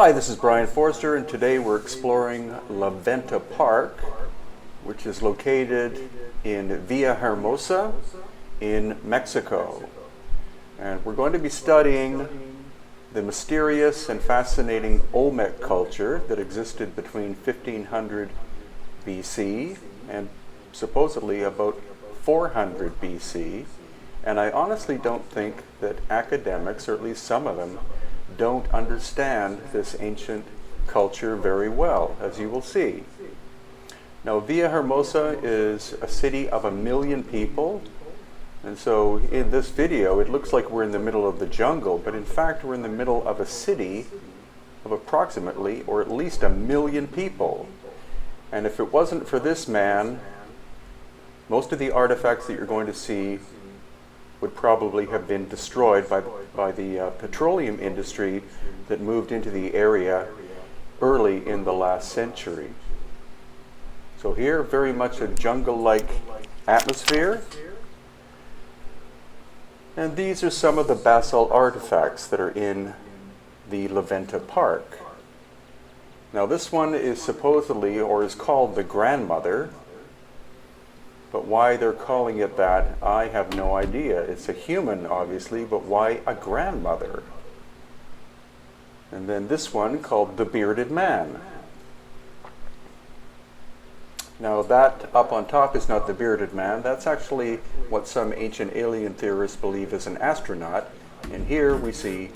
Hi, this is Brian Forster, and today we're exploring La Venta Park, which is located in Villahermosa in Mexico. And we're going to be studying the mysterious and fascinating Olmec culture that existed between 1500 BC and supposedly about 400 BC. And I honestly don't think that academics, or at least some of them, don't understand this ancient culture very well, as you will see. Now, Villahermosa is a city of 1 million people, and so in this video it looks like we're in the middle of the jungle, but in fact we're in the middle of a city of approximately, or at least 1 million people. And if it wasn't for this man, most of the artifacts that you're going to see would probably have been destroyed by the petroleum industry that moved into the area early in the last century. So here, very much a jungle-like atmosphere. And these are some of the basalt artifacts that are in the La Venta Park. Now this one is supposedly, or is called, the grandmother. But why they're calling it that, I have no idea. It's a human, obviously, but why a grandmother? And then this one called the bearded man. Now that up on top is not the bearded man. That's actually what some ancient alien theorists believe is an astronaut. And here we see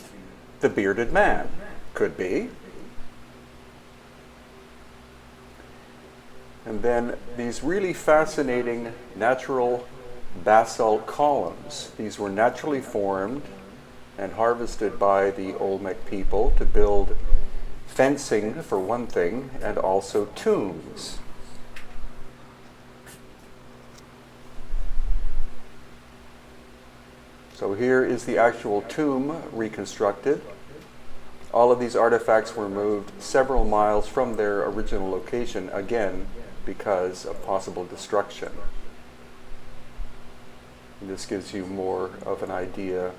the bearded man. Could be. And then these really fascinating natural basalt columns. These were naturally formed and harvested by the Olmec people to build fencing, for one thing, and also tombs. So here is the actual tomb reconstructed. All of these artifacts were moved several miles from their original location, again, because of possible destruction. And this gives you more of an idea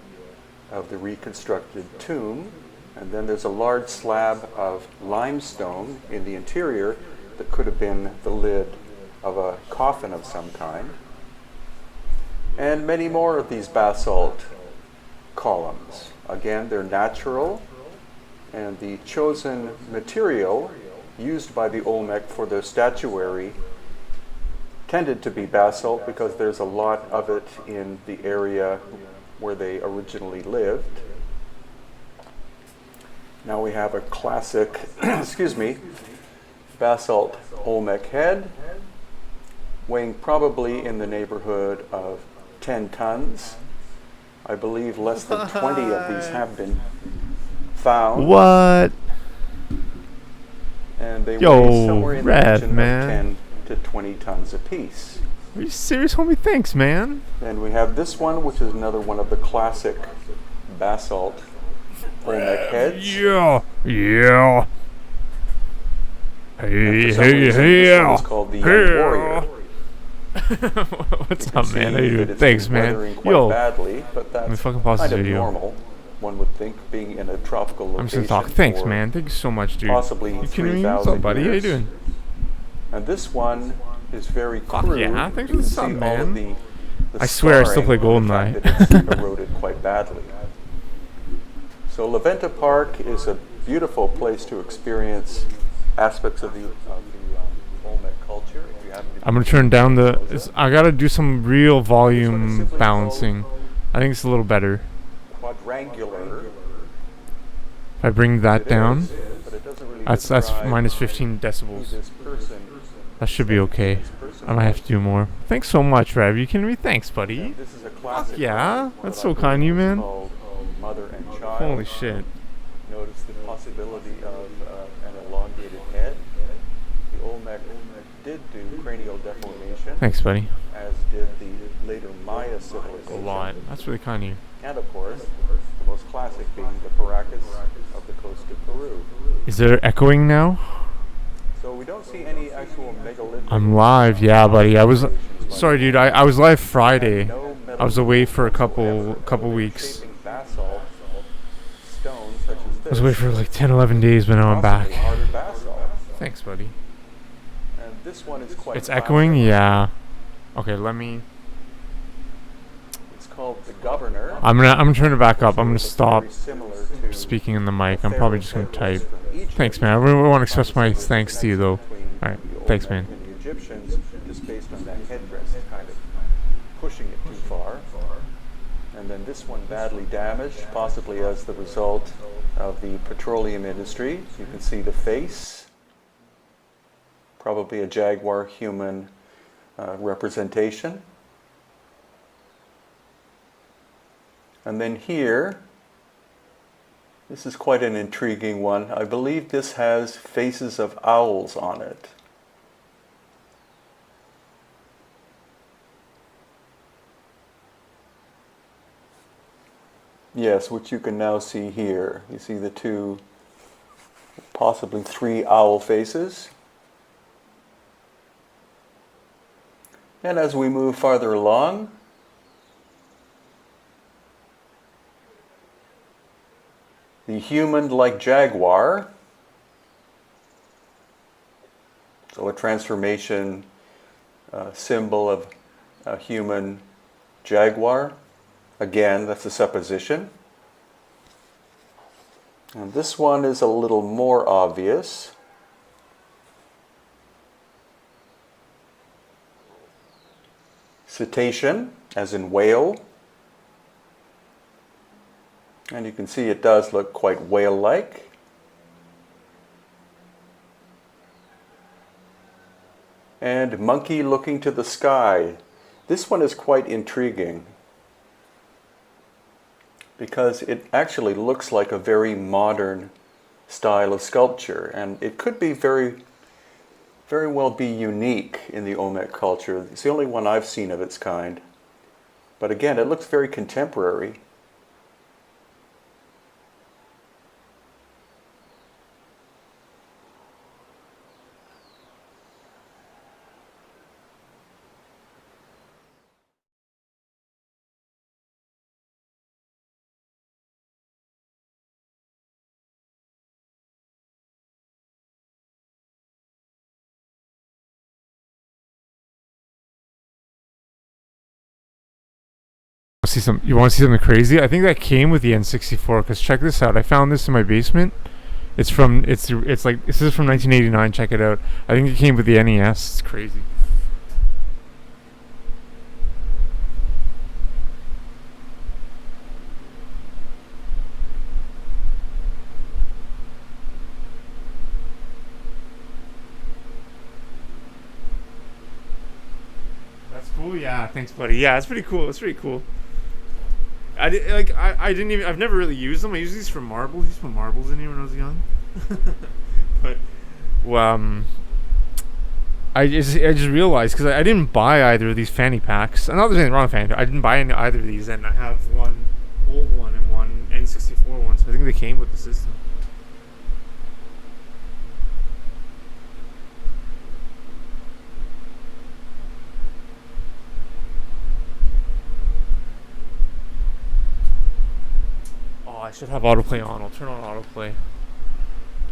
of the reconstructed tomb. And then there's a large slab of limestone in the interior that could have been the lid of a coffin of some kind. And many more of these basalt columns. Again, they're natural, and the chosen material used by the Olmec for their statuary tended to be basalt because there's a lot of it in the area where they originally lived. Now we have a classic, basalt Olmec head, weighing probably in the neighborhood of 10 tons. I believe less than 20 of these have been found. What? And they weigh somewhere in the region man. of 10 to 20 tons apiece. Are you serious, homie? Thanks, man. And we have this one, which is another one of the classic basalt Olmec heads. Yeah. Hey, This one is called the Young Warrior. What's up, man? How you doing? Thanks, man. Quite badly, but let me that's fucking pause kind this of video. normal, one would think, being in a tropical location. I'm just gonna talk. Thanks, for man. Thank you so much, dude. Possibly You kidding me? 3,000 What's up, buddy? How you years. doing? And this one is very Fuck crude. yeah, thanks You for the can sub, see all of man. the I swear I still scarring play on the fact GoldenEye. that it's eroded quite badly. So La Venta Park is a beautiful place to experience aspects of the Olmec culture. If you happen to be I'm gonna turn down I gotta do some real volume balancing. I think it's a little better. quadrangular. If I bring that It down, is, but it doesn't really that's describe minus 15 who decibels. this person That should be okay. I might have to do more. Thanks so much, Rav. You kidding me? Thanks, buddy. This is a classic Yeah, one that's that so I kind of you, believe is man. called Mother and Child. Holy shit. Notice the possibility of an elongated head. The Olmec did do cranial deformation, Thanks, buddy. as did the later Maya civilization. A lot. That's really kind of you. And of course, the most classic being the Paracas of the coast of Peru. Is there echoing now? So we don't see any actual megalithic. I'm live. Yeah, buddy. Sorry, dude. I was live Friday. I was away for a couple weeks. Basalt stones such as was away for like 10, 11 days, but now I'm back. possibly harder basalt. Thanks, buddy. And this one is quite It's classic. echoing? Yeah. Okay, let me... It's called the Governor. I'm gonna turn it back up. I'm gonna stop Very similar to speaking in the mic. I'm probably just gonna type. from Egypt. Thanks, man. I want to express my thanks to you, though. Between Alright, the thanks, Olmec man. and the Egyptians, just based on that headdress, kind of pushing it too far. And then this one badly damaged, possibly as the result of the petroleum industry. You can see the face, probably a jaguar human representation. And then here, this is quite an intriguing one. I believe this has faces of owls on it. Yes, which you can now see here. You see the two, possibly three owl faces. And as we move farther along, the human-like jaguar, so a transformation symbol of a human jaguar. Again, that's a supposition. And this one is a little more obvious. Cetacean, as in whale. And you can see it does look quite whale-like. And monkey looking to the sky. This one is quite intriguing because it actually looks like a very modern style of sculpture, and it could be very well be unique in the Olmec culture. It's the only one I've seen of its kind. But again, it looks very contemporary. You want to see something crazy? I think that came with the N64. Because check this out. I found this in my basement. It's like this is from 1989. Check it out. I think it came with the NES. It's crazy. That's cool. Yeah. Thanks, buddy. Yeah, it's pretty cool. It's pretty cool. I didn't even. I've never really used them. I use these for marbles. I used to put marbles in here when I was young. But, well, I just realized because I didn't buy either of these fanny packs. I know there's anything wrong with fanny packs. I didn't buy either of these, and I have one old one and one N64 one. So I think they came with the system. I should have autoplay on. I'll turn on autoplay.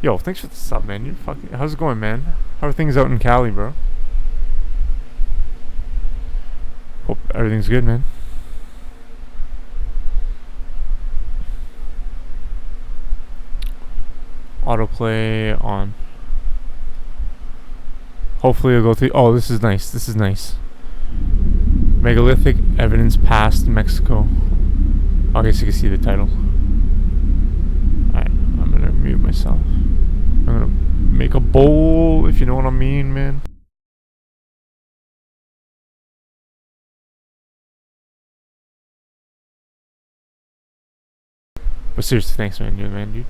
Yo, thanks for the sub, man. You're fucking. How's it going, man? How are things out in Cali, bro? Hope everything's good, man. Autoplay on. Hopefully it'll go through. Oh, this is nice. This is nice. Megalithic evidence past Mexico. I guess you can see the title. Alright, I'm gonna mute myself. I'm gonna make a bowl, if you know what I mean, man. But seriously, thanks, man. You're the man, dude.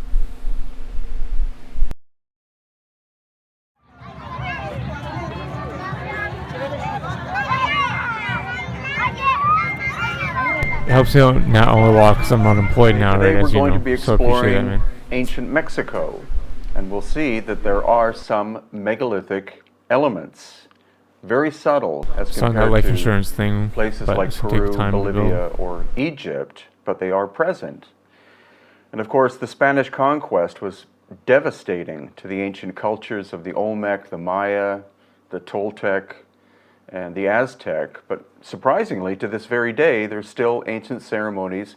It helps me out now a lot because I'm not employed now, right? Today As we're you going know. to be So I appreciate that, exploring man. ancient Mexico, and we'll see that there are some megalithic elements, very subtle as It's on that compared life to insurance thing. places but like it's gonna take Peru, time to build. Bolivia, or Egypt, but they are present. And of course, the Spanish conquest was devastating to the ancient cultures of the Olmec, the Maya, the Toltec, and the Aztec. But surprisingly, to this very day, there's still ancient ceremonies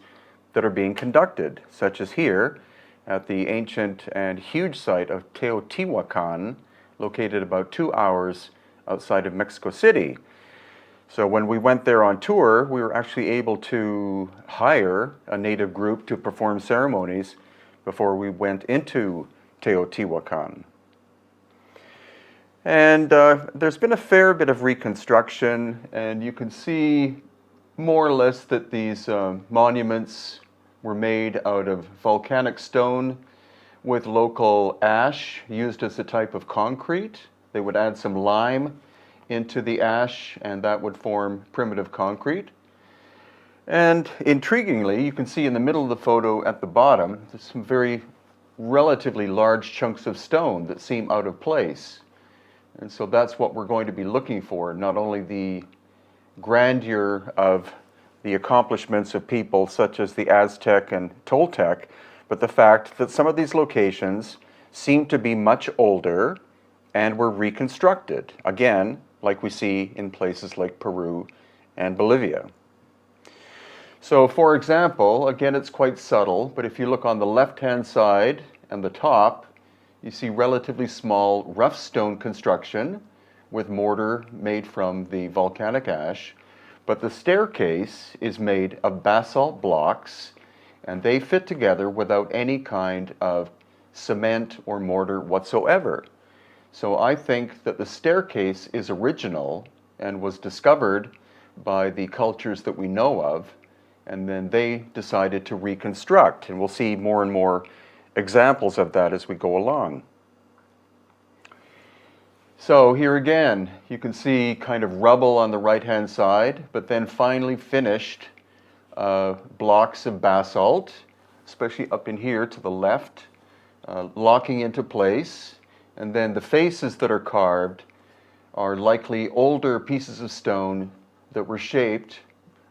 that are being conducted, such as here at the ancient and huge site of Teotihuacan, located about 2 hours outside of Mexico City. So when we went there on tour, we were actually able to hire a native group to perform ceremonies before we went into Teotihuacan. And there's been a fair bit of reconstruction, and you can see more or less that these monuments were made out of volcanic stone with local ash used as a type of concrete. They would add some lime into the ash, and that would form primitive concrete. And intriguingly, you can see in the middle of the photo at the bottom, there's some very relatively large chunks of stone that seem out of place. And so that's what we're going to be looking for, not only the grandeur of the accomplishments of people such as the Aztec and Toltec, but the fact that some of these locations seem to be much older and were reconstructed, again, like we see in places like Peru and Bolivia. So for example, again, it's quite subtle, but if you look on the left-hand side and the top, you see relatively small rough stone construction with mortar made from the volcanic ash, but the staircase is made of basalt blocks, and they fit together without any kind of cement or mortar whatsoever. So I think that the staircase is original and was discovered by the cultures that we know of, and then they decided to reconstruct, and we'll see more and more examples of that as we go along. So here again, you can see kind of rubble on the right-hand side, but then finely finished blocks of basalt, especially up in here to the left, locking into place. And then the faces that are carved are likely older pieces of stone that were shaped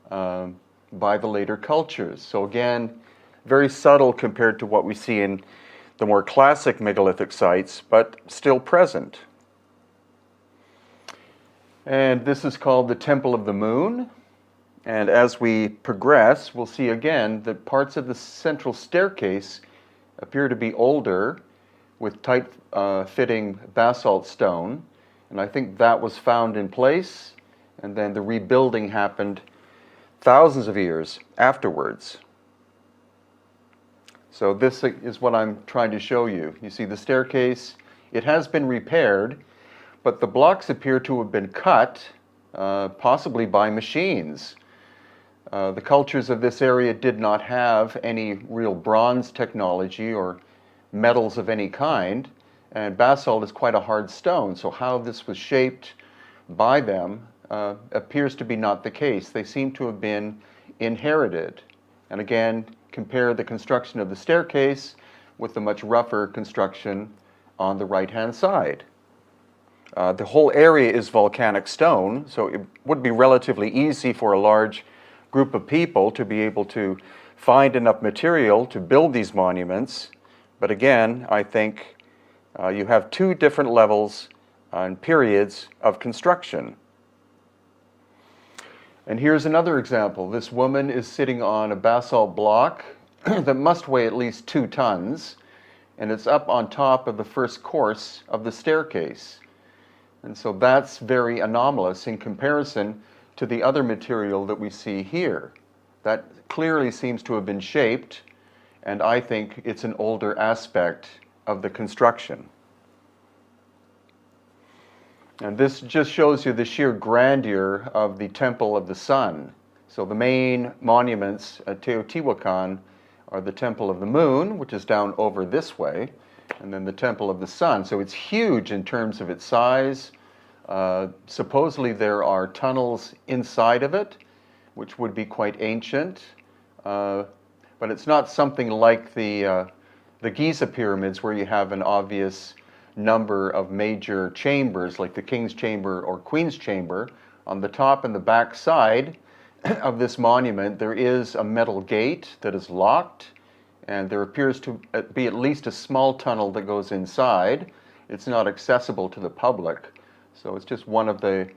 by the later cultures. So again, very subtle compared to what we see in the more classic megalithic sites, but still present. And this is called the Temple of the Moon. And as we progress, we'll see again that parts of the central staircase appear to be older with tight fitting basalt stone. And I think that was found in place, and then the rebuilding happened thousands of years afterwards. So this is what I'm trying to show you. You see the staircase, it has been repaired, but the blocks appear to have been cut, possibly by machines. The cultures of this area did not have any real bronze technology or metals of any kind, and basalt is quite a hard stone, so how this was shaped by them appears to be not the case. They seem to have been inherited. And again, compare the construction of the staircase with the much rougher construction on the right-hand side. The whole area is volcanic stone, so it would be relatively easy for a large group of people to be able to find enough material to build these monuments. But again, I think you have two different levels and periods of construction. And here's another example. This woman is sitting on a basalt block that must weigh at least 2 tons, and it's up on top of the first course of the staircase. And so that's very anomalous in comparison to the other material that we see here. That clearly seems to have been shaped, and I think it's an older aspect of the construction. And this just shows you the sheer grandeur of the Temple of the Sun. So the main monuments at Teotihuacan are the Temple of the Moon, which is down over this way, and then the Temple of the Sun. So it's huge in terms of its size. Supposedly there are tunnels inside of it, which would be quite ancient. But it's not something like the Giza pyramids, where you have an obvious number of major chambers, like the King's Chamber or Queen's Chamber. On the top and the back side of this monument, there is a metal gate that is locked, and there appears to be at least a small tunnel that goes inside. It's not accessible to the public, so it's just one of the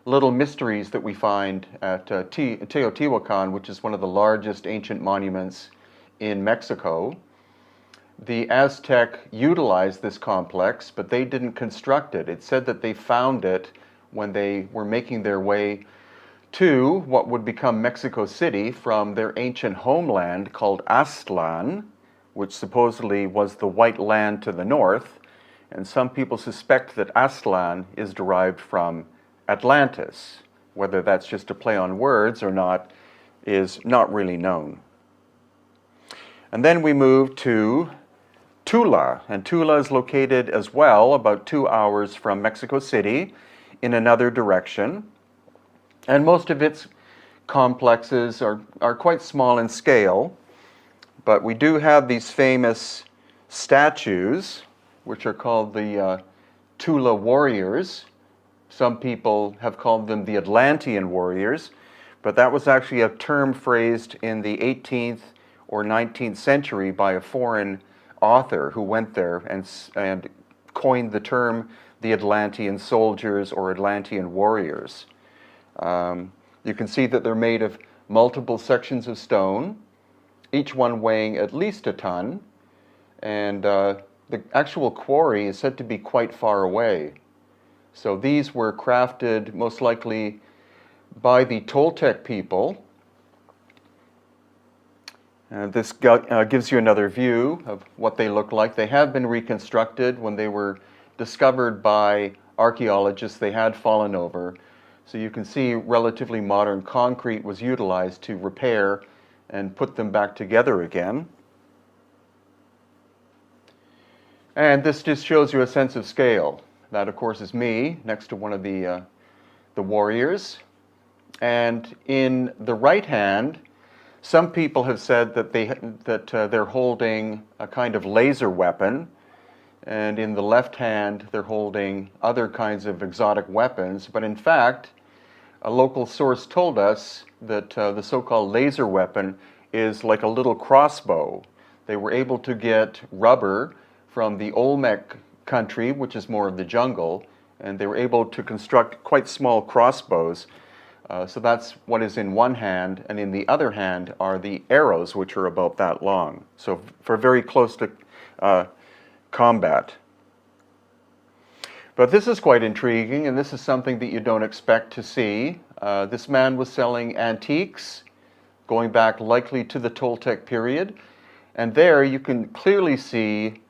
little mysteries that we find at Teotihuacan, which is one of the largest ancient monuments in Mexico. The Aztec utilized this complex, but they didn't construct it. It's said that they found it when they were making their way to what would become Mexico City from their ancient homeland called Aztlan, which supposedly was the white land to the north. And some people suspect that Aztlan is derived from Atlantis. Whether that's just a play on words or not is not really known. And then we move to Tula, and Tula is located as well about 2 hours from Mexico City in another direction. And most of its complexes are quite small in scale, but we do have these famous statues, which are called the Tula warriors. Some people have called them the Atlantean warriors, but that was actually a term phrased in the 18th or 19th century by a foreign author who went there and coined the term the Atlantean soldiers or Atlantean warriors. You can see that they're made of multiple sections of stone, each one weighing at least a ton, and the actual quarry is said to be quite far away. So these were crafted most likely by the Toltec people. This gives you another view of what they look like. They have been reconstructed. When they were discovered by archaeologists, they had fallen over. So you can see relatively modern concrete was utilized to repair and put them back together again. And this just shows you a sense of scale. That, of course, is me next to one of the warriors. And in the right hand, some people have said that they're holding a kind of laser weapon, and in the left hand they're holding other kinds of exotic weapons. But in fact, a local source told us that the so-called laser weapon is like a little crossbow. They were able to get rubber from the Olmec country, which is more of the jungle, and they were able to construct quite small crossbows. So that's what is in one hand, and in the other hand are the arrows, which are about that long. So for very close to combat. But this is quite intriguing, and this is something that you don't expect to see. This man was selling antiques, going back likely to the Toltec period, and there you can clearly see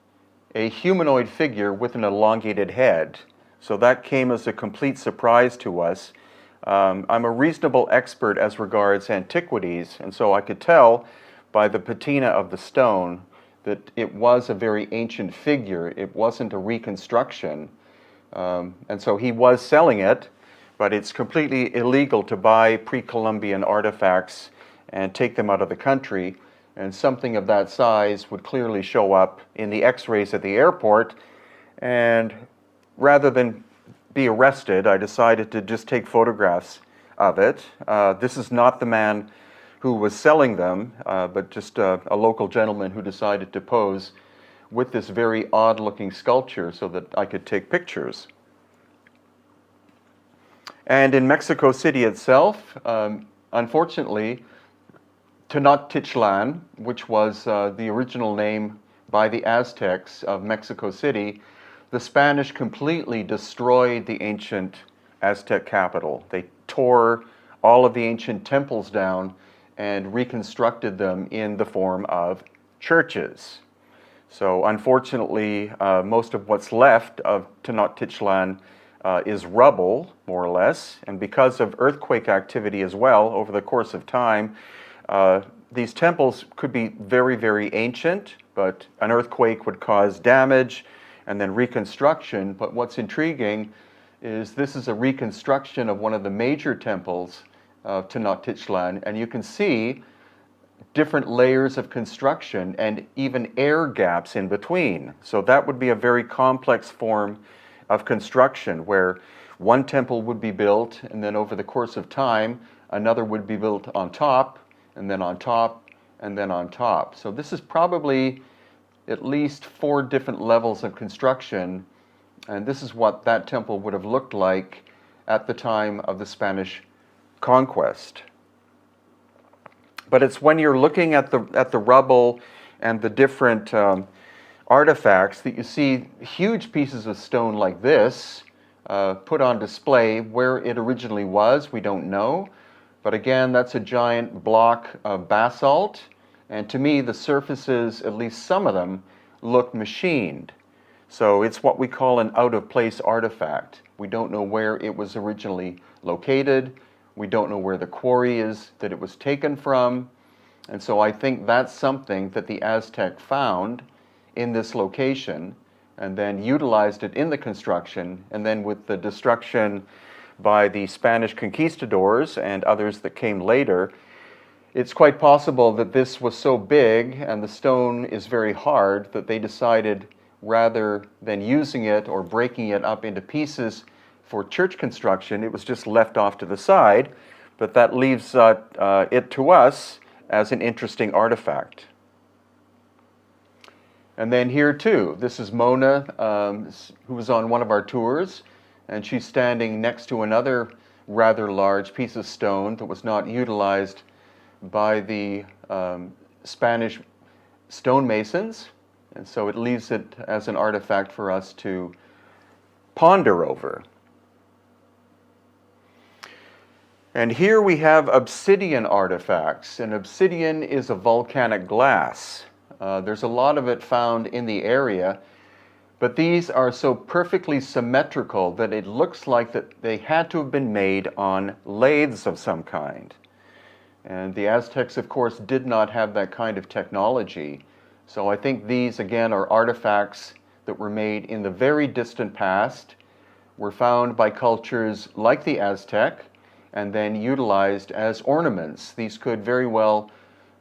a humanoid figure with an elongated head. So that came as a complete surprise to us. I'm a reasonable expert as regards antiquities, and so I could tell by the patina of the stone that it was a very ancient figure. It wasn't a reconstruction. And so he was selling it, but it's completely illegal to buy pre-Columbian artifacts and take them out of the country. And something of that size would clearly show up in the x-rays at the airport. And rather than be arrested, I decided to just take photographs of it. This is not the man who was selling them, but just a local gentleman who decided to pose with this very odd-looking sculpture so that I could take pictures. And in Mexico City itself, unfortunately, Tenochtitlan, which was the original name by the Aztecs of Mexico City, the Spanish completely destroyed the ancient Aztec capital. They tore all of the ancient temples down and reconstructed them in the form of churches. So unfortunately, most of what's left of Tenochtitlan is rubble, more or less, and because of earthquake activity as well over the course of time, these temples could be very, very ancient, but an earthquake would cause damage and then reconstruction. But what's intriguing is this is a reconstruction of one of the major temples of Tenochtitlan, and you can see different layers of construction and even air gaps in between. So that would be a very complex form of construction where one temple would be built, and then over the course of time, another would be built on top, and then on top, and then on top. So this is probably at least 4 different levels of construction, and this is what that temple would have looked like at the time of the Spanish conquest. But it's when you're looking at the rubble and the different artifacts that you see huge pieces of stone like this put on display. Where it originally was, we don't know. But again, that's a giant block of basalt. And to me, the surfaces, at least some of them, look machined. So it's what we call an out-of-place artifact. We don't know where it was originally located. We don't know where the quarry is that it was taken from. And so I think that's something that the Aztec found in this location and then utilized it in the construction. And then with the destruction by the Spanish conquistadors and others that came later, it's quite possible that this was so big and the stone is very hard that they decided, rather than using it or breaking it up into pieces for church construction, it was just left off to the side. But that leaves it to us as an interesting artifact. And then here too, this is Mona, who was on one of our tours, and she's standing next to another rather large piece of stone that was not utilized by the Spanish stonemasons, and so it leaves it as an artifact for us to ponder over. And here we have obsidian artifacts, and obsidian is a volcanic glass. There's a lot of it found in the area, but these are so perfectly symmetrical that it looks like that they had to have been made on lathes of some kind. And the Aztecs, of course, did not have that kind of technology. So I think these, again, are artifacts that were made in the very distant past, were found by cultures like the Aztec, and then utilized as ornaments. These could very well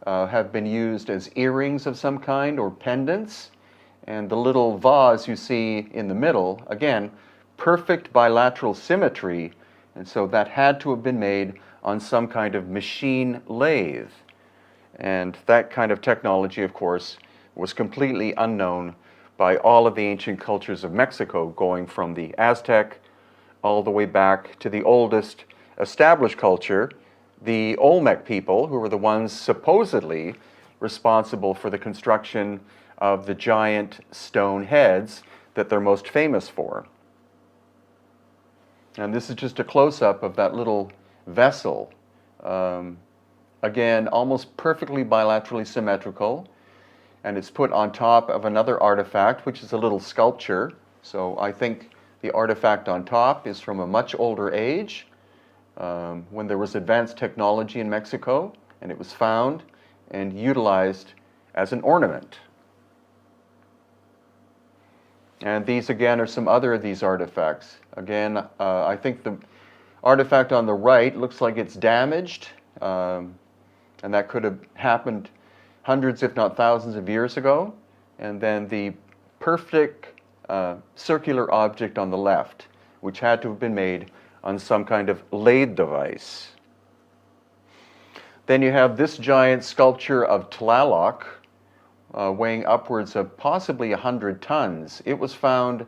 have been used as earrings of some kind or pendants. And the little vase you see in the middle, again, perfect bilateral symmetry. And so that had to have been made on some kind of machine lathe. And that kind of technology, of course, was completely unknown by all of the ancient cultures of Mexico, going from the Aztec all the way back to the oldest established culture, the Olmec people, who were the ones supposedly responsible for the construction of the giant stone heads that they're most famous for. And this is just a close-up of that little vessel. Again, almost perfectly bilaterally symmetrical, and it's put on top of another artifact, which is a little sculpture. So I think the artifact on top is from a much older age, when there was advanced technology in Mexico, and it was found and utilized as an ornament. And these, again, are some other of these artifacts. Again, I think the artifact on the right looks like it's damaged, and that could have happened hundreds, if not thousands of years ago. And then the perfect circular object on the left, which had to have been made on some kind of lathe device. Then you have this giant sculpture of Tlaloc, weighing upwards of possibly 100 tons. It was found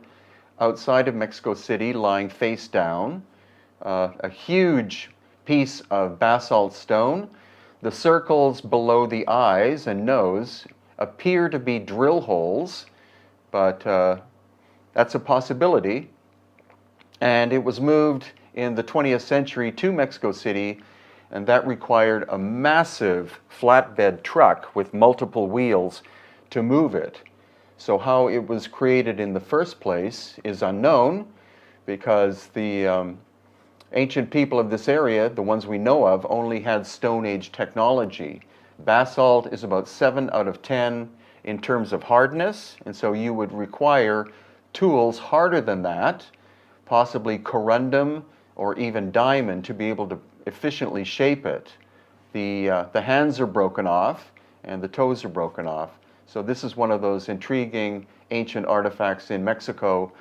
outside of Mexico City, lying face down. A huge piece of basalt stone. The circles below the eyes and nose appear to be drill holes, but that's a possibility. And it was moved in the 20th century to Mexico City, and that required a massive flatbed truck with multiple wheels to move it. So how it was created in the first place is unknown, because the ancient people of this area, the ones we know of, only had Stone Age technology. Basalt is about 7 out of 10 in terms of hardness, and so you would require tools harder than that, possibly corundum or even diamond, to be able to efficiently shape it. The hands are broken off and the toes are broken off. So this is one of those intriguing ancient artifacts in Mexico,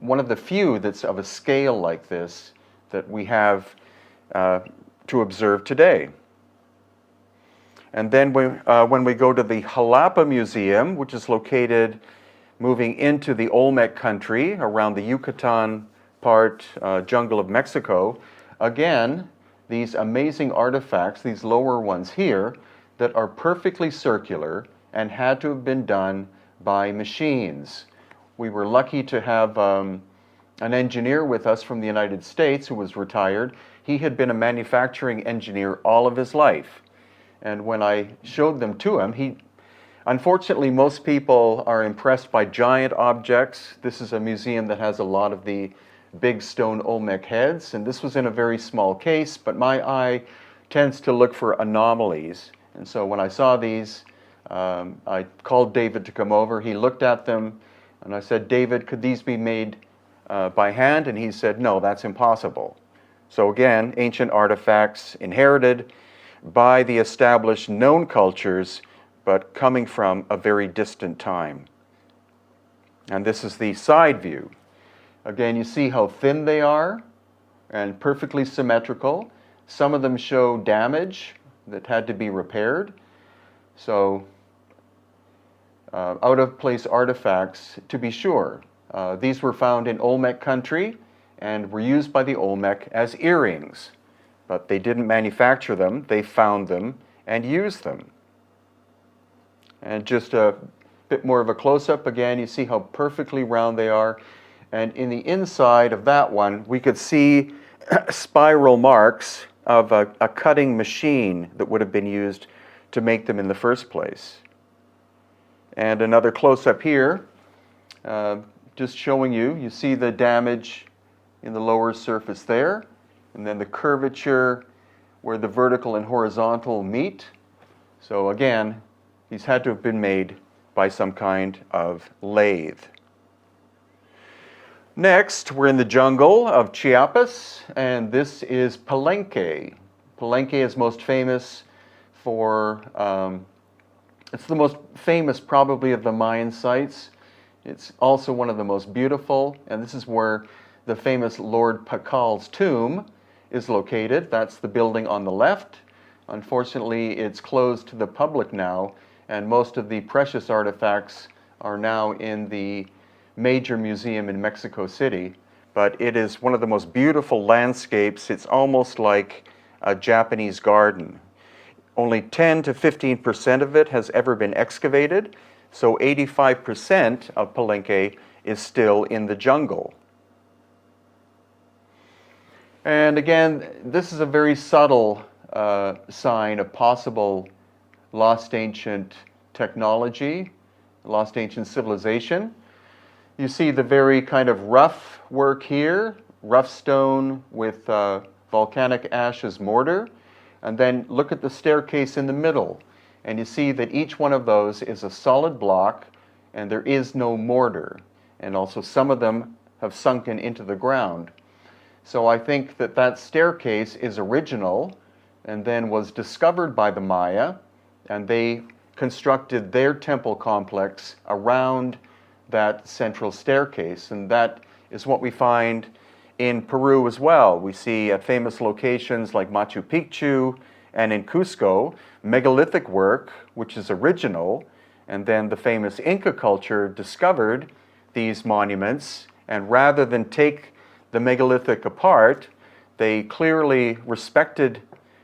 one of the few that's of a scale like this that we have to observe today. And then when we go to the Jalapa Museum, which is located moving into the Olmec country around the Yucatan part, jungle of Mexico, again, these amazing artifacts, these lower ones here, that are perfectly circular and had to have been done by machines. We were lucky to have an engineer with us from the United States who was retired. He had been a manufacturing engineer all of his life. And when I showed them to him, unfortunately, most people are impressed by giant objects. This is a museum that has a lot of the big stone Olmec heads, and this was in a very small case, but my eye tends to look for anomalies. And so when I saw these, I called David to come over. He looked at them, and I said, David, could these be made by hand? And he said, no, that's impossible. So again, ancient artifacts inherited by the established known cultures, but coming from a very distant time. And this is the side view. Again, you see how thin they are and perfectly symmetrical. Some of them show damage that had to be repaired. So out-of-place artifacts, to be sure. These were found in Olmec country and were used by the Olmec as earrings. But they didn't manufacture them, they found them and used them. And just a bit more of a close-up again, you see how perfectly round they are. And in the inside of that one, we could see spiral marks of a cutting machine that would have been used to make them in the first place. And another close-up here, just showing you see the damage in the lower surface there, and then the curvature where the vertical and horizontal meet. So again, these had to have been made by some kind of lathe. Next, we're in the jungle of Chiapas, and this is Palenque. Palenque is most famous for, it's the most famous probably of the Mayan sites. It's also one of the most beautiful, and this is where the famous Lord Pacal's tomb is located. That's the building on the left. Unfortunately, it's closed to the public now, and most of the precious artifacts are now in the major museum in Mexico City. But it is one of the most beautiful landscapes. It's almost like a Japanese garden. Only 10 to 15% of it has ever been excavated, so 85% of Palenque is still in the jungle. And again, this is a very subtle sign of possible lost ancient technology, lost ancient civilization. You see the very kind of rough work here, rough stone with volcanic ash as mortar. And then look at the staircase in the middle. And you see that each one of those is a solid block, and there is no mortar. And also some of them have sunken into the ground. So I think that that staircase is original and then was discovered by the Maya, and they constructed their temple complex around that central staircase. And that is what we find in Peru as well. We see at famous locations like Machu Picchu and in Cusco, megalithic work, which is original, and then the famous Inca culture discovered these monuments, and rather than take the megalithic apart, they clearly respected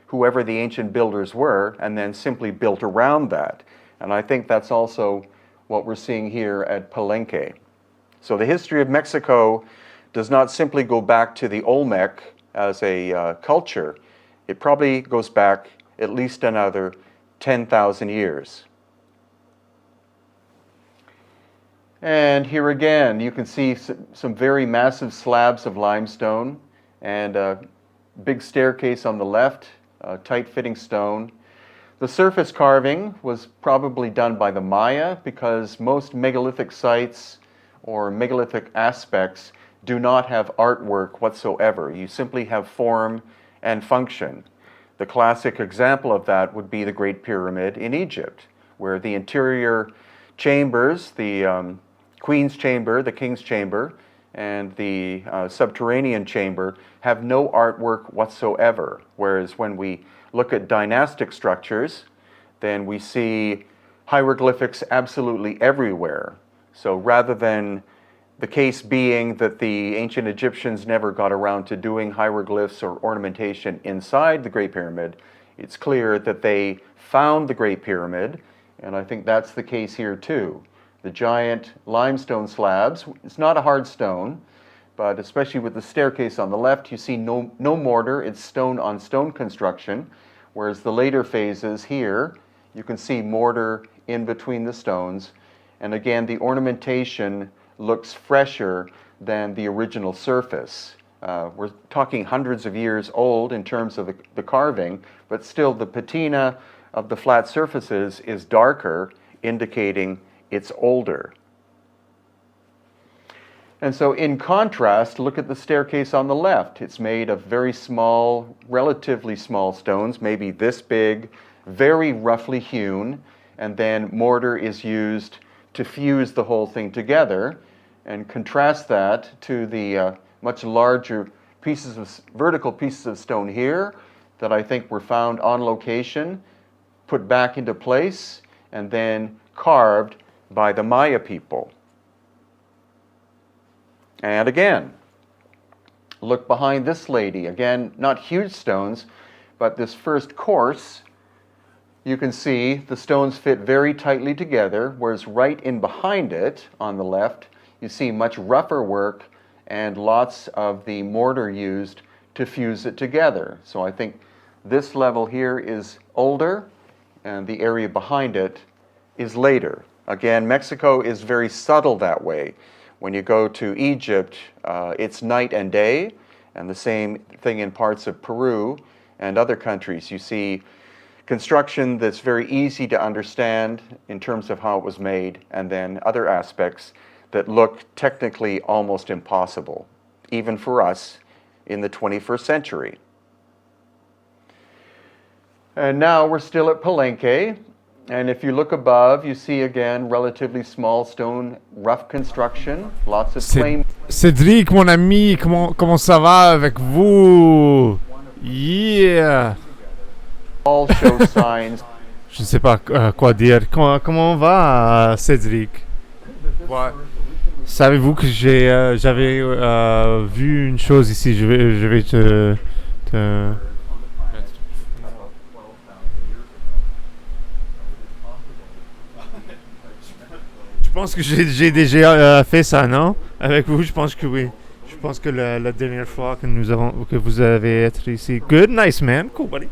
whoever the ancient builders were and then simply built around that. And I think that's also what we're seeing here at Palenque. So the history of Mexico does not simply go back to the Olmec as a culture. It probably goes back at least another 10,000 years. And here again, you can see some very massive slabs of limestone and a big staircase on the left, tight-fitting stone. The surface carving was probably done by the Maya because most megalithic sites or megalithic aspects do not have artwork whatsoever. You simply have form and function. The classic example of that would be the Great Pyramid in Egypt, where the interior chambers, the Queen's Chamber, the King's Chamber, and the subterranean chamber have no artwork whatsoever. Whereas when we look at dynastic structures, then we see hieroglyphics absolutely everywhere. So rather than the case being that the ancient Egyptians never got around to doing hieroglyphs or ornamentation inside the Great Pyramid, it's clear that they found the Great Pyramid, and I think that's the case here too. The giant limestone slabs, it's not a hard stone, but especially with the staircase on the left, you see no mortar, it's stone on stone construction, whereas the later phases here, you can see mortar in between the stones, and again, the ornamentation looks fresher than the original surface. We're talking hundreds of years old in terms of the carving, but still the patina of the flat surfaces is darker, indicating it's older. And so in contrast, look at the staircase on the left. It's made of very small, relatively small stones, maybe this big, very roughly hewn, and then mortar is used to fuse the whole thing together, and contrast that to the much larger vertical pieces of stone here that I think were found on location, put back into place, and then carved by the Maya people. And again, look behind this lady. Again, not huge stones, but this first course, you can see the stones fit very tightly together, whereas right in behind it, on the left, you see much rougher work and lots of the mortar used to fuse it together. So I think this level here is older, and the area behind it is later. Again, Mexico is very subtle that way. When you go to Egypt, it's night and day, and the same thing in parts of Peru and other countries. You see construction that's very easy to understand in terms of how it was made, and then other aspects that look technically almost impossible, even for us in the 21st century. And now we're still at Palenque. And if you look above, you see again relatively small stone, rough construction, lots of flame. Cédric, mon ami, comment ça va avec vous? Yeah. All show signs. Je ne sais pas quoi dire. Comment va, Cédric? Ouais. Savez-vous que j'avais vu une chose ici? Je vais te... Je pense que j'ai déjà fait ça, non? Avec vous, je pense que oui. Je pense que la dernière fois que vous avez été ici. Good, nice man, cool buddy.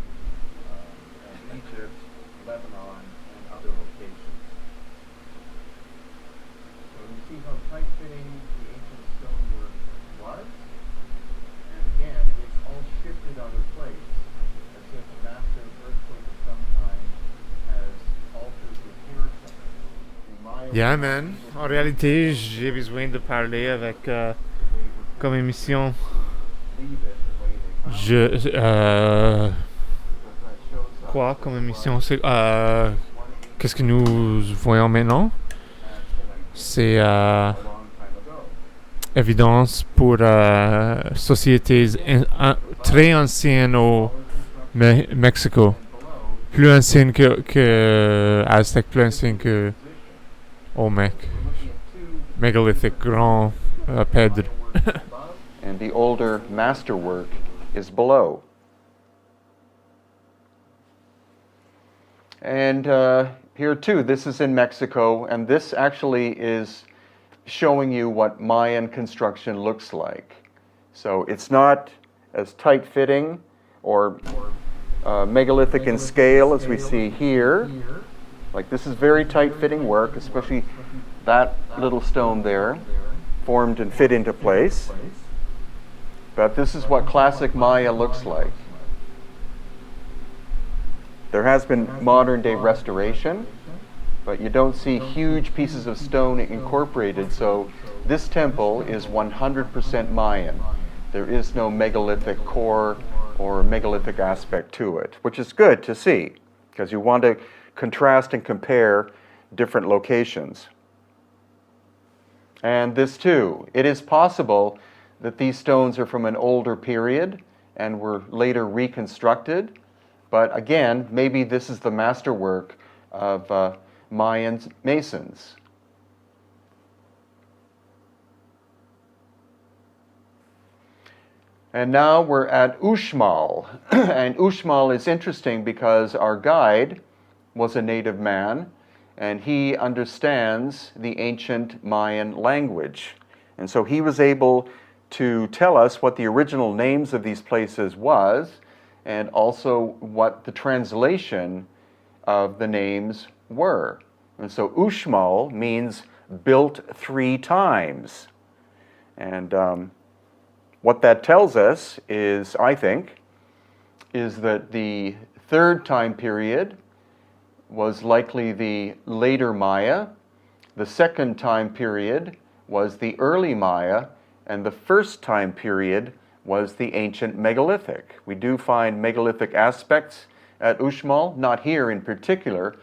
Yeah, man. En réalité, j'ai besoin de parler avec comme émission. Quoi comme émission? C'est qu'est-ce que nous voyons maintenant? C'est évidence pour sociétés très anciennes au Mexico. Plus anciennes que Aztec, plus anciennes que Olmec, megalithic, grand Pedre. And the older masterwork is below. And here too, this is in Mexico, and this actually is showing you what Mayan construction looks like. So it's not as tight-fitting or megalithic in scale as we see here. Like this is very tight-fitting work, especially that little stone there, formed and fit into place. But this is what classic Maya looks like. There has been modern-day restoration, but you don't see huge pieces of stone incorporated, so this temple is 100% Mayan. There is no megalithic core or megalithic aspect to it, which is good to see, because you want to contrast and compare different locations. And this too, it is possible that these stones are from an older period and were later reconstructed, But again, maybe this is the masterwork of Mayan masons. And now we're at Uxmal. And Uxmal is interesting because our guide was a native man, and he understands the ancient Mayan language. And so he was able to tell us what the original names of these places was, and also what the translation of the names were. And so Uxmal means built 3 times. And what that tells us is, I think, is that the 3rd time period was likely the later Maya, the 2nd time period was the early Maya, and the 1st time period was the ancient megalithic. We do find megalithic aspects at Uxmal, not here in particular,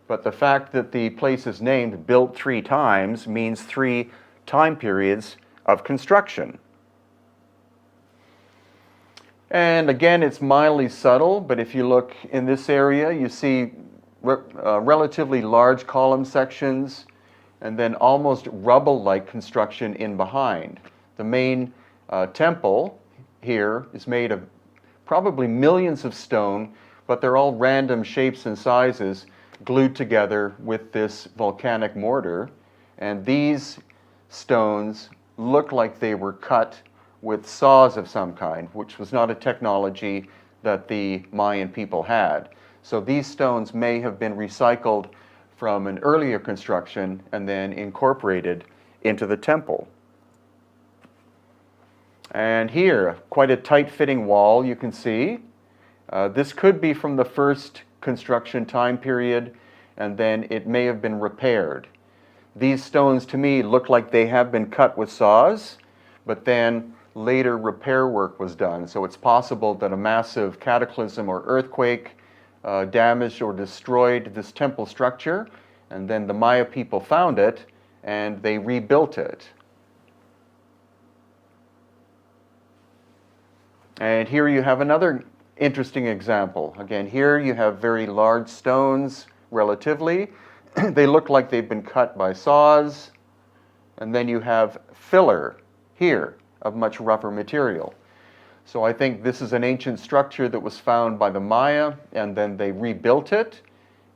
but the fact that the place is named built 3 times means 3 time periods of construction. And again, it's mildly subtle, but if you look in this area, you see relatively large column sections and then almost rubble-like construction in behind. The main temple here is made of probably millions of stone, but they're all random shapes and sizes glued together with this volcanic mortar. And these stones look like they were cut with saws of some kind, which was not a technology that the Mayan people had. So these stones may have been recycled from an earlier construction and then incorporated into the temple. And here, quite a tight-fitting wall you can see. This could be from the 1st construction time period, and then it may have been repaired. These stones to me look like they have been cut with saws, but then later repair work was done. So it's possible that a massive cataclysm or earthquake damaged or destroyed this temple structure, and then the Maya people found it and they rebuilt it. And here you have another interesting example. Again, here you have very large stones relatively. They look like they've been cut by saws. And then you have filler here of much rougher material. So I think this is an ancient structure that was found by the Maya, and then they rebuilt it,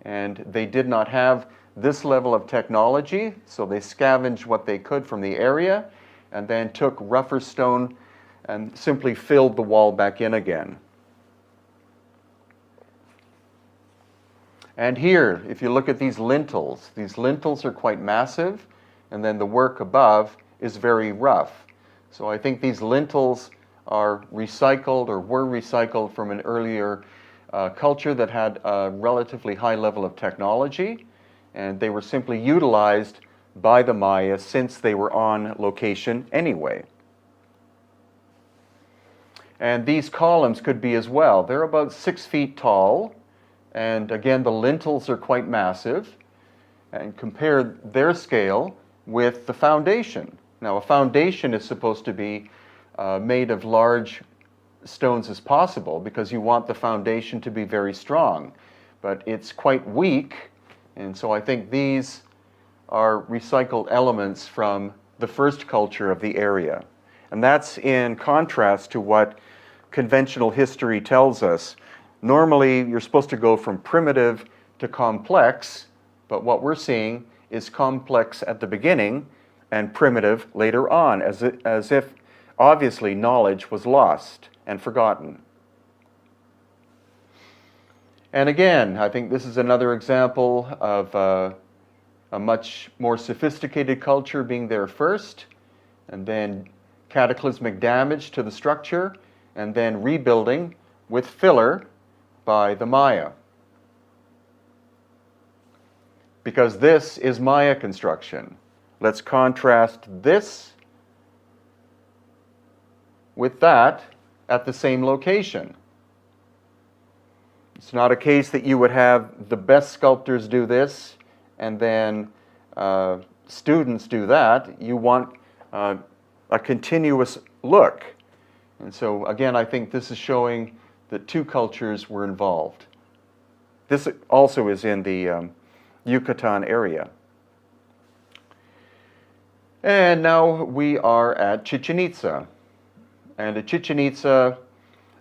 and they did not have this level of technology, so they scavenged what they could from the area, and then took rougher stone and simply filled the wall back in again. And here, if you look at these lintels are quite massive, and then the work above is very rough. So I think these lintels are recycled or were recycled from an earlier culture that had a relatively high level of technology, and they were simply utilized by the Maya since they were on location anyway. And these columns could be as well. They're about 6 feet tall, and again the lintels are quite massive, and compare their scale with the foundation. Now a foundation is supposed to be made of large stones as possible because you want the foundation to be very strong, but it's quite weak, and so I think these are recycled elements from the first culture of the area. And that's in contrast to what conventional history tells us. Normally you're supposed to go from primitive to complex, but what we're seeing is complex at the beginning and primitive later on, as if obviously knowledge was lost and forgotten. And again, I think this is another example of a much more sophisticated culture being there first, and then cataclysmic damage to the structure, and then rebuilding with filler by the Maya. Because this is Maya construction. Let's contrast this with that at the same location. It's not a case that you would have the best sculptors do this and then students do that. You want a continuous look. And so again, I think this is showing that two cultures were involved. This also is in the Yucatan area. And now we are at Chichen Itza. And at Chichen Itza,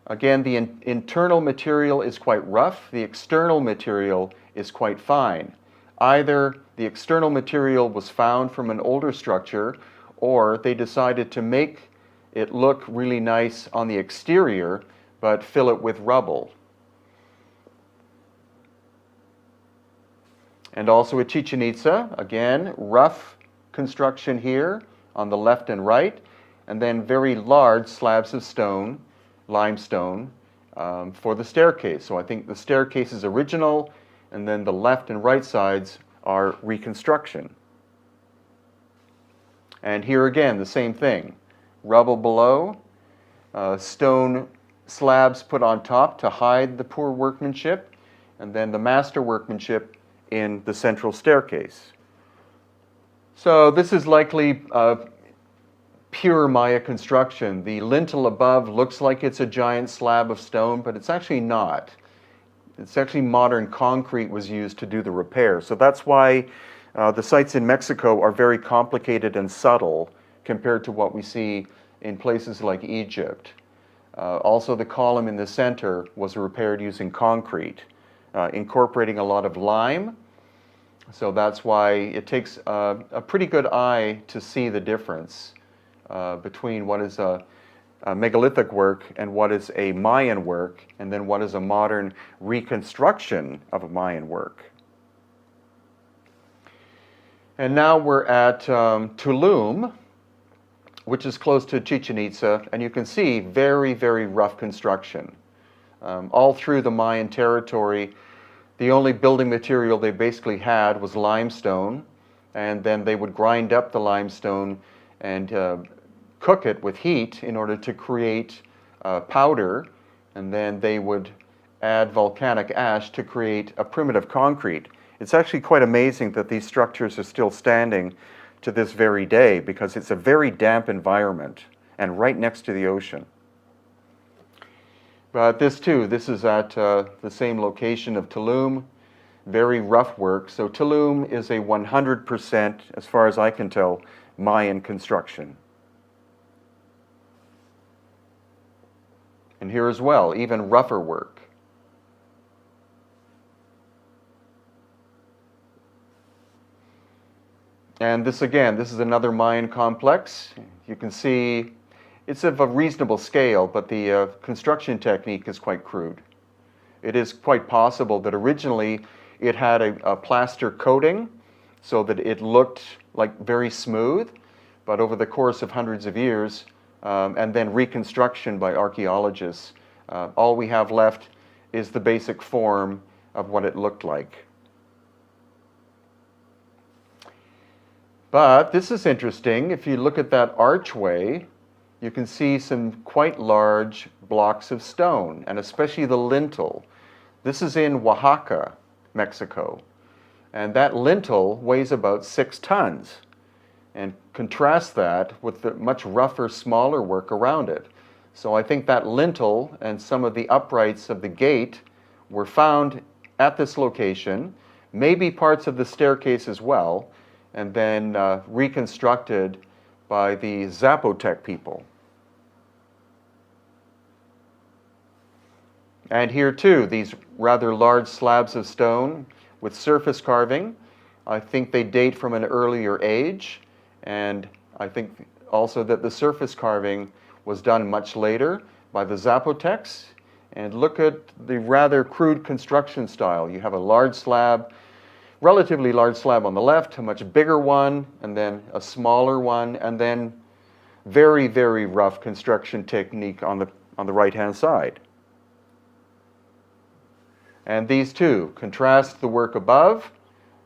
again, the internal material is quite rough. The external material is quite fine. Either the external material was found from an older structure, or they decided to make it look really nice on the exterior, but fill it with rubble. And also at Chichen Itza, again, rough construction here on the left and right, and then very large slabs of stone, limestone, for the staircase. So I think the staircase is original, and then the left and right sides are reconstruction. And here again, the same thing. Rubble below, stone slabs put on top to hide the poor workmanship, and then the master workmanship in the central staircase. So this is likely pure Maya construction. The lintel above looks like it's a giant slab of stone, but it's actually not. It's actually modern concrete was used to do the repair. So that's why the sites in Mexico are very complicated and subtle compared to what we see in places like Egypt. Also, the column in the center was repaired using concrete, incorporating a lot of lime. So that's why it takes a pretty good eye to see the difference between what is a megalithic work and what is a Mayan work, and then what is a modern reconstruction of a Mayan work. And now we're at Tulum, which is close to Chichen Itza, and you can see very, very rough construction. All through the Mayan territory, the only building material they basically had was limestone, and then they would grind up the limestone and cook it with heat in order to create powder, and then they would add volcanic ash to create a primitive concrete. It's actually quite amazing that these structures are still standing to this very day, because it's a very damp environment and right next to the ocean. But this is at the same location of Tulum, very rough work. So Tulum is a 100%, as far as I can tell, Mayan construction. And here as well, even rougher work. And this again, this is another Mayan complex. You can see it's of a reasonable scale, but the construction technique is quite crude. It is quite possible that originally it had a plaster coating so that it looked like very smooth, but over the course of hundreds of years, and then reconstruction by archaeologists, all we have left is the basic form of what it looked like. But this is interesting. If you look at that archway, you can see some quite large blocks of stone, and especially the lintel. This is in Oaxaca, Mexico. And that lintel weighs about 6 tons. And contrast that with the much rougher, smaller work around it. So I think that lintel and some of the uprights of the gate were found at this location, maybe parts of the staircase as well, and then reconstructed by the Zapotec people. And here too, these rather large slabs of stone with surface carving. I think they date from an earlier age, and I think also that the surface carving was done much later by the Zapotecs. And look at the rather crude construction style. You have a large slab, relatively large slab on the left, a much bigger one, and then a smaller one, and then very, very rough construction technique on the right-hand side. And these two contrast the work above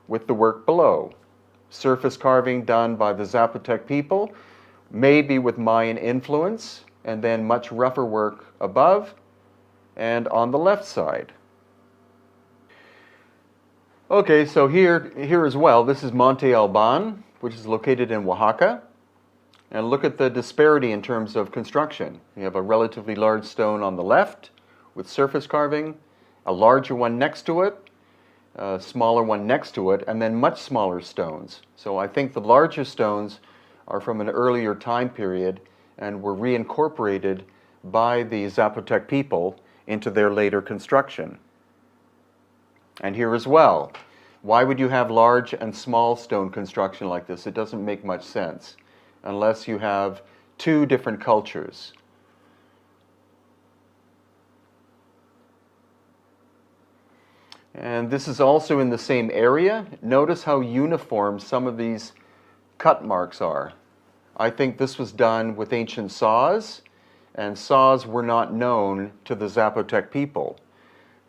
with the work below. Surface carving done by the Zapotec people, maybe with Mayan influence, and then much rougher work above and on the left side. Okay, so here as well, this is Monte Alban, which is located in Oaxaca. And look at the disparity in terms of construction. You have a relatively large stone on the left with surface carving, a larger one next to it, a smaller one next to it, and then much smaller stones. So I think the larger stones are from an earlier time period and were reincorporated by the Zapotec people into their later construction. And here as well, why would you have large and small stone construction like this? It doesn't make much sense unless you have two different cultures. And this is also in the same area. Notice how uniform some of these cut marks are. I think this was done with ancient saws, and saws were not known to the Zapotec people.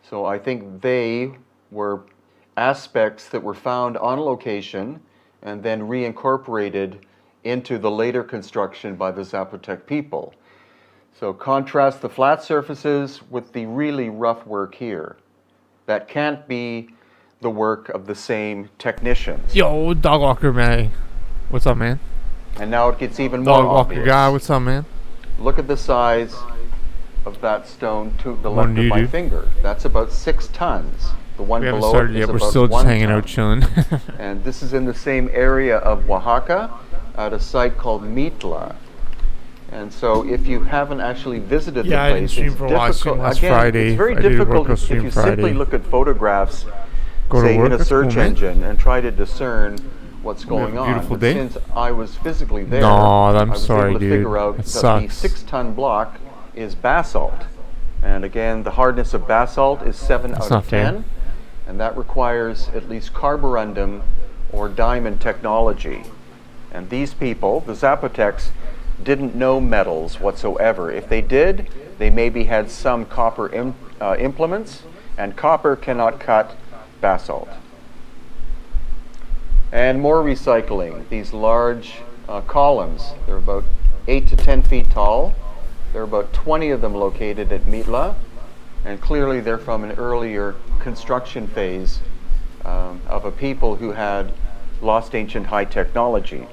So I think they were aspects that were found on location and then reincorporated into the later construction by the Zapotec people. So contrast the flat surfaces with the really rough work here. That can't be the work of the same technicians. Yo, dog walker man. What's up, man? And now it gets even more Dog walker obvious. guy, what's up, man? Look at the size of that stone to the What left do of you my do? finger. That's about 6 tons. The one We haven't below started it is yet. We're about still just 1 hanging ton. out, chilling. And this is in the same area of Oaxaca at a site called Mitla. And so if you haven't actually visited Yeah, I the didn't place, stream it's for a while. I difficult. streamed last Again, Friday. it's very I did a difficult workout if stream you simply Friday. look at photographs, Go to say work, in a that's search cool, man. engine, and try to discern what's We have going a on. beautiful But day. since I was physically there, No, I'm I was sorry, able to dude. figure out That that the sucks. 6-ton block is basalt. And again, the hardness of basalt is 7 That's out not of fair. 10. And that requires at least carborundum or diamond technology. And these people, the Zapotecs, didn't know metals whatsoever. If they did, they maybe had some copper implements, and copper cannot cut basalt. And more recycling. These large columns, they're about 8 to 10 feet tall. There are about 20 of them located at Mitla, and clearly they're from an earlier construction phase of a people who had lost ancient high technology.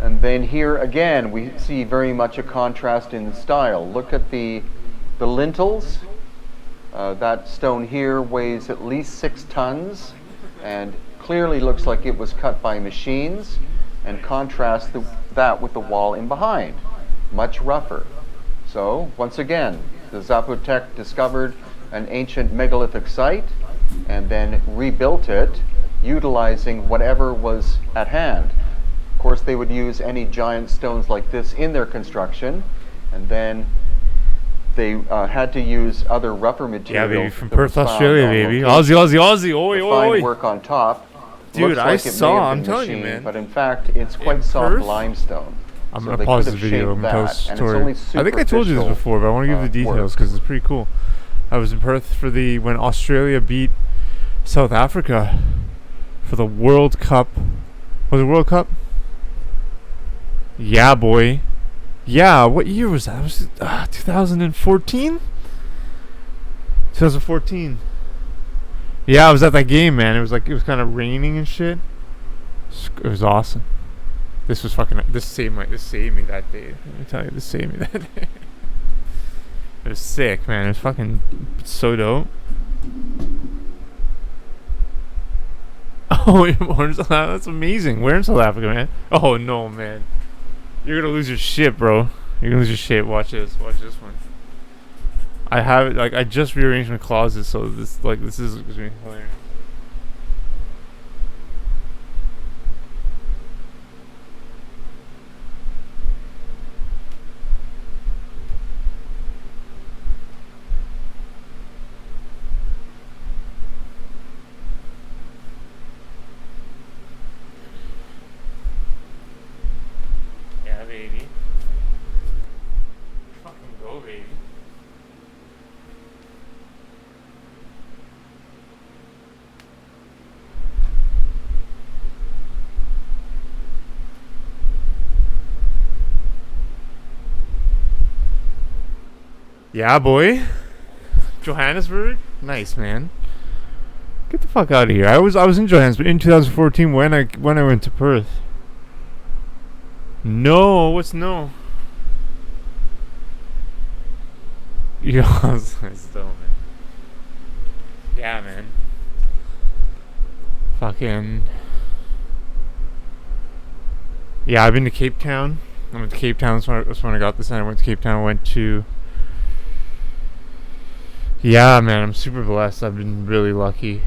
And then here again, we see very much a contrast in style. Look at the lintels. That stone here weighs at least 6 tons and clearly looks like it was cut by machines, and contrast that with the wall in behind, much rougher. So once again, the Zapotec discovered an ancient megalithic site and then rebuilt it utilizing whatever was at hand. Of course, they would use any giant stones like this in their construction, and then they had to use other rougher Yeah, material. baby, from that was Perth, found Australia, on baby. location. Aussie, oi, The oi, fine oi. work on top. Dude, looks I like it may saw, have I'm been telling you, machined, man. But in fact, it's quite soft Perth? limestone. I'm So gonna they pause could the have video. I'm shaped gonna tell a that, and it's story. only I think I told you this superficial, before, but I want to give the details work. because it's pretty cool. I was in Perth for when Australia beat South Africa for the World Cup. Was it World Cup? Yeah, boy. Yeah, what year was that? Was it 2014? 2014. Yeah, I was at that game, man. It was kind of raining and shit. It was awesome. This saved me that day. Let me tell you, this saved me that day. It was sick, man. It was fucking so dope. Oh, you're born in South Africa? That's amazing. Where in South Africa, man? Oh, no, man. You're gonna lose your shit, bro. You're gonna lose your shit. Watch this. Watch this one. I have it, I just rearranged my closet, so this is gonna be hilarious. Yeah, baby. Fucking go, baby. Yeah, boy. Johannesburg? Nice, man. Get the fuck out of here. I was in Johannesburg in 2014 when I went to Perth. No, what's no? Yeah, still, man. Yeah, man. Fucking. Yeah, I've been to Cape Town. I went to Cape Town. That's when I got this, and I went to Cape Town. I went to. Yeah, man, I'm super blessed. I've been really lucky.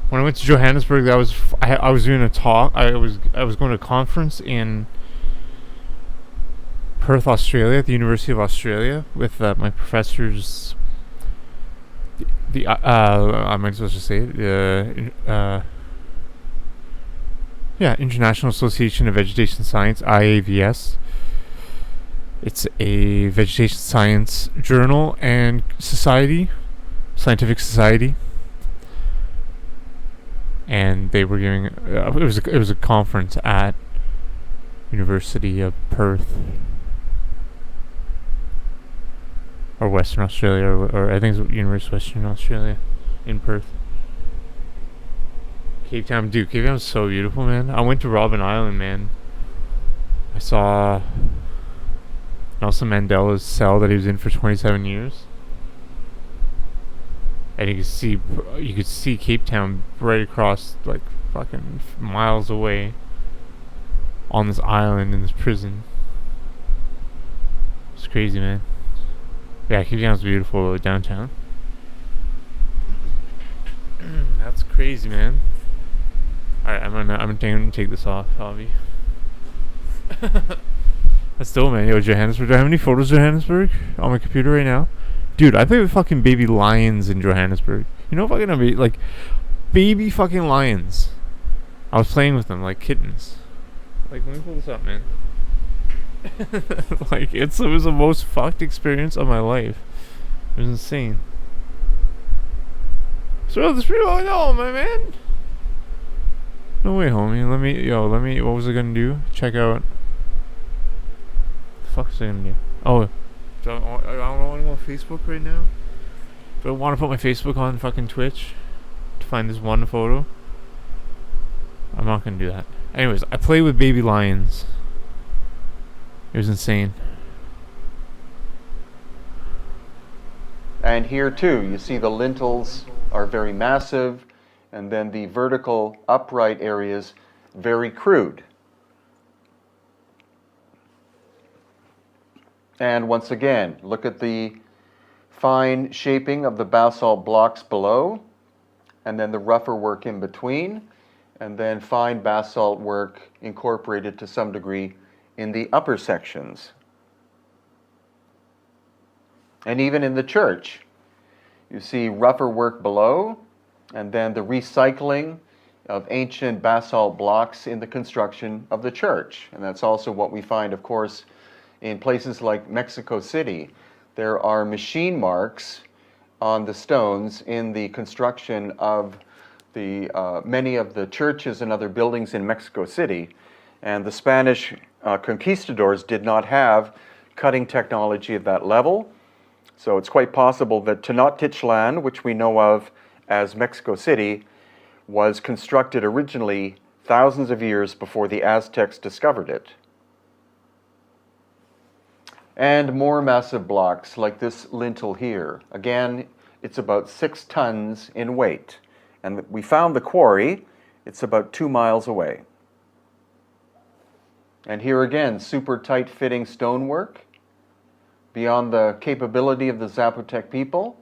When I went to Johannesburg, I was doing a talk. I was going to a conference in Perth, Australia, at the University of Australia, with my professors. The I might as well just say it. Yeah, International Association of Vegetation Science, IAVS. It's a vegetation science journal and scientific society. And they were giving it was a conference at University of Perth or Western Australia, or I think it's University of Western Australia in Perth. Cape Town, dude, Cape Town's so beautiful, man. I went to Robben Island, man. I saw Nelson Mandela's cell that he was in for 27 years. And you could see Cape Town right across, like, fucking miles away on this island in this prison. It's crazy, man. Yeah, Cape Town's beautiful, downtown. That's crazy, man. Alright, I'm gonna take this off, Javi. But still, man, Johannesburg. Do I have any photos of Johannesburg on my computer right now? Dude, I play with fucking baby lions in Johannesburg. You know, fucking like baby fucking lions. I was playing with them like kittens. Like, let me pull this up, man. Like, it was the most fucked experience of my life. It was insane. So this real, no, my man. No way, homie. Let me. What was I gonna do? Check out. The fuck was I gonna do? Oh, I don't want to go on Facebook right now. Do I want to put my Facebook on fucking Twitch to find this one photo? I'm not gonna do that. Anyways, I play with baby lions. It was insane. And here too, you see the lintels are very massive, and then the vertical upright areas very crude. And once again, look at the fine shaping of the basalt blocks below, and then the rougher work in between, and then fine basalt work incorporated to some degree in the upper sections. And even in the church, you see rougher work below, and then the recycling of ancient basalt blocks in the construction of the church. And that's also what we find, of course, in places like Mexico City. There are machine marks on the stones in the construction of the many of the churches and other buildings in Mexico City. And the Spanish conquistadors did not have cutting technology at that level. So it's quite possible that Tenochtitlan, which we know of as Mexico City, was constructed originally thousands of years before the Aztecs discovered it. And more massive blocks like this lintel here. Again, it's about 6 tons in weight. And we found the quarry. It's about 2 miles away. And here again, super tight fitting stonework beyond the capability of the Zapotec people.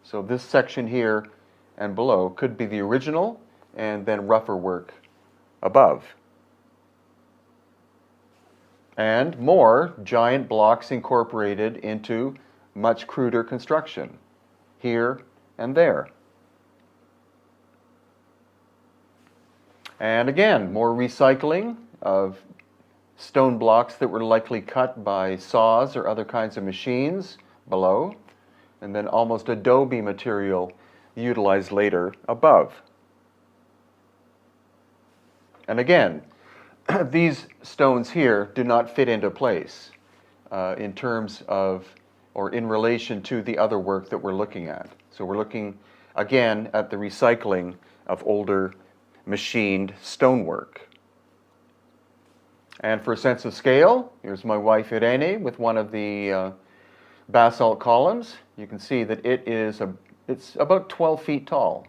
So this section here and below could be the original, and then rougher work above. And more giant blocks incorporated into much cruder construction here and there. And again, more recycling of stone blocks that were likely cut by saws or other kinds of machines below, and then almost adobe material utilized later above. And again, these stones here do not fit into place in terms of or in relation to the other work that we're looking at. So we're looking again at the recycling of older machined stonework. And for a sense of scale, here's my wife Irene with one of the basalt columns. You can see that it's about 12 feet tall.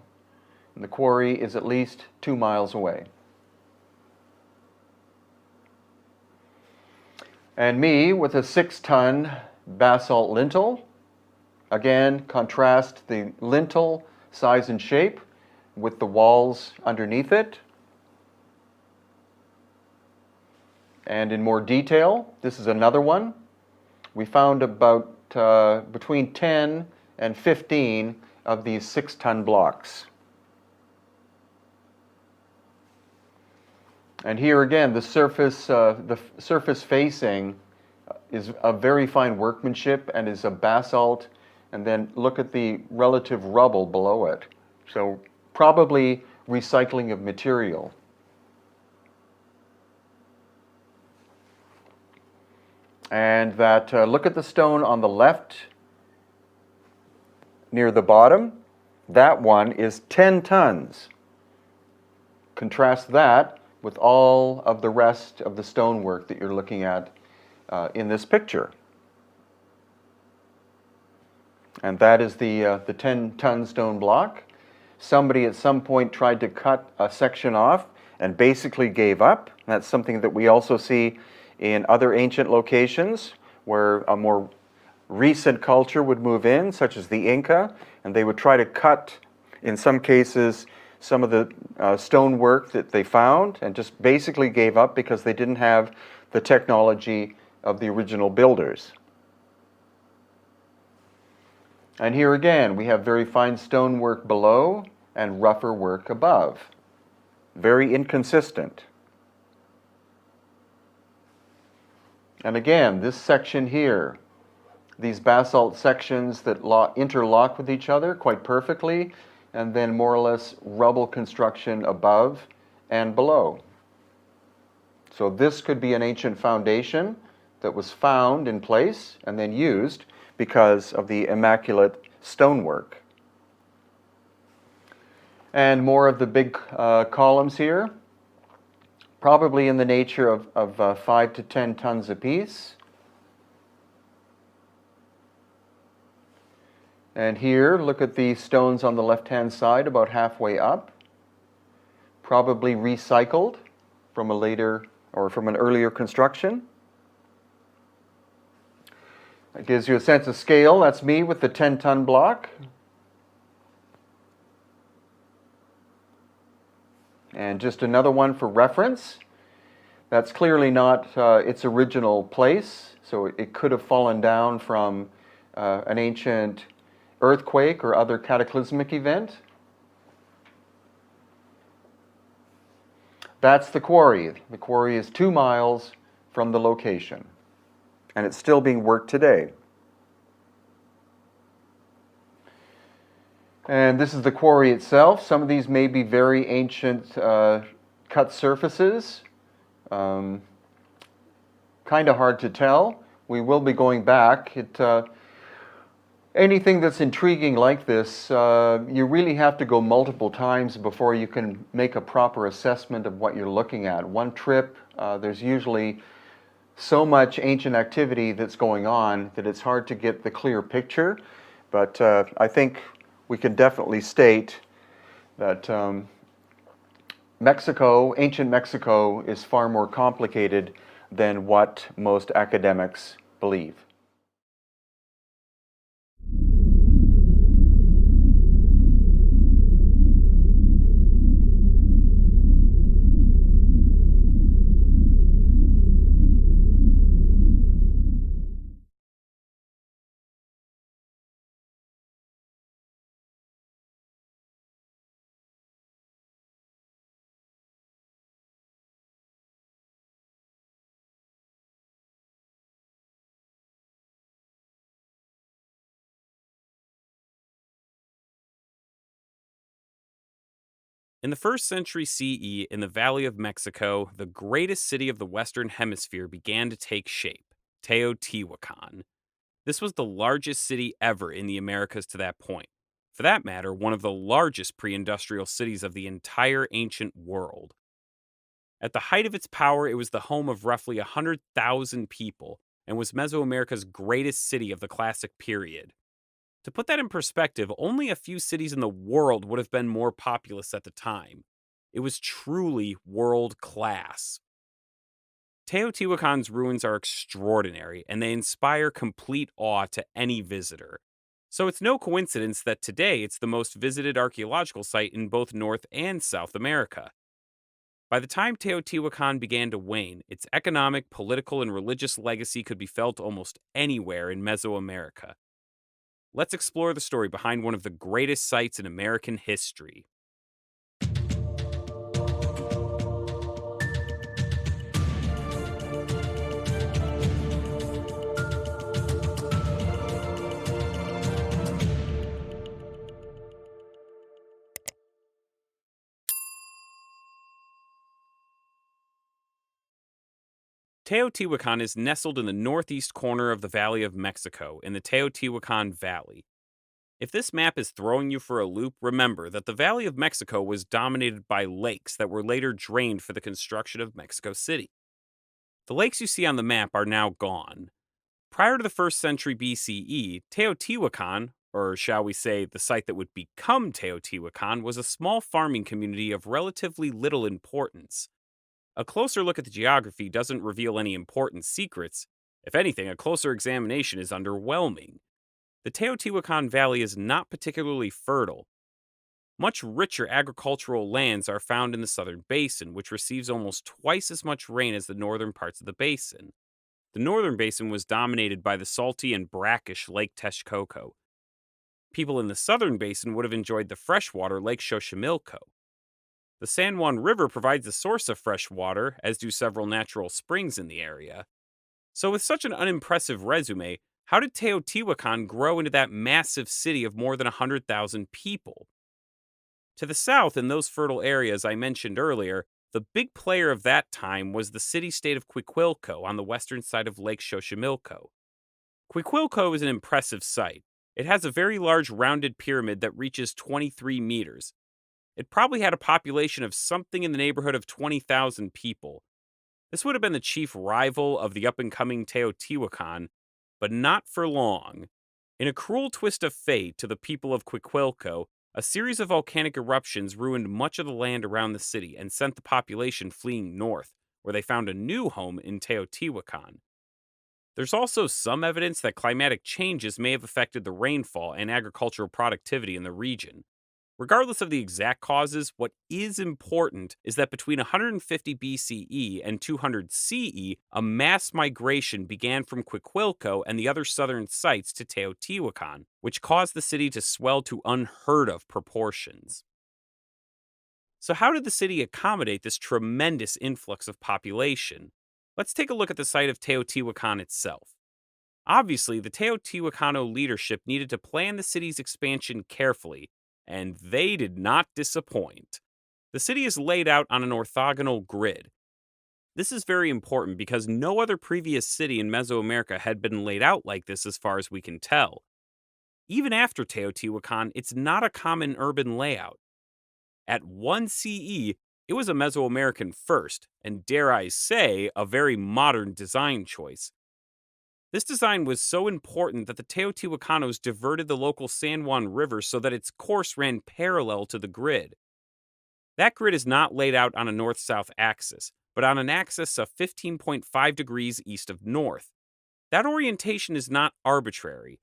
And the quarry is at least 2 miles away. And me with a 6-ton basalt lintel. Again, contrast the lintel size and shape with the walls underneath it. And in more detail, this is another one. We found about between 10 and 15 of these 6-ton blocks. And here again, the surface facing is a very fine workmanship and is a basalt. And then look at the relative rubble below it. So probably recycling of material. And that look at the stone on the left near the bottom. That one is 10 tons. Contrast that with all of the rest of the stonework that you're looking at in this picture. And that is the 10-ton stone block. Somebody at some point tried to cut a section off and basically gave up. That's something that we also see in other ancient locations where a more recent culture would move in, such as the Inca, and they would try to cut, in some cases, some of the stonework that they found and just basically gave up because they didn't have the technology of the original builders. And here again, we have very fine stonework below and rougher work above. Very inconsistent. And again, this section here, these basalt sections that interlock with each other quite perfectly, and then more or less rubble construction above and below. So this could be an ancient foundation that was found in place and then used because of the immaculate stonework. And more of the big columns here, probably in the nature of 5 to 10 tons apiece. And here, look at the stones on the left-hand side, about halfway up. Probably recycled from a later or from an earlier construction. That gives you a sense of scale. That's me with the 10-ton block. And just another one for reference. That's clearly not its original place, so it could have fallen down from an ancient earthquake or other cataclysmic event. That's the quarry. The quarry is 2 miles from the location, and it's still being worked today. And this is the quarry itself. Some of these may be very ancient cut surfaces. Kind of hard to tell. We will be going back. Anything that's intriguing like this, you really have to go multiple times before you can make a proper assessment of what you're looking at. One trip, there's usually so much ancient activity that's going on that it's hard to get the clear picture. But I think we can definitely state that ancient Mexico is far more complicated than what most academics believe. In the 1st century CE, in the Valley of Mexico, the greatest city of the Western Hemisphere began to take shape, Teotihuacan. This was the largest city ever in the Americas to that point. For that matter, one of the largest pre-industrial cities of the entire ancient world. At the height of its power, it was the home of roughly 100,000 people, and was Mesoamerica's greatest city of the classic period. To put that in perspective, only a few cities in the world would have been more populous at the time. It was truly world class. Teotihuacan's ruins are extraordinary, and they inspire complete awe to any visitor. So it's no coincidence that today it's the most visited archaeological site in both North and South America. By the time Teotihuacan began to wane, its economic, political, and religious legacy could be felt almost anywhere in Mesoamerica. Let's explore the story behind one of the greatest sites in American history. Teotihuacan is nestled in the northeast corner of the Valley of Mexico in the Teotihuacan Valley. If this map is throwing you for a loop, remember that the Valley of Mexico was dominated by lakes that were later drained for the construction of Mexico City. The lakes you see on the map are now gone. Prior to the 1st century BCE, Teotihuacan, or shall we say the site that would become Teotihuacan, was a small farming community of relatively little importance. A closer look at the geography doesn't reveal any important secrets. If anything, a closer examination is underwhelming. The Teotihuacan Valley is not particularly fertile. Much richer agricultural lands are found in the southern basin, which receives almost twice as much rain as the northern parts of the basin. The northern basin was dominated by the salty and brackish Lake Texcoco. People in the southern basin would have enjoyed the freshwater Lake Xochimilco. The San Juan River provides a source of fresh water, as do several natural springs in the area. So, with such an unimpressive resume, how did Teotihuacan grow into that massive city of more than 100,000 people? To the south, in those fertile areas I mentioned earlier, the big player of that time was the city-state of Cuicuilco on the western side of Lake Xochimilco. Cuicuilco is an impressive site. It has a very large rounded pyramid that reaches 23 meters. It probably had a population of something in the neighborhood of 20,000 people. This would have been the chief rival of the up-and-coming Teotihuacan, but not for long. In a cruel twist of fate to the people of Cuicuilco, a series of volcanic eruptions ruined much of the land around the city and sent the population fleeing north, where they found a new home in Teotihuacan. There's also some evidence that climatic changes may have affected the rainfall and agricultural productivity in the region. Regardless of the exact causes, what is important is that between 150 BCE and 200 CE, a mass migration began from Cuicuilco and the other southern sites to Teotihuacan, which caused the city to swell to unheard of proportions. So, how did the city accommodate this tremendous influx of population? Let's take a look at the site of Teotihuacan itself. Obviously, the Teotihuacano leadership needed to plan the city's expansion carefully, and they did not disappoint. The city is laid out on an orthogonal grid. This is very important because no other previous city in Mesoamerica had been laid out like this as far as we can tell. Even after Teotihuacan, it's not a common urban layout. At 1 CE, it was a Mesoamerican first, and dare I say, a very modern design choice. This design was so important that the Teotihuacanos diverted the local San Juan River so that its course ran parallel to the grid. That grid is not laid out on a north-south axis, but on an axis of 15.5 degrees east of north. That orientation is not arbitrary.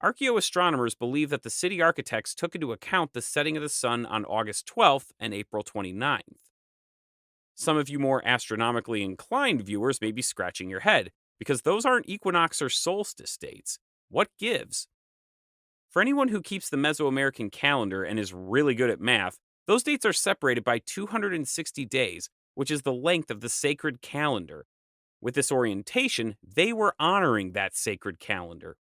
Archaeoastronomers believe that the city architects took into account the setting of the sun on August 12th and April 29th. Some of you more astronomically inclined viewers may be scratching your head, because those aren't equinox or solstice dates. What gives? For anyone who keeps the Mesoamerican calendar and is really good at math, those dates are separated by 260 days, which is the length of the sacred calendar. With this orientation, they were honoring that sacred calendar.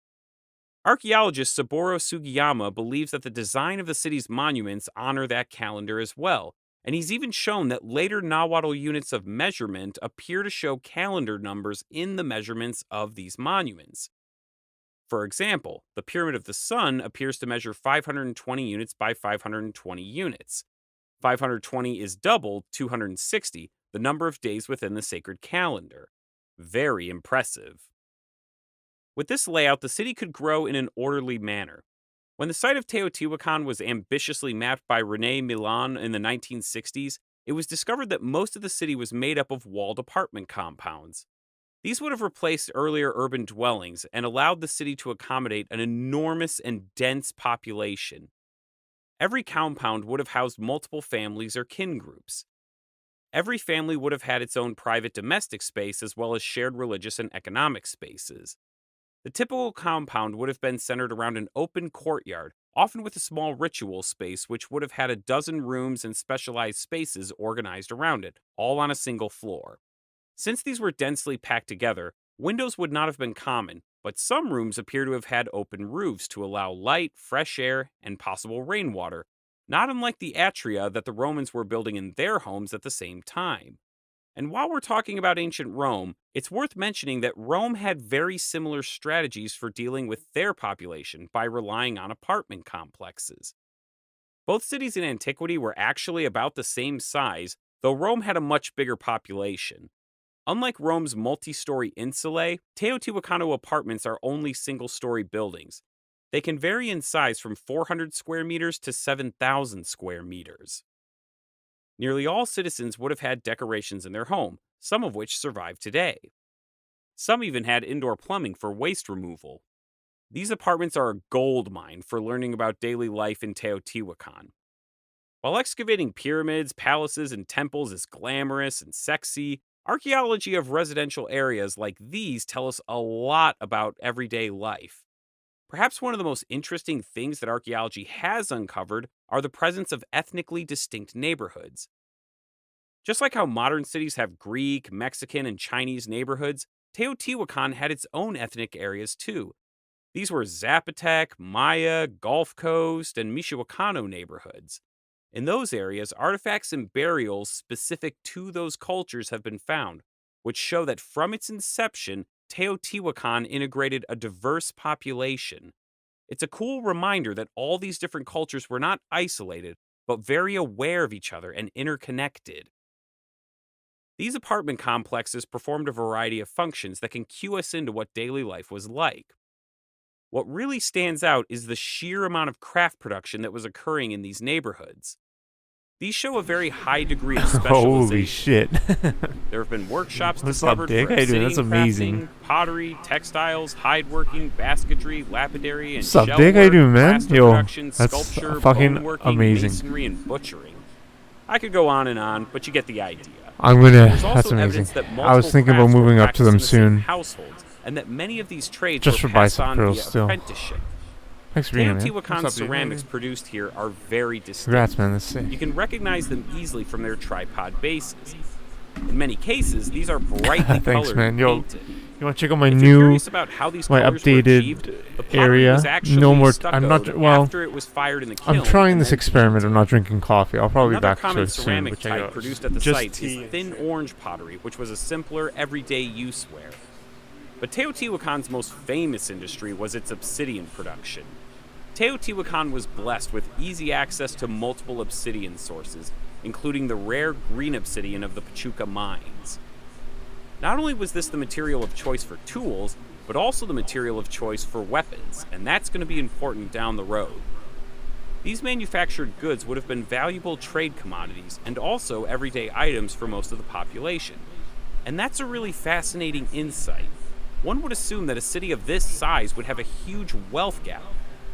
Archaeologist Saburo Sugiyama believes that the design of the city's monuments honor that calendar as well, and he's even shown that later Nahuatl units of measurement appear to show calendar numbers in the measurements of these monuments. For example, the Pyramid of the Sun appears to measure 520 units by 520 units. 520 is double 260, the number of days within the sacred calendar. Very impressive. With this layout, the city could grow in an orderly manner. When the site of Teotihuacan was ambitiously mapped by René Millan in the 1960s, it was discovered that most of the city was made up of walled apartment compounds. These would have replaced earlier urban dwellings and allowed the city to accommodate an enormous and dense population. Every compound would have housed multiple families or kin groups. Every family would have had its own private domestic space as well as shared religious and economic spaces. The typical compound would have been centered around an open courtyard, often with a small ritual space which would have had a dozen rooms and specialized spaces organized around it, all on a single floor. Since these were densely packed together, windows would not have been common, but some rooms appear to have had open roofs to allow light, fresh air, and possible rainwater, not unlike the atria that the Romans were building in their homes at the same time. And while we're talking about ancient Rome, it's worth mentioning that Rome had very similar strategies for dealing with their population by relying on apartment complexes. Both cities in antiquity were actually about the same size, though Rome had a much bigger population. Unlike Rome's multi-story insulae, Teotihuacano apartments are only single-story buildings. They can vary in size from 400 square meters to 7,000 square meters. Nearly all citizens would have had decorations in their home, some of which survive today. Some even had indoor plumbing for waste removal. These apartments are a gold mine for learning about daily life in Teotihuacan. While excavating pyramids, palaces, and temples is glamorous and sexy, archaeology of residential areas like these tell us a lot about everyday life. Perhaps one of the most interesting things that archaeology has uncovered are the presence of ethnically distinct neighborhoods. Just like how modern cities have Greek, Mexican, and Chinese neighborhoods, Teotihuacan had its own ethnic areas too. These were Zapotec, Maya, Gulf Coast, and Michoacano neighborhoods. In those areas, artifacts and burials specific to those cultures have been found, which show that from its inception, Teotihuacan integrated a diverse population. It's a cool reminder that all these different cultures were not isolated, but very aware of each other and interconnected. These apartment complexes performed a variety of functions that can cue us into what daily life was like. What really stands out is the sheer amount of craft production that was occurring in these neighborhoods. These show a very high degree of specialization. Holy shit. There have been workshops What's up, discovered Dick? for How you doing? obsidian That's amazing. crafting, pottery, textiles, hide-working, basketry, lapidary, and What's up, shell Dick? How you work, doing, man? plaster Yo, production, that's sculpture, fucking boneworking, amazing. masonry, and butchering. I could go on, but you get the idea. I'm gonna. There's also That's amazing. evidence that I was multiple thinking about crafts were moving up to them practiced in the same soon. households, and that many of these trades Just were for passed bicep on curls via still. apprenticeship. Thanks for being here, man. Teotihuacan's What's up, dude? ceramics produced here are very distinct. Congrats, man. That's sick. You can recognize them easily from their tripod bases. In many cases, these are brightly Thanks, colored man. and Yo, painted. you want to check out my If you're new, curious about how these my colors were updated achieved, the pottery area? was actually No more. stuccoed I'm not. Well, after it was fired in the kiln I'm trying and this then experiment. I'm not drinking coffee. I'll probably be Another back to common it soon. ceramic Which I type got produced at the just site tea. is thin orange pottery, which was a simpler, everyday useware. But Teotihuacan's most famous industry was its obsidian production. Teotihuacan was blessed with easy access to multiple obsidian sources, including the rare green obsidian of the Pachuca mines. Not only was this the material of choice for tools, but also the material of choice for weapons, and that's going to be important down the road. These manufactured goods would have been valuable trade commodities and also everyday items for most of the population. And that's a really fascinating insight. One would assume that a city of this size would have a huge wealth gap,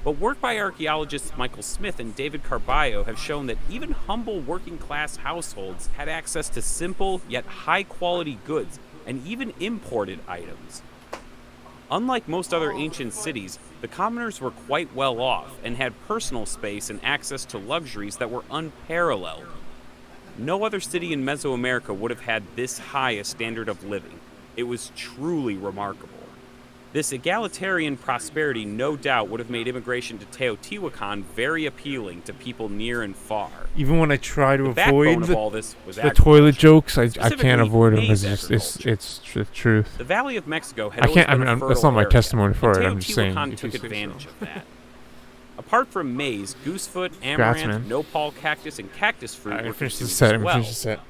but work by archaeologists Michael Smith and David Carballo have shown that even humble working-class households had access to simple yet high-quality goods and even imported items. Unlike most other ancient cities, the commoners were quite well off and had personal space and access to luxuries that were unparalleled. No other city in Mesoamerica would have had this high a standard of living. It was truly remarkable. This egalitarian prosperity no doubt would have made immigration to Teotihuacan very appealing to people near and far. Even when I try to The avoid backbone of all this was the agriculture. toilet jokes, I Specifically, can't avoid them maize because agriculture. it's the truth. The Valley of Mexico had I always can't. I been mean, a that's fertile not my area, testimony for and it. I'm just saying. Teotihuacan if you took say advantage so. of that. Apart from maize, goosefoot, Congrats, amaranth, man. nopal cactus, and cactus fruit I'm gonna were finish consumed this set. as I'm well. gonna finish this set.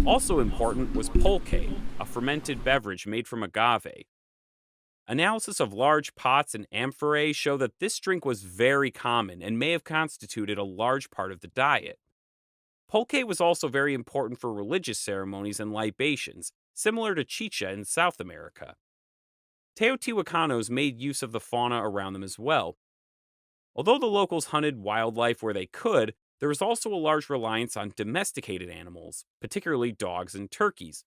Also important was pulque, a fermented beverage made from agave. Analysis of large pots and amphorae show that this drink was very common and may have constituted a large part of the diet. Pulque was also very important for religious ceremonies and libations, similar to chicha in South America. Teotihuacanos made use of the fauna around them as well. Although the locals hunted wildlife where they could, there was also a large reliance on domesticated animals, particularly dogs and turkeys.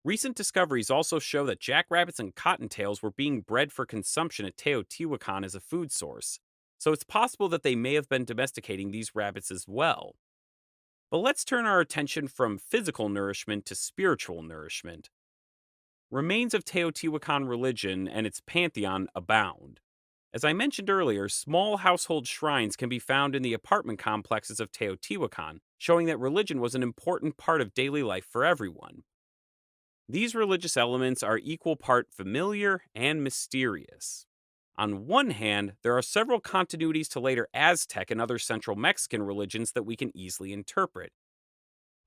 Recent discoveries also show that jackrabbits and cottontails were being bred for consumption at Teotihuacan as a food source, so it's possible that they may have been domesticating these rabbits as well. But let's turn our attention from physical nourishment to spiritual nourishment. Remains of Teotihuacan religion and its pantheon abound. As I mentioned earlier, small household shrines can be found in the apartment complexes of Teotihuacan, showing that religion was an important part of daily life for everyone. These religious elements are equal part familiar and mysterious. On one hand, there are several continuities to later Aztec and other Central Mexican religions that we can easily interpret.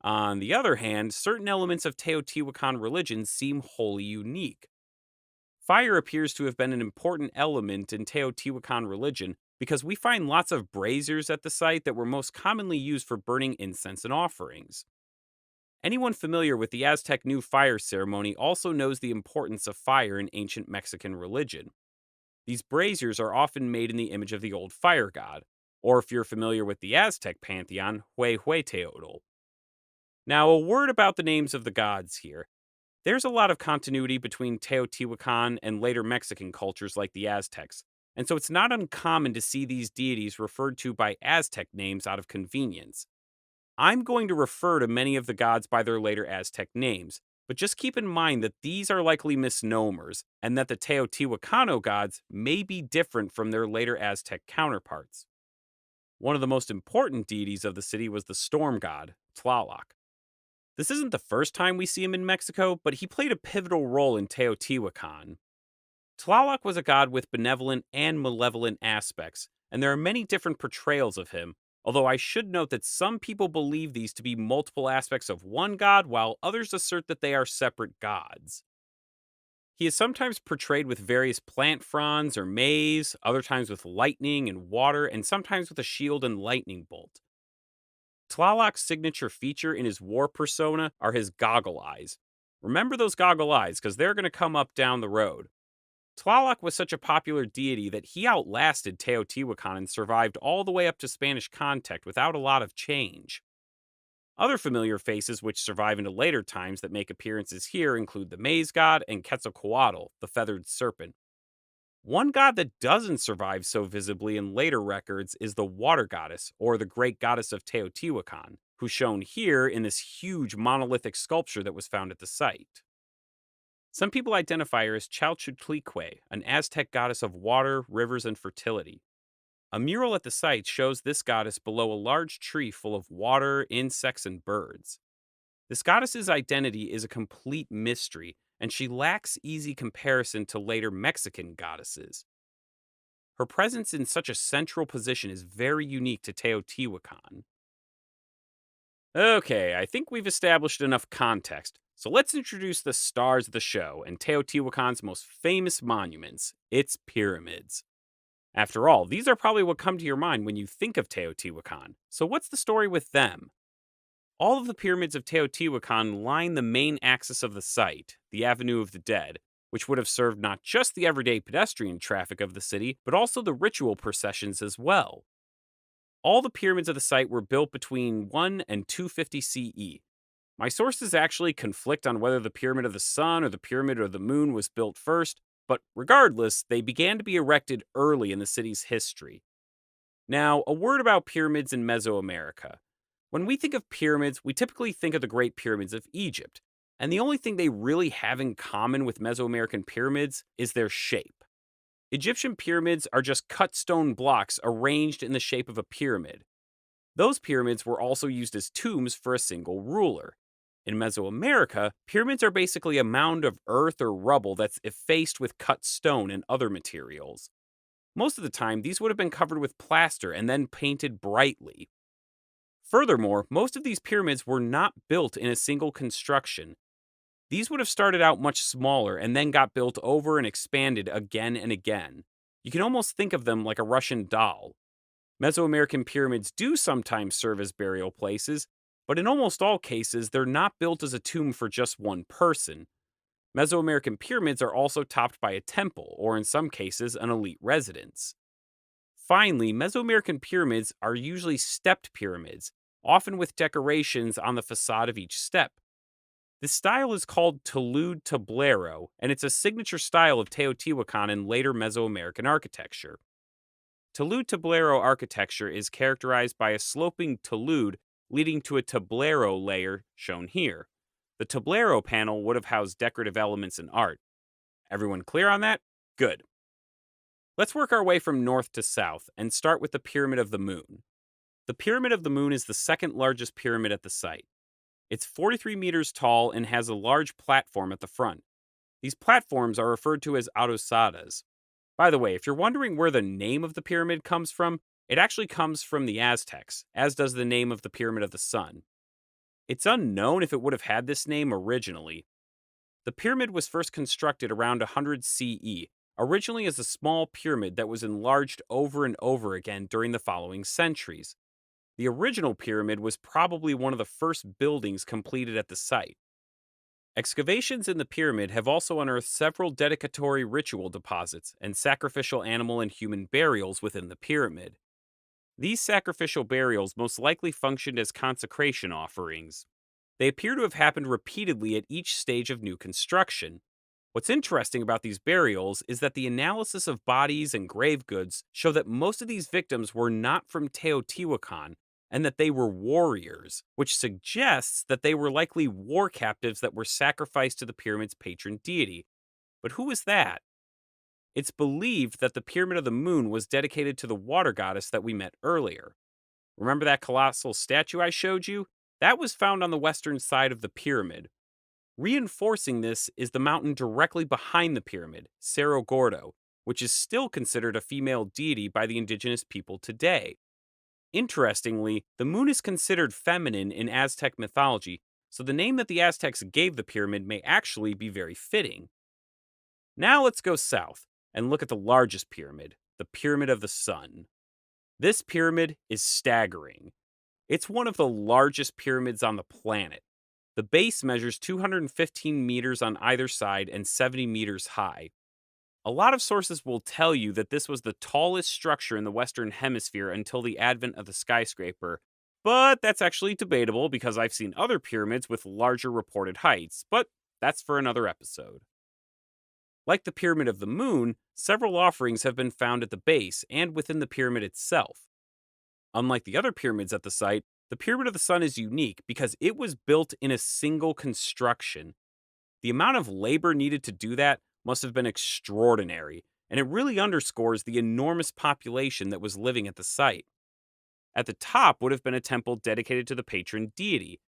On the other hand, certain elements of Teotihuacan religion seem wholly unique. Fire appears to have been an important element in Teotihuacan religion because we find lots of braziers at the site that were most commonly used for burning incense and offerings. Anyone familiar with the Aztec New Fire ceremony also knows the importance of fire in ancient Mexican religion. These braziers are often made in the image of the old fire god, or if you're familiar with the Aztec pantheon, Huehueteotl. Now, a word about the names of the gods here. There's a lot of continuity between Teotihuacan and later Mexican cultures like the Aztecs, and so it's not uncommon to see these deities referred to by Aztec names out of convenience. I'm going to refer to many of the gods by their later Aztec names, but just keep in mind that these are likely misnomers, and that the Teotihuacano gods may be different from their later Aztec counterparts. One of the most important deities of the city was the storm god, Tlaloc. This isn't the first time we see him in Mexico, but he played a pivotal role in Teotihuacan. Tlaloc was a god with benevolent and malevolent aspects, and there are many different portrayals of him, although I should note that some people believe these to be multiple aspects of one god, while others assert that they are separate gods. He is sometimes portrayed with various plant fronds or maize, other times with lightning and water, and sometimes with a shield and lightning bolt. Tlaloc's signature feature in his war persona are his goggle eyes. Remember those goggle eyes, because they're going to come up down the road. Tlaloc was such a popular deity that he outlasted Teotihuacan and survived all the way up to Spanish contact without a lot of change. Other familiar faces which survive into later times that make appearances here include the maize god and Quetzalcoatl, the feathered serpent. One god that doesn't survive so visibly in later records is the water goddess, or the great goddess of Teotihuacan, who's shown here in this huge monolithic sculpture that was found at the site. Some people identify her as Chalchutlicue, an Aztec goddess of water, rivers, and fertility. A mural at the site shows this goddess below a large tree full of water, insects, and birds. This goddess's identity is a complete mystery, and she lacks easy comparison to later Mexican goddesses. Her presence in such a central position is very unique to Teotihuacan. Okay, I think we've established enough context, so let's introduce the stars of the show and Teotihuacan's most famous monuments, its pyramids. After all, these are probably what come to your mind when you think of Teotihuacan, so what's the story with them? All of the pyramids of Teotihuacan line the main axis of the site, the Avenue of the Dead, which would have served not just the everyday pedestrian traffic of the city, but also the ritual processions as well. All the pyramids of the site were built between 1 and 250 CE. My sources actually conflict on whether the Pyramid of the Sun or the Pyramid of the Moon was built first, but regardless, they began to be erected early in the city's history. Now, a word about pyramids in Mesoamerica. When we think of pyramids, we typically think of the Great Pyramids of Egypt, and the only thing they really have in common with Mesoamerican pyramids is their shape. Egyptian pyramids are just cut stone blocks arranged in the shape of a pyramid. Those pyramids were also used as tombs for a single ruler. In Mesoamerica, pyramids are basically a mound of earth or rubble that's effaced with cut stone and other materials. Most of the time, these would have been covered with plaster and then painted brightly. Furthermore, most of these pyramids were not built in a single construction. These would have started out much smaller and then got built over and expanded again and again. You can almost think of them like a Russian doll. Mesoamerican pyramids do sometimes serve as burial places, but in almost all cases, they're not built as a tomb for just one person. Mesoamerican pyramids are also topped by a temple, or in some cases, an elite residence. Finally, Mesoamerican pyramids are usually stepped pyramids, often with decorations on the facade of each step. This style is called Talud Tablero, and it's a signature style of Teotihuacan and later Mesoamerican architecture. Talud Tablero architecture is characterized by a sloping talud leading to a tablero layer shown here. The tablero panel would have housed decorative elements and art. Everyone clear on that? Good. Let's work our way from north to south and start with the Pyramid of the Moon. The Pyramid of the Moon is the second largest pyramid at the site. It's 43 meters tall and has a large platform at the front. These platforms are referred to as adosadas. By the way, if you're wondering where the name of the pyramid comes from, it actually comes from the Aztecs, as does the name of the Pyramid of the Sun. It's unknown if it would have had this name originally. The pyramid was first constructed around 100 CE, originally as a small pyramid that was enlarged over and over again during the following centuries. The original pyramid was probably one of the first buildings completed at the site. Excavations in the pyramid have also unearthed several dedicatory ritual deposits and sacrificial animal and human burials within the pyramid. These sacrificial burials most likely functioned as consecration offerings. They appear to have happened repeatedly at each stage of new construction. What's interesting about these burials is that the analysis of bodies and grave goods show that most of these victims were not from Teotihuacan, and that they were warriors, which suggests that they were likely war captives that were sacrificed to the pyramid's patron deity. But who was that? It's believed that the Pyramid of the Moon was dedicated to the water goddess that we met earlier. Remember that colossal statue I showed you? That was found on the western side of the pyramid. Reinforcing this is the mountain directly behind the pyramid, Cerro Gordo, which is still considered a female deity by the indigenous people today. Interestingly, the moon is considered feminine in Aztec mythology, so the name that the Aztecs gave the pyramid may actually be very fitting. Now let's go south and look at the largest pyramid, the Pyramid of the Sun. This pyramid is staggering. It's one of the largest pyramids on the planet. The base measures 215 meters on either side and 70 meters high. A lot of sources will tell you that this was the tallest structure in the Western Hemisphere until the advent of the skyscraper, but that's actually debatable because I've seen other pyramids with larger reported heights, but that's for another episode. Like the Pyramid of the Moon, several offerings have been found at the base and within the pyramid itself. Unlike the other pyramids at the site, the Pyramid of the Sun is unique because it was built in a single construction. The amount of labor needed to do that must have been extraordinary, and it really underscores the enormous population that was living at the site. At the top would have been a temple dedicated to the patron deity.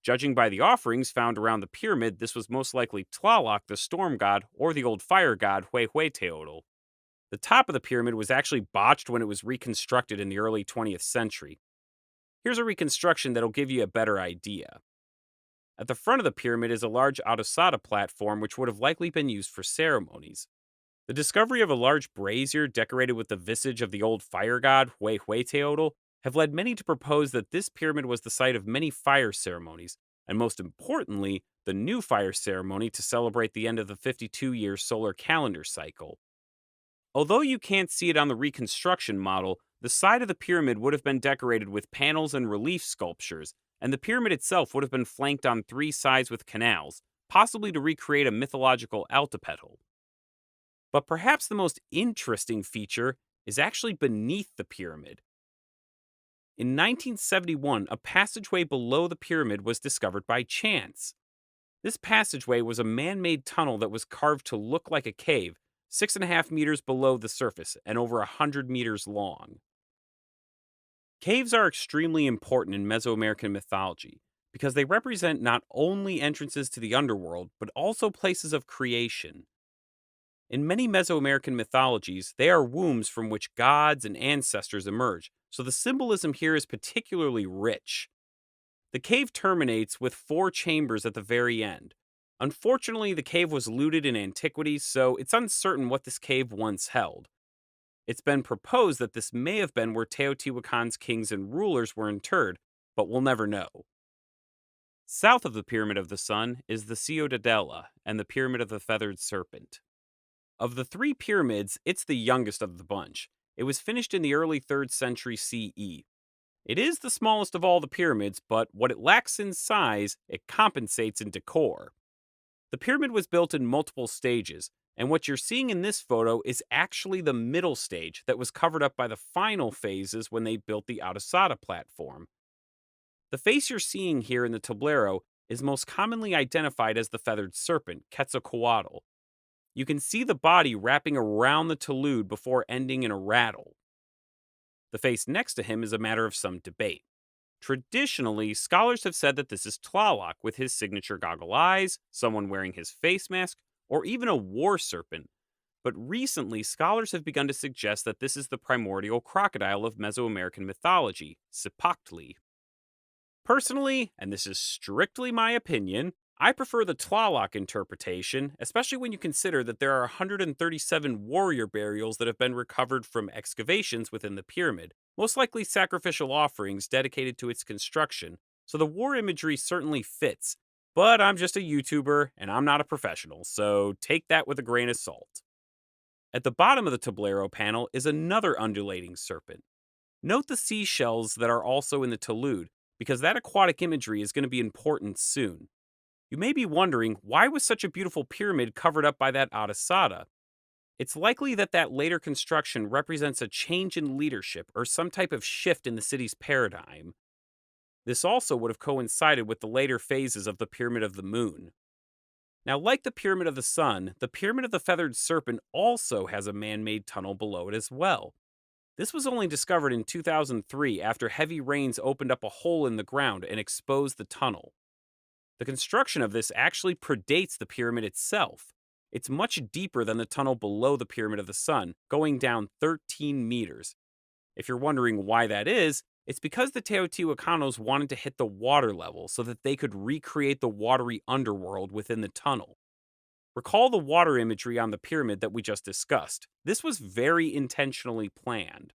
Judging by the offerings found around the pyramid, this was most likely Tlaloc, the storm god, or the old fire god, Huehueteotl. The top of the pyramid was actually botched when it was reconstructed in the early 20th century. Here's a reconstruction that'll give you a better idea. At the front of the pyramid is a large adosada platform which would have likely been used for ceremonies. The discovery of a large brazier decorated with the visage of the old fire god, Huehueteotl, have led many to propose that this pyramid was the site of many fire ceremonies, and most importantly, the new fire ceremony to celebrate the end of the 52-year solar calendar cycle. Although you can't see it on the reconstruction model, the side of the pyramid would have been decorated with panels and relief sculptures, and the pyramid itself would have been flanked on three sides with canals, possibly to recreate a mythological altepetal. But perhaps the most interesting feature is actually beneath the pyramid. In 1971, a passageway below the pyramid was discovered by chance. This passageway was a man-made tunnel that was carved to look like a cave, 6.5 meters below the surface and over 100 meters long. Caves are extremely important in Mesoamerican mythology because they represent not only entrances to the underworld, but also places of creation. In many Mesoamerican mythologies, they are wombs from which gods and ancestors emerge, so the symbolism here is particularly rich. The cave terminates with 4 chambers at the very end. Unfortunately, the cave was looted in antiquity, so it's uncertain what this cave once held. It's been proposed that this may have been where Teotihuacan's kings and rulers were interred, but we'll never know. South of the Pyramid of the Sun is the Ciudadela and the Pyramid of the Feathered Serpent. Of the three pyramids, it's the youngest of the bunch. It was finished in the early 3rd century CE. It is the smallest of all the pyramids, but what it lacks in size, it compensates in decor. The pyramid was built in multiple stages, and what you're seeing in this photo is actually the middle stage that was covered up by the final phases when they built the Arasada platform. The face you're seeing here in the tablero is most commonly identified as the feathered serpent, Quetzalcoatl. You can see the body wrapping around the talud before ending in a rattle. The face next to him is a matter of some debate. Traditionally, scholars have said that this is Tlaloc with his signature goggle eyes, someone wearing his face mask, or even a war serpent. But recently, scholars have begun to suggest that this is the primordial crocodile of Mesoamerican mythology, Cipactli. Personally, and this is strictly my opinion, I prefer the Tlaloc interpretation, especially when you consider that there are 137 warrior burials that have been recovered from excavations within the pyramid, most likely sacrificial offerings dedicated to its construction, so the war imagery certainly fits. But I'm just a YouTuber, and I'm not a professional, so take that with a grain of salt. At the bottom of the tablero panel is another undulating serpent. Note the seashells that are also in the talud, because that aquatic imagery is going to be important soon. You may be wondering, why was such a beautiful pyramid covered up by that Arasada? It's likely that that later construction represents a change in leadership or some type of shift in the city's paradigm. This also would have coincided with the later phases of the Pyramid of the Moon. Now, like the Pyramid of the Sun, the Pyramid of the Feathered Serpent also has a man-made tunnel below it as well. This was only discovered in 2003 after heavy rains opened up a hole in the ground and exposed the tunnel. The construction of this actually predates the pyramid itself. It's much deeper than the tunnel below the Pyramid of the Sun, going down 13 meters. If you're wondering why that is, it's because the Teotihuacanos wanted to hit the water level so that they could recreate the watery underworld within the tunnel. Recall the water imagery on the pyramid that we just discussed. This was very intentionally planned.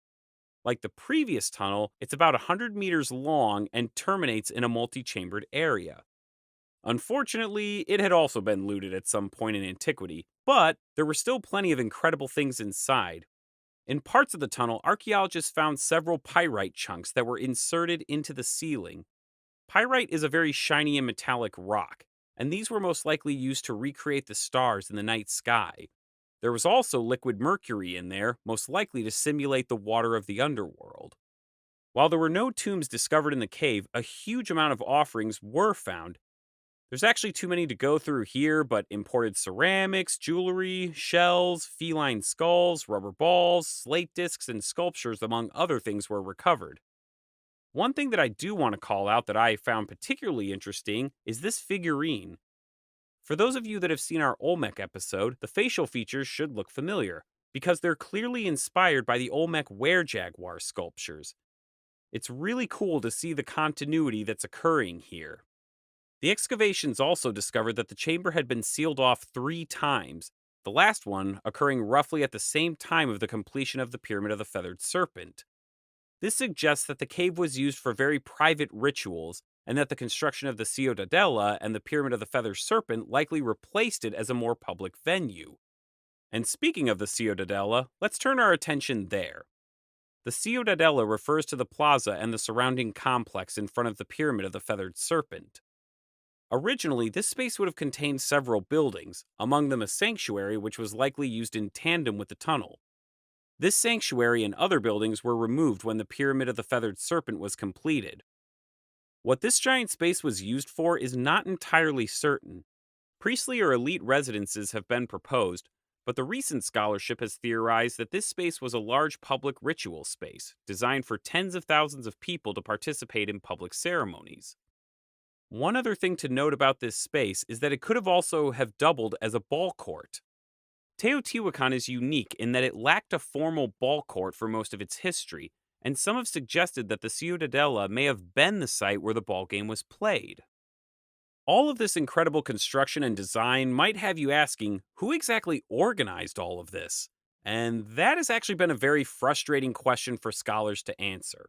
Like the previous tunnel, it's about 100 meters long and terminates in a multi-chambered area. Unfortunately, it had also been looted at some point in antiquity, but there were still plenty of incredible things inside. In parts of the tunnel, archaeologists found several pyrite chunks that were inserted into the ceiling. Pyrite is a very shiny and metallic rock, and these were most likely used to recreate the stars in the night sky. There was also liquid mercury in there, most likely to simulate the water of the underworld. While there were no tombs discovered in the cave, a huge amount of offerings were found. There's actually too many to go through here, but imported ceramics, jewelry, shells, feline skulls, rubber balls, slate discs, and sculptures, among other things, were recovered. One thing that I do want to call out that I found particularly interesting is this figurine. For those of you that have seen our Olmec episode, the facial features should look familiar, because they're clearly inspired by the Olmec were-jaguar sculptures. It's really cool to see the continuity that's occurring here. The excavations also discovered that the chamber had been sealed off 3 times, the last one occurring roughly at the same time of the completion of the Pyramid of the Feathered Serpent. This suggests that the cave was used for very private rituals, and that the construction of the Ciudadela and the Pyramid of the Feathered Serpent likely replaced it as a more public venue. And speaking of the Ciudadela, let's turn our attention there. The Ciudadela refers to the plaza and the surrounding complex in front of the Pyramid of the Feathered Serpent. Originally, this space would have contained several buildings, among them a sanctuary which was likely used in tandem with the tunnel. This sanctuary and other buildings were removed when the Pyramid of the Feathered Serpent was completed. What this giant space was used for is not entirely certain. Priestly or elite residences have been proposed, but the recent scholarship has theorized that this space was a large public ritual space, designed for tens of thousands of people to participate in public ceremonies. One other thing to note about this space is that it could have also have doubled as a ball court. Teotihuacan is unique in that it lacked a formal ball court for most of its history, and some have suggested that the Ciudadela may have been the site where the ball game was played. All of this incredible construction and design might have you asking, who exactly organized all of this? And that has actually been a very frustrating question for scholars to answer.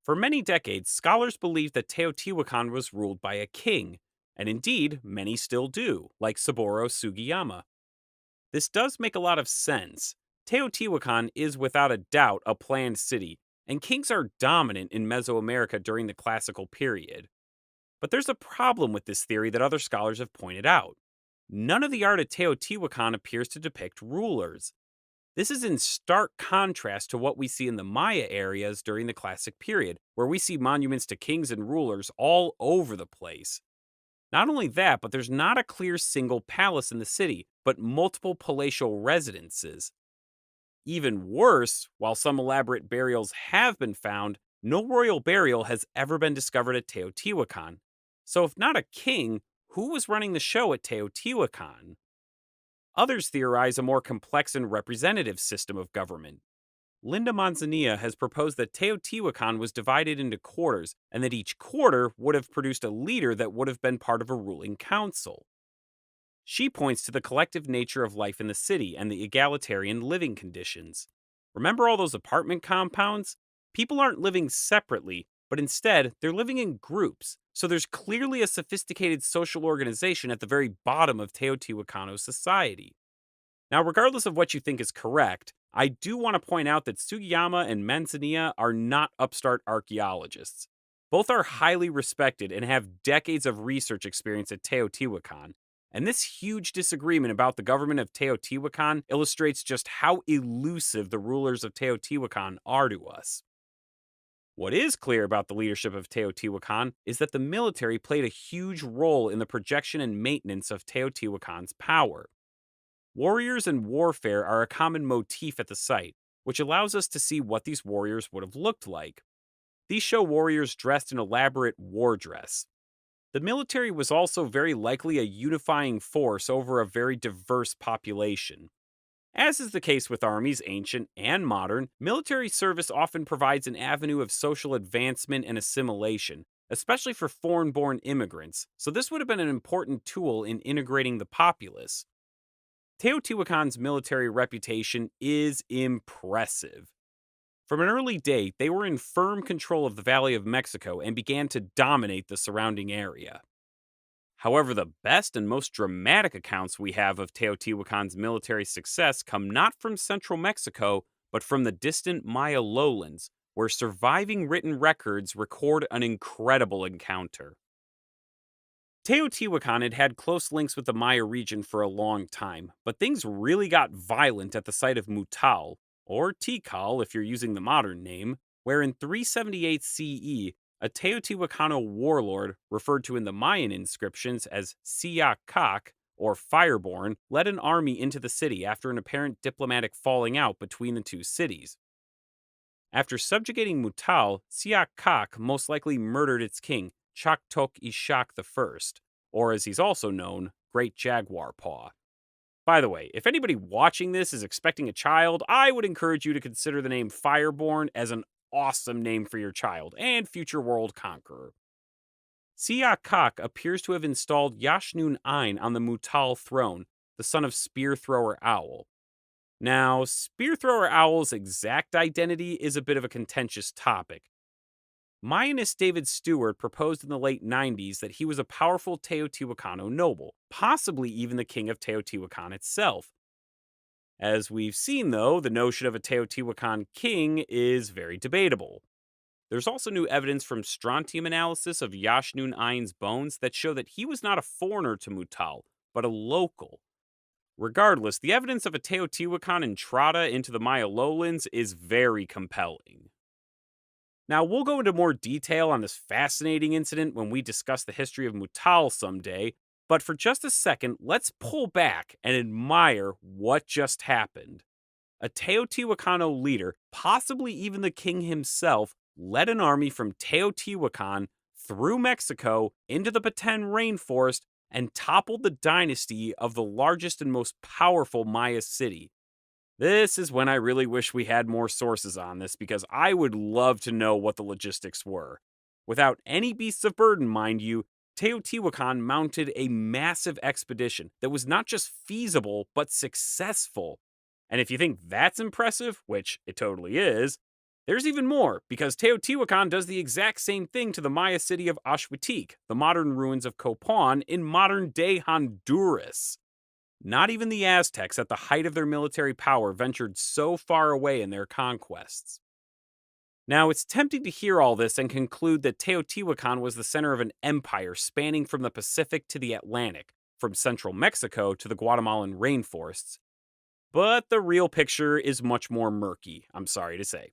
For many decades, scholars believed that Teotihuacan was ruled by a king, and indeed, many still do, like Saburo Sugiyama. This does make a lot of sense. Teotihuacan is without a doubt a planned city, and kings are dominant in Mesoamerica during the classical period. But there's a problem with this theory that other scholars have pointed out. None of the art at Teotihuacan appears to depict rulers. This is in stark contrast to what we see in the Maya areas during the classic period, where we see monuments to kings and rulers all over the place. Not only that, but there's not a clear single palace in the city, but multiple palatial residences. Even worse, while some elaborate burials have been found, no royal burial has ever been discovered at Teotihuacan. So, if not a king, who was running the show at Teotihuacan? Others theorize a more complex and representative system of government. Linda Manzanilla has proposed that Teotihuacan was divided into quarters, and that each quarter would have produced a leader that would have been part of a ruling council. She points to the collective nature of life in the city and the egalitarian living conditions. Remember all those apartment compounds? People aren't living separately, but instead, they're living in groups. So there's clearly a sophisticated social organization at the very bottom of Teotihuacano's society. Now, regardless of what you think is correct, I do want to point out that Sugiyama and Manzanilla are not upstart archaeologists. Both are highly respected and have decades of research experience at Teotihuacan. And this huge disagreement about the government of Teotihuacan illustrates just how elusive the rulers of Teotihuacan are to us. What is clear about the leadership of Teotihuacan is that the military played a huge role in the projection and maintenance of Teotihuacan's power. Warriors and warfare are a common motif at the site, which allows us to see what these warriors would have looked like. These show warriors dressed in elaborate war dress. The military was also very likely a unifying force over a very diverse population. As is the case with armies, ancient and modern, military service often provides an avenue of social advancement and assimilation, especially for foreign-born immigrants, so this would have been an important tool in integrating the populace. Teotihuacan's military reputation is impressive. From an early date, they were in firm control of the Valley of Mexico and began to dominate the surrounding area. However, the best and most dramatic accounts we have of Teotihuacan's military success come not from central Mexico, but from the distant Maya lowlands, where surviving written records record an incredible encounter. Teotihuacan had had close links with the Maya region for a long time, but things really got violent at the site of Mutal, or Tikal if you're using the modern name, where in 378 CE, a Teotihuacano warlord, referred to in the Mayan inscriptions as Siyac, or Fireborn, led an army into the city after an apparent diplomatic falling out between the two cities. After subjugating Mutal, Siyac most likely murdered its king, Chaktok Ishak I, or as he's also known, Great Jaguar Paw. By the way, if anybody watching this is expecting a child, I would encourage you to consider the name Fireborn as an awesome name for your child and future world conqueror. Siyac appears to have installed Yashnun Ein on the Mutal throne, the son of Spear Thrower Owl. Now, Spear Thrower Owl's exact identity is a bit of a contentious topic. Mayanist David Stewart proposed in the late 90s that he was a powerful Teotihuacano noble, possibly even the king of Teotihuacan itself. As we've seen, though, the notion of a Teotihuacan king is very debatable. There's also new evidence from strontium analysis of Yashnun Ein's bones that show that he was not a foreigner to Mutal, but a local. Regardless, the evidence of a Teotihuacan entrada into the Maya lowlands is very compelling. Now, we'll go into more detail on this fascinating incident when we discuss the history of Mutal someday, but for just a second, let's pull back and admire what just happened. A Teotihuacano leader, possibly even the king himself, led an army from Teotihuacan through Mexico into the Petén rainforest and toppled the dynasty of the largest and most powerful Maya city. This is when I really wish we had more sources on this, because I would love to know what the logistics were. Without any beasts of burden, mind you, Teotihuacan mounted a massive expedition that was not just feasible, but successful. And if you think that's impressive, which it totally is, there's even more, because Teotihuacan does the exact same thing to the Maya city of Axhuitic, the modern ruins of Copan in modern-day Honduras. Not even the Aztecs, at the height of their military power, ventured so far away in their conquests. Now, it's tempting to hear all this and conclude that Teotihuacan was the center of an empire spanning from the Pacific to the Atlantic, from central Mexico to the Guatemalan rainforests. But the real picture is much more murky, I'm sorry to say.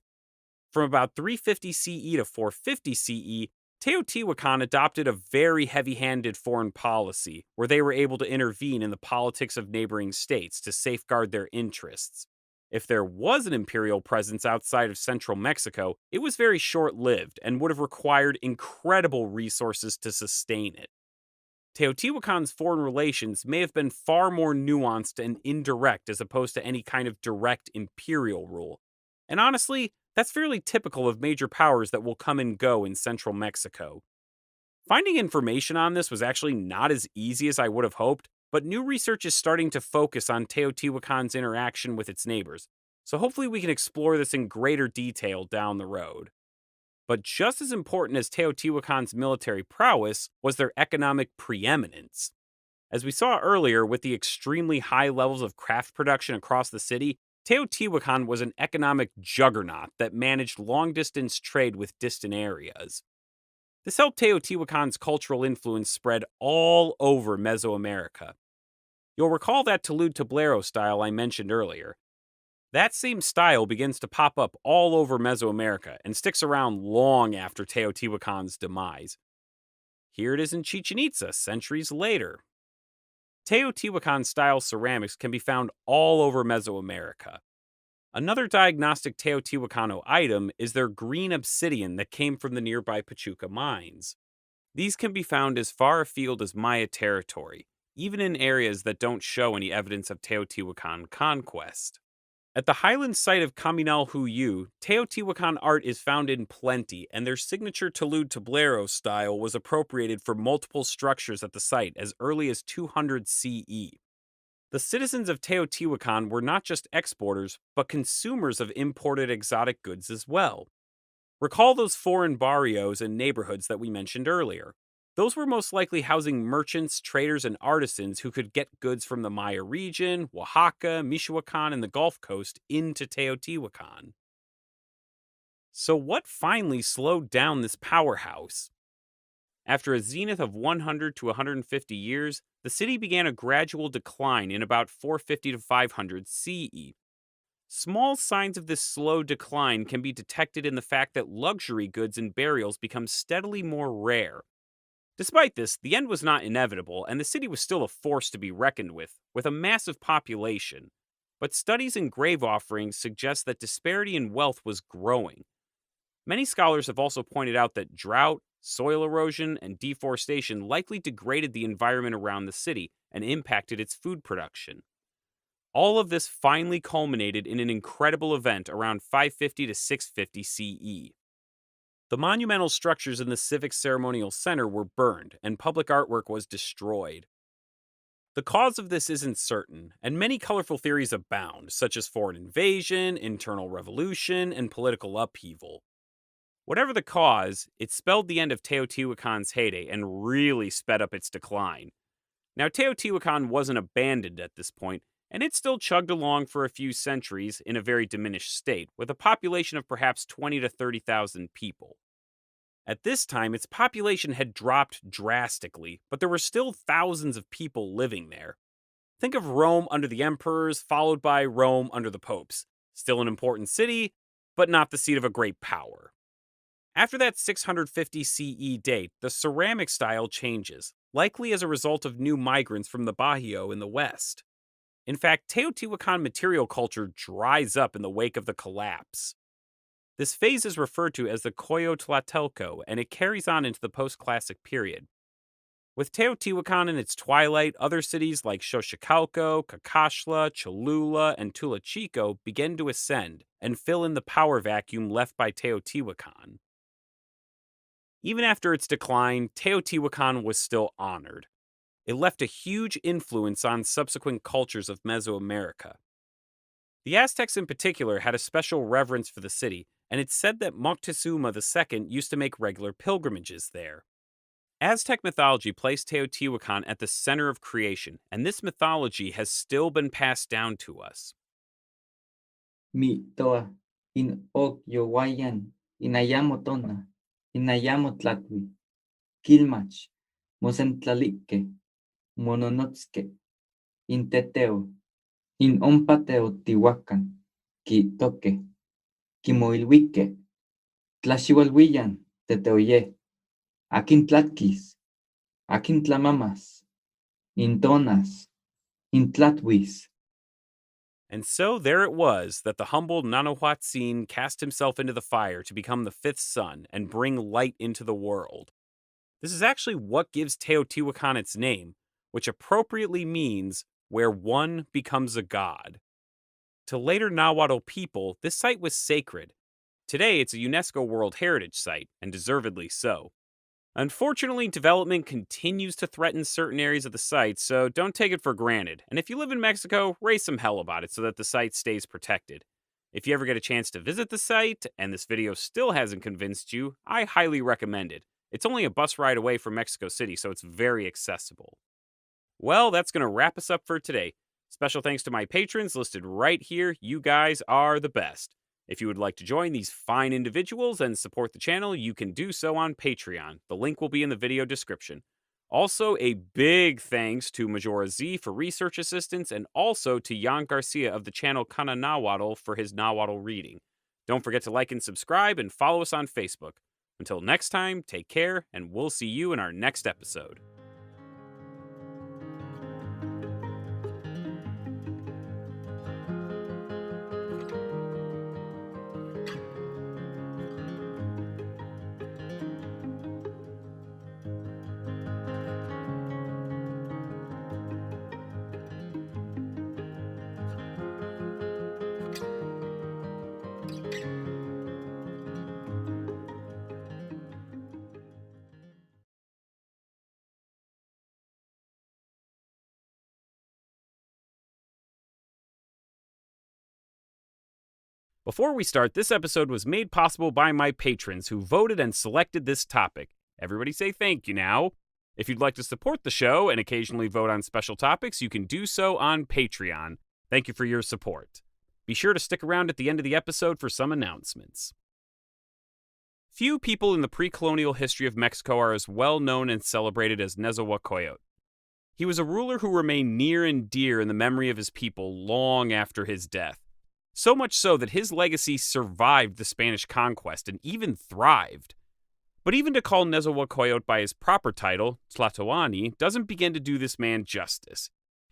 From about 350 CE to 450 CE, Teotihuacan adopted a very heavy-handed foreign policy, where they were able to intervene in the politics of neighboring states to safeguard their interests. If there was an imperial presence outside of central Mexico, it was very short-lived and would have required incredible resources to sustain it. Teotihuacan's foreign relations may have been far more nuanced and indirect as opposed to any kind of direct imperial rule. And honestly, that's fairly typical of major powers that will come and go in central Mexico. Finding information on this was actually not as easy as I would have hoped, but new research is starting to focus on Teotihuacan's interaction with its neighbors, so hopefully we can explore this in greater detail down the road. But just as important as Teotihuacan's military prowess was their economic preeminence. As we saw earlier, with the extremely high levels of craft production across the city, Teotihuacan was an economic juggernaut that managed long-distance trade with distant areas. This helped Teotihuacan's cultural influence spread all over Mesoamerica. You'll recall that Tulud Tablero style I mentioned earlier. That same style begins to pop up all over Mesoamerica and sticks around long after Teotihuacan's demise. Here it is in Chichen Itza centuries later. Teotihuacan-style ceramics can be found all over Mesoamerica. Another diagnostic Teotihuacano item is their green obsidian that came from the nearby Pachuca mines. These can be found as far afield as Maya territory, even in areas that don't show any evidence of Teotihuacan conquest. At the highland site of Caminal Huyu, Teotihuacan art is found in plenty, and their signature Tulud Tablero style was appropriated for multiple structures at the site as early as 200 CE. The citizens of Teotihuacan were not just exporters, but consumers of imported exotic goods as well. Recall those foreign barrios and neighborhoods that we mentioned earlier. Those were most likely housing merchants, traders, and artisans who could get goods from the Maya region, Oaxaca, Michoacan, and the Gulf Coast into Teotihuacan. So what finally slowed down this powerhouse? After a zenith of 100 to 150 years, the city began a gradual decline in about 450 to 500 CE. Small signs of this slow decline can be detected in the fact that luxury goods and burials become steadily more rare. Despite this, the end was not inevitable, and the city was still a force to be reckoned with a massive population. But studies and grave offerings suggest that disparity in wealth was growing. Many scholars have also pointed out that drought, soil erosion, and deforestation likely degraded the environment around the city and impacted its food production. All of this finally culminated in an incredible event around 550 to 650 CE. The monumental structures in the civic ceremonial center were burned, and public artwork was destroyed. The cause of this isn't certain, and many colorful theories abound, such as foreign invasion, internal revolution, and political upheaval. Whatever the cause, it spelled the end of Teotihuacan's heyday and really sped up its decline. Now, Teotihuacan wasn't abandoned at this point, and it still chugged along for a few centuries in a very diminished state, with a population of perhaps 20 to 30,000 people. At this time, its population had dropped drastically, but there were still thousands of people living there. Think of Rome under the emperors, followed by Rome under the popes. Still an important city, but not the seat of a great power. After that 650 CE date, the ceramic style changes, likely as a result of new migrants from the Bajío in the west. In fact, Teotihuacan material culture dries up in the wake of the collapse. This phase is referred to as the Coyotlatelco, and it carries on into the post-classic period. With Teotihuacan in its twilight, other cities like Xochicalco, Cacaxtla, Cholula, and Tula Chico begin to ascend and fill in the power vacuum left by Teotihuacan. Even after its decline, Teotihuacan was still honored. It left a huge influence on subsequent cultures of Mesoamerica. The Aztecs in particular had a special reverence for the city, and it's said that Moctezuma II used to make regular pilgrimages there. Aztec mythology placed Teotihuacan at the center of creation, and this mythology has still been passed down to us. Mi toa in ok yowayan inayamo tona inayamo tlatwi kilmach mosentlalique mononotske in teteo in ompateo tihuacan ki toque kimoilhuique tlaxiualhuiyan teteoye akin tlatkis akin tlamamas in tonas in tlatwis. And so there it was that the humble Nanahuatzin cast himself into the fire to become the fifth sun and bring light into the world. This is actually what gives Teotihuacan its name, which appropriately means where one becomes a god. To later Nahuatl people, this site was sacred. Today, it's a UNESCO World Heritage Site, and deservedly so. Unfortunately, development continues to threaten certain areas of the site, so don't take it for granted. And if you live in Mexico, raise some hell about it so that the site stays protected. If you ever get a chance to visit the site, and this video still hasn't convinced you, I highly recommend it. It's only a bus ride away from Mexico City, so it's very accessible. Well, that's going to wrap us up for today. Special thanks to my patrons listed right here. You guys are the best. If you would like to join these fine individuals and support the channel, you can do so on Patreon. The link will be in the video description. Also, a big thanks to Majora Z for research assistance, and also to Jan Garcia of the channel Kana Nahuatl for his Nahuatl reading. Don't forget to like and subscribe, and follow us on Facebook. Until next time, take care, and we'll see you in our next episode. Before we start, this episode was made possible by my patrons who voted and selected this topic. Everybody say thank you now. If you'd like to support the show and occasionally vote on special topics, you can do so on Patreon. Thank you for your support. Be sure to stick around at the end of the episode for some announcements. Few people in the pre-colonial history of Mexico are as well known and celebrated as Nezahualcóyotl. He was a ruler who remained near and dear in the memory of his people long after his death. So much so that his legacy survived the Spanish conquest and even thrived. But even to call Nezahualcóyotl by his proper title, Tlatoani, doesn't begin to do this man justice.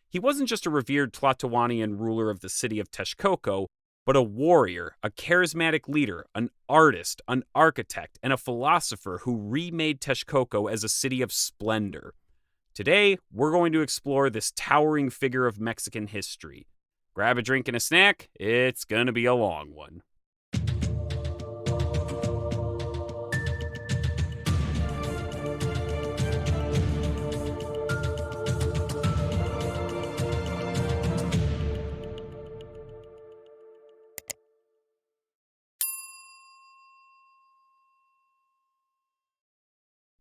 He wasn't just a revered Tlatoanian ruler of the city of Texcoco, but a warrior, a charismatic leader, an artist, an architect, and a philosopher who remade Texcoco as a city of splendor. Today, we're going to explore this towering figure of Mexican history. Grab a drink and a snack, it's gonna be a long one.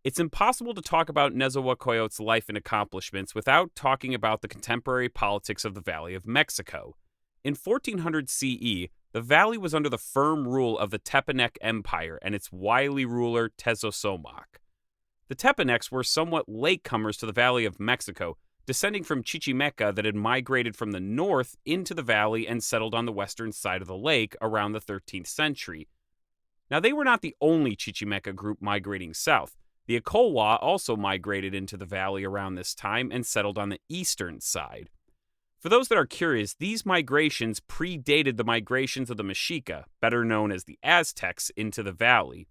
It's impossible to talk about Nezahualcóyotl's life and accomplishments without talking about the contemporary politics of the Valley of Mexico. In 1400 CE, the valley was under the firm rule of the Tepanec Empire and its wily ruler Tezosomoc. The Tepanecs were somewhat latecomers to the Valley of Mexico, descending from Chichimeca that had migrated from the north into the valley and settled on the western side of the lake around the 13th century. Now, they were not the only Chichimeca group migrating south. The Acolwa also migrated into the valley around this time and settled on the eastern side. For those that are curious, these migrations predated the migrations of the Mexica, better known as the Aztecs, into the valley.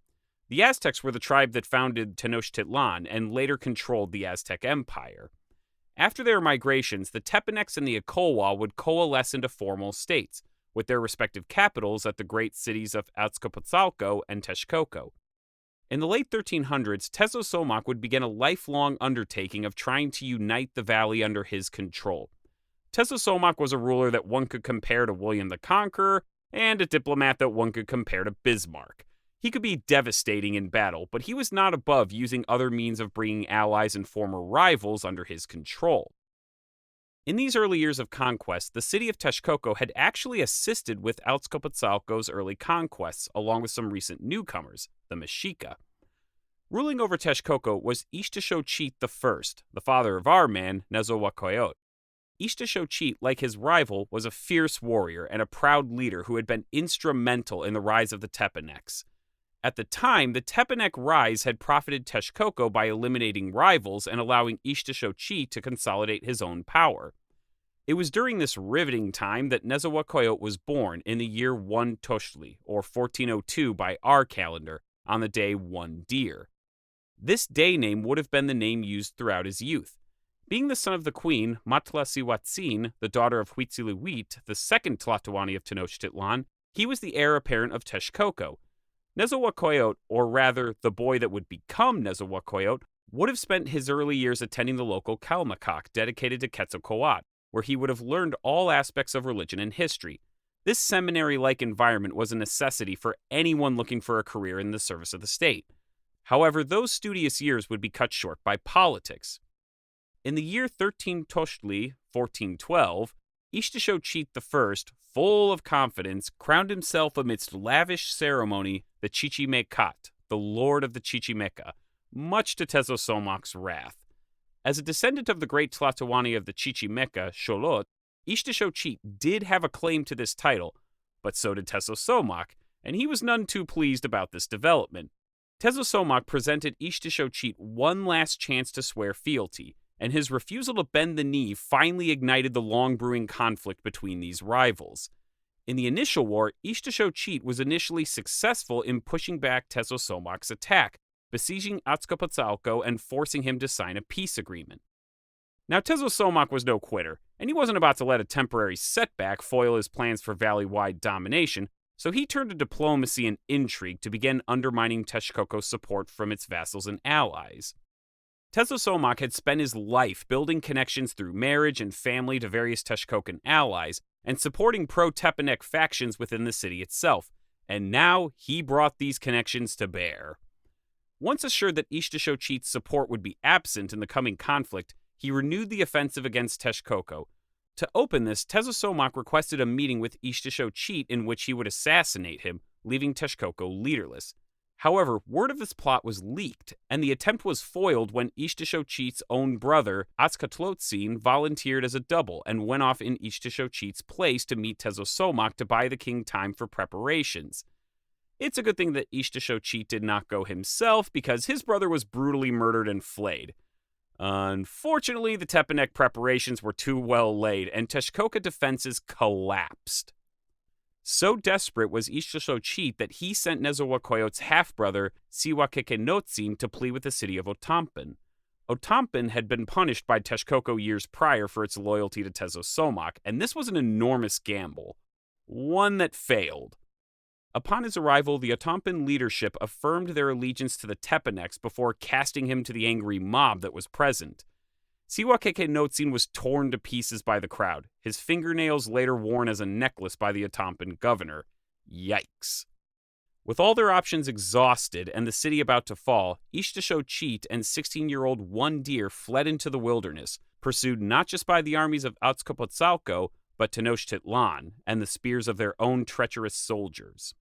The Aztecs were the tribe that founded Tenochtitlan and later controlled the Aztec Empire. After their migrations, the Tepanecs and the Acolwa would coalesce into formal states, with their respective capitals at the great cities of Azcapotzalco and Texcoco. In the late 1300s, Tezosomoc would begin a lifelong undertaking of trying to unite the valley under his control. Tezosomoc was a ruler that one could compare to William the Conqueror, and a diplomat that one could compare to Bismarck. He could be devastating in battle, but he was not above using other means of bringing allies and former rivals under his control. In these early years of conquest, the city of Texcoco had actually assisted with Azcapotzalco's early conquests, along with some recent newcomers, the Mexica. Ruling over Texcoco was Ixtaczochitl I, the father of our man, Nezahualcóyotl. Ixtaczochitl, like his rival, was a fierce warrior and a proud leader who had been instrumental in the rise of the Tepanecs. At the time, the Tepanec rise had profited Texcoco by eliminating rivals and allowing Ixtaczochitl to consolidate his own power. It was during this riveting time that Nezahualcóyotl was born in the year 1 Tochtli, or 1402 by our calendar, on the day 1 Deer. This day name would have been the name used throughout his youth. Being the son of the queen, Matlacihuatzin, the daughter of Huitzilopochtli, the second Tlatoani of Tenochtitlan, he was the heir apparent of Texcoco. Nezahualcóyotl, or rather, the boy that would become Nezahualcóyotl, would have spent his early years attending the local Calmecac dedicated to Quetzalcoatl, where he would have learned all aspects of religion and history. This seminary-like environment was a necessity for anyone looking for a career in the service of the state. However, those studious years would be cut short by politics. In the year 13 Tochtli, 1412, Ixtaczochitl I, full of confidence, crowned himself amidst lavish ceremony the Chichimecat, the lord of the Chichimeca, much to Tezosomoc's wrath. As a descendant of the great Tlatoani of the Chichimeca, Xolotl, Ixtaczochitl did have a claim to this title, but so did Tezosomoc, and he was none too pleased about this development. Tezosomoc presented Ixtaczochitl one last chance to swear fealty, and his refusal to bend the knee finally ignited the long-brewing conflict between these rivals. In the initial war, Ixtaczochitl was initially successful in pushing back Tezosomoc's attack, besieging Azcapotzalco and forcing him to sign a peace agreement. Now, Tezosomoc was no quitter, and he wasn't about to let a temporary setback foil his plans for valley-wide domination, so he turned to diplomacy and intrigue to begin undermining Texcoco's support from its vassals and allies. Tezosomoc had spent his life building connections through marriage and family to various Texcocan allies and supporting pro-Tepanec factions within the city itself, and now he brought these connections to bear. Once assured that Ixtaczochitl's support would be absent in the coming conflict, he renewed the offensive against Texcoco. To open this, Tezosomoc requested a meeting with Ixtaczochitl in which he would assassinate him, leaving Texcoco leaderless. However, word of this plot was leaked, and the attempt was foiled when Ixtaczochitl's own brother, Azcatlotzin, volunteered as a double and went off in Ixtaczochitl's place to meet Tezosomoc to buy the king time for preparations. It's a good thing that Ixtaczochitl did not go himself, because his brother was brutally murdered and flayed. Unfortunately, the Tepanec preparations were too well laid, and Texcoco defenses collapsed. So desperate was Ixtaczochitl that he sent Nezahualcóyotl's half-brother, Cihuaquequenotzin, to plead with the city of Otompan. Otompan had been punished by Texcoco years prior for its loyalty to Tezosomoc, and this was an enormous gamble. One that failed. Upon his arrival, the Otompan leadership affirmed their allegiance to the Tepanecs before casting him to the angry mob that was present. Cihuaquequenotzin was torn to pieces by the crowd, his fingernails later worn as a necklace by the Otompan governor. Yikes. With all their options exhausted and the city about to fall, Ixtaczochitl and 16-year-old 1 Deer fled into the wilderness, pursued not just by the armies of Azcapotzalco, but Tenochtitlan and the spears of their own treacherous soldiers.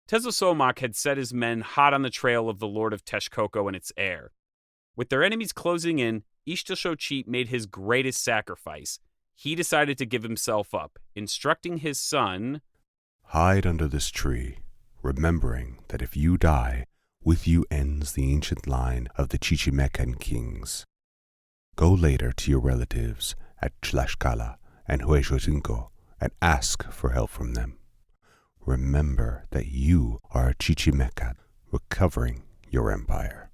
Tezosomoc had set his men hot on the trail of the Lord of Texcoco and its heir. With their enemies closing in, Ixtaczochitl made his greatest sacrifice. He decided to give himself up, instructing his son, "Hide under this tree, remembering that if you die, with you ends the ancient line of the Chichimecan kings. Go later to your relatives at Tlaxcala and Huehuetenco and ask for help from them. Remember that you are a Chichimecat recovering your empire."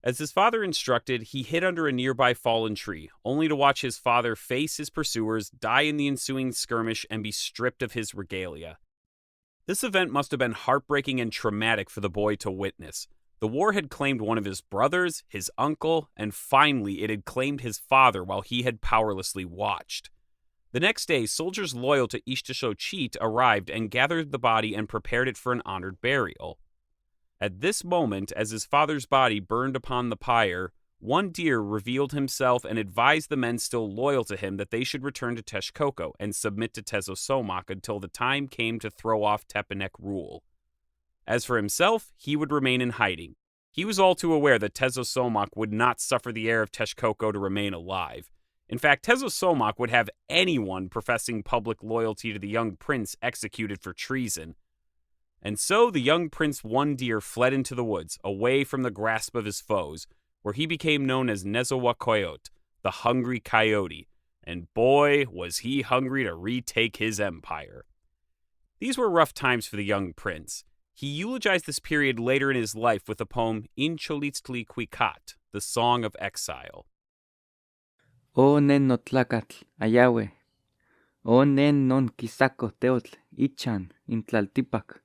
As his father instructed, he hid under a nearby fallen tree, only to watch his father face his pursuers, die in the ensuing skirmish, and be stripped of his regalia. This event must have been heartbreaking and traumatic for the boy to witness. The war had claimed one of his brothers, his uncle, and finally it had claimed his father while he had powerlessly watched. The next day, soldiers loyal to Ishtashochit arrived and gathered the body and prepared it for an honored burial. At this moment, as his father's body burned upon the pyre, one deer revealed himself and advised the men still loyal to him that they should return to Texcoco and submit to Tezosomoc until the time came to throw off Tepanec rule. As for himself, he would remain in hiding. He was all too aware that Tezosomoc would not suffer the heir of Texcoco to remain alive. In fact, Tezosomoc would have anyone professing public loyalty to the young prince executed for treason. And so the young prince One Deer fled into the woods, away from the grasp of his foes, where he became known as Nezahualcóyotl, the Hungry Coyote, and boy, was he hungry to retake his empire. These were rough times for the young prince. He eulogized this period later in his life with the poem Incholitztli Cuicat, the Song of Exile. O nen notlacatl, ayawe. O nen non quisaco teotl, ichan, intlaltipac.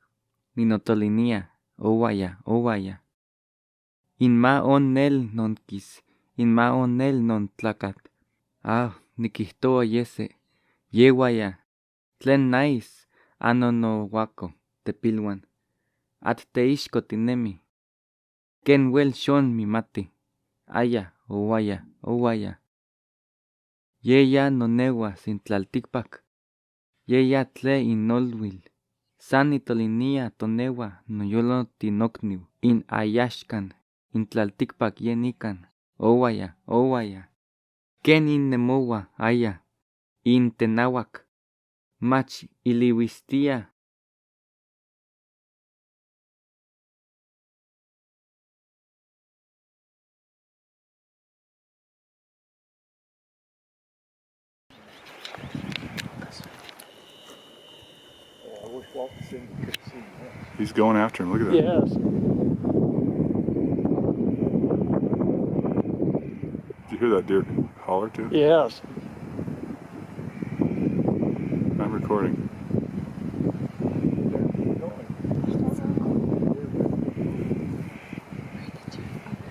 Ninotolinia, owaya, owaya. In ma on nel non quis, in ma on nel non tlacat. Ah, nikihtoa yese, yewaya. Tlen nais, no wako, tepilwan. At teishko tinemi. Ken wel shon mi mati. Aya, owaya, owaya. Yeya nonewa sin tlaltikpak. Yeya tle inolwil. San itolinia tonewa noyolo tinokniw. In ayashkan, in tlaltikpak yenikan. Owaya, owaya. Ken in nemowa, aya. In tenawak. Mach iliwistia. He's going after him. Look at that. Yes. Did you hear that deer holler too? Yes. I'm recording.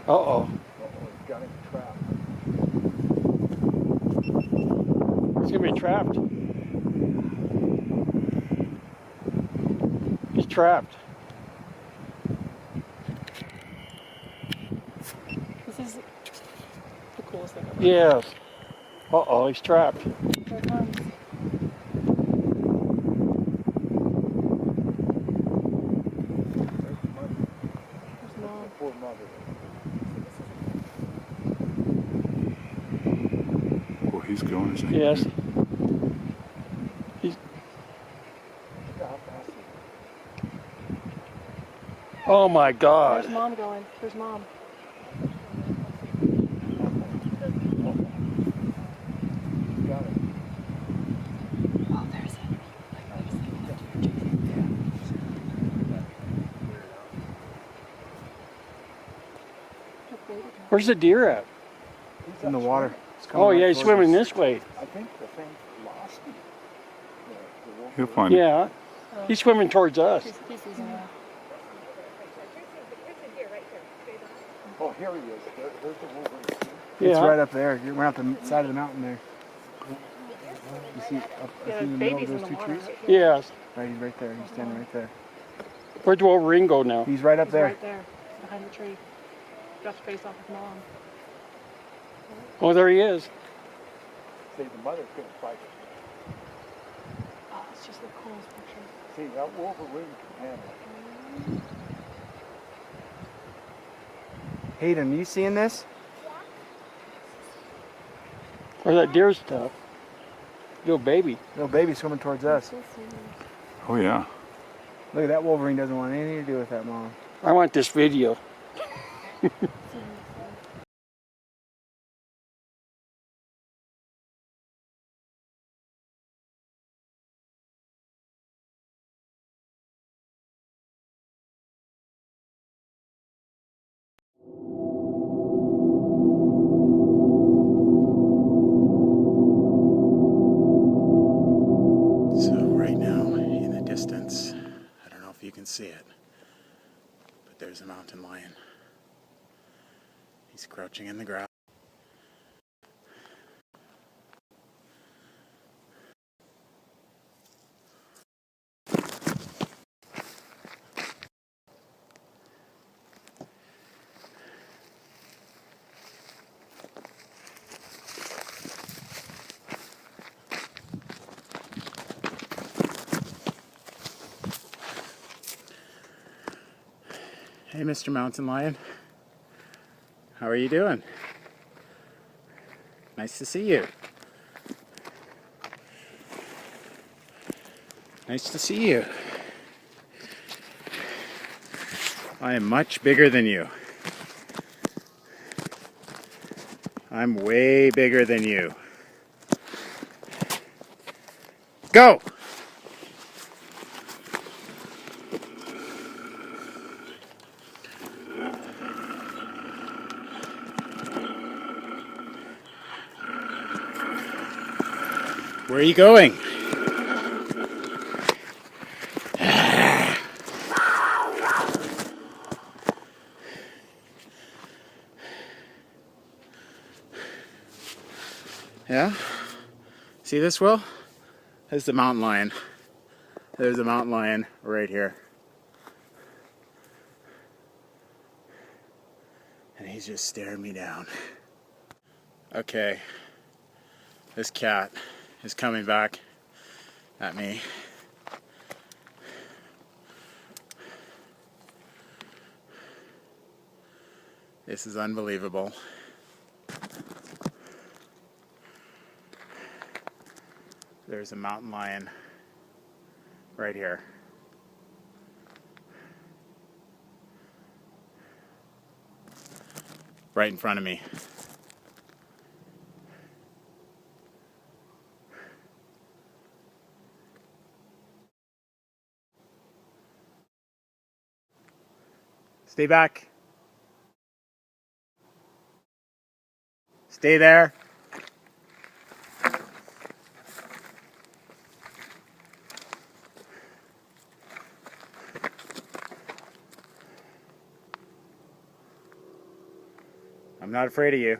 Uh-oh. He's gonna be trapped. He's trapped. This is the coolest thing ever. Yes. Uh-oh, he's trapped. Here it comes. There's Mom. Oh, he's going, isn't he? Yes. He's. Oh my God. There's Mom going. There's Mom. Oh, there's it. Where's the deer at? He's in the water. It's coming Oh right yeah, he's towards swimming us. this way. I think the thing lost him. He'll find it. Yeah. He's swimming towards us. He's using it. Oh, here he is. There's the Wolverine. Yeah. It's right up there. We're at the side of the mountain there. You see up Yeah, in the middle of baby's in those the two water. trees? Yes. Right, he's right there. He's standing right there. Where'd the Wolverine go now? He's right up He's there. right there, behind the tree. Just face off with Mom. Oh, there he is. See, the mother's going to fight it. Oh, it's just the coolest picture. See, that Wolverine can handle it. Hayden, you seeing this? Where's that deer stuff? Little baby. Little baby swimming towards us. Oh, yeah. Look at that Wolverine doesn't want anything to do with that mom. I want this video. So right now, in the distance, a mountain lion. He's crouching in the grass. Hey, Mr. Mountain Lion. How are you doing? Nice to see you. Nice to see you. I am much bigger than you. I'm way bigger than you. Go! Where are you going? Yeah? See this, Will? There's the mountain lion. There's a mountain lion right here. And he's just staring me down. Okay. This cat is coming back at me. This is unbelievable. There's a mountain lion right here. Right in front of me. Stay back. Stay there. I'm not afraid of you.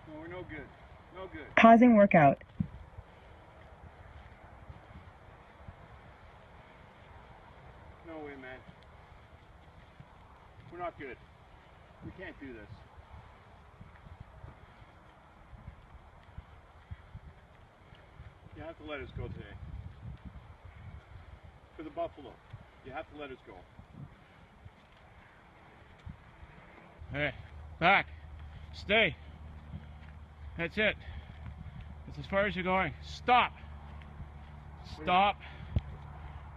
No, we're no good. No good. Pausing workout. No way, man. We're not good. We can't do this. You have to let us go today. For the buffalo. You have to let us go. Hey, back. Stay. That's it. That's as far as you're going. Stop. Stop.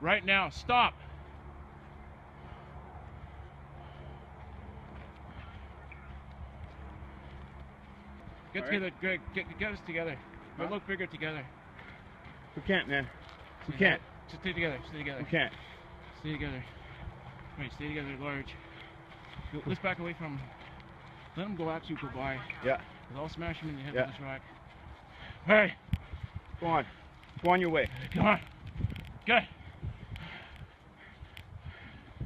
Right now. Stop. Get together. Get us together. We'll look bigger together. We can't, man. We can't. Just stay together. Stay together. We can't. Stay together. Wait, stay together large. Let's back away from. Let them go actually go by. Yeah. I'll smash him in the head Yeah. with this rock. Hey! Go on. Go on your way. Come on. Good.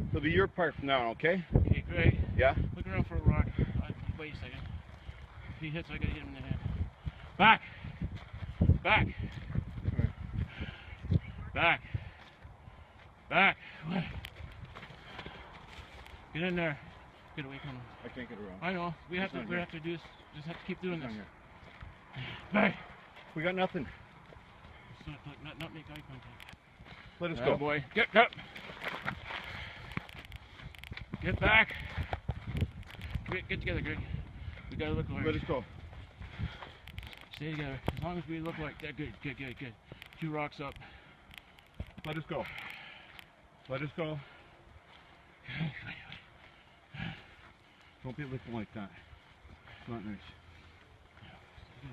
It'll be your part from now on, okay? Okay, great. Yeah? Look around for a rock. Wait a second. If he hits, I gotta hit him in the head. Back! Back! Back! Back. Get in there. Get away from him. I can't get around. I know. We have to do this. Just have to keep doing this. Back. We got nothing. So, not make eye contact. Let us Atta go. boy. Get up. Get back. Get together, Greg. We gotta look like. Let us go. Stay together. As long as we look like that. Good. 2 rocks up. Let us go. Let us go. Don't be looking like that. It's not nice. Good.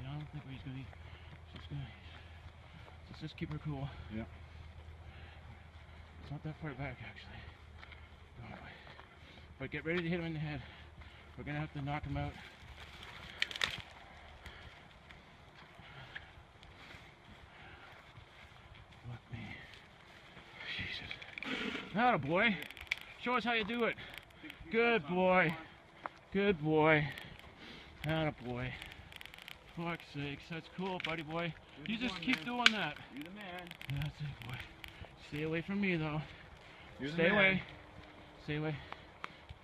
I don't think he's gonna be. Let's just keep her cool. Yeah. It's not that far back, actually. Oh, but get ready to hit him in the head. We're gonna have to knock him out. Look me. Jesus. Atta boy. Show us how you do it. Good boy. Good boy. Atta boy. Fuck's sakes, that's cool, buddy boy. You just keep doing that. You're the man. That's it, boy. Stay away from me, though. You're the Stay man. away. Stay away.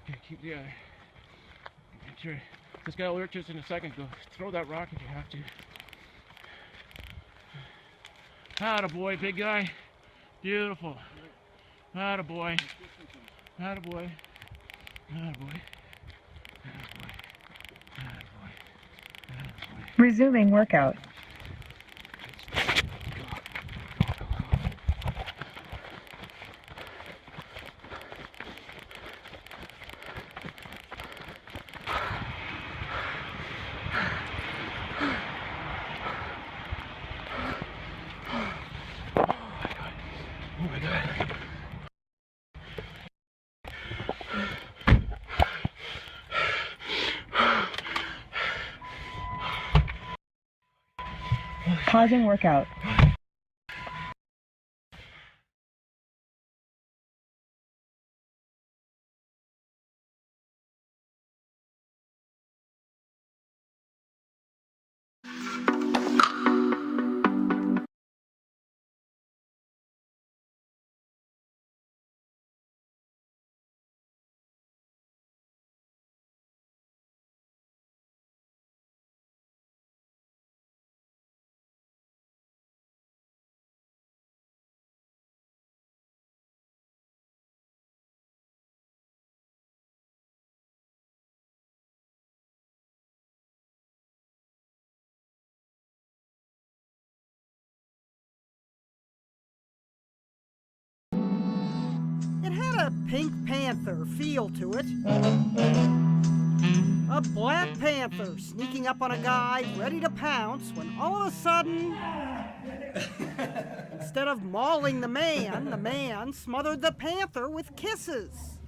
Okay, keep together. Sure. This guy will alert us in a second. Go throw that rock if you have to. Atta boy, big guy. Beautiful. Atta boy. Atta boy. Atta boy. Resuming workout. Oh my God. Pausing workout. It had a Pink Panther feel to it. A Black Panther sneaking up on a guy ready to pounce when all of a sudden, instead of mauling the man smothered the panther with kisses.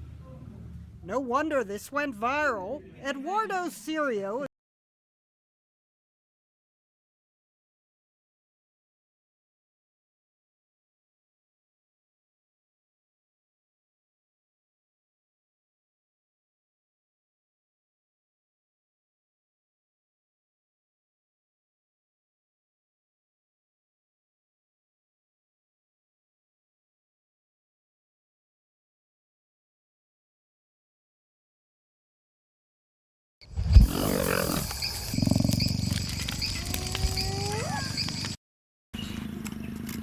No wonder this went viral. Eduardo Sirio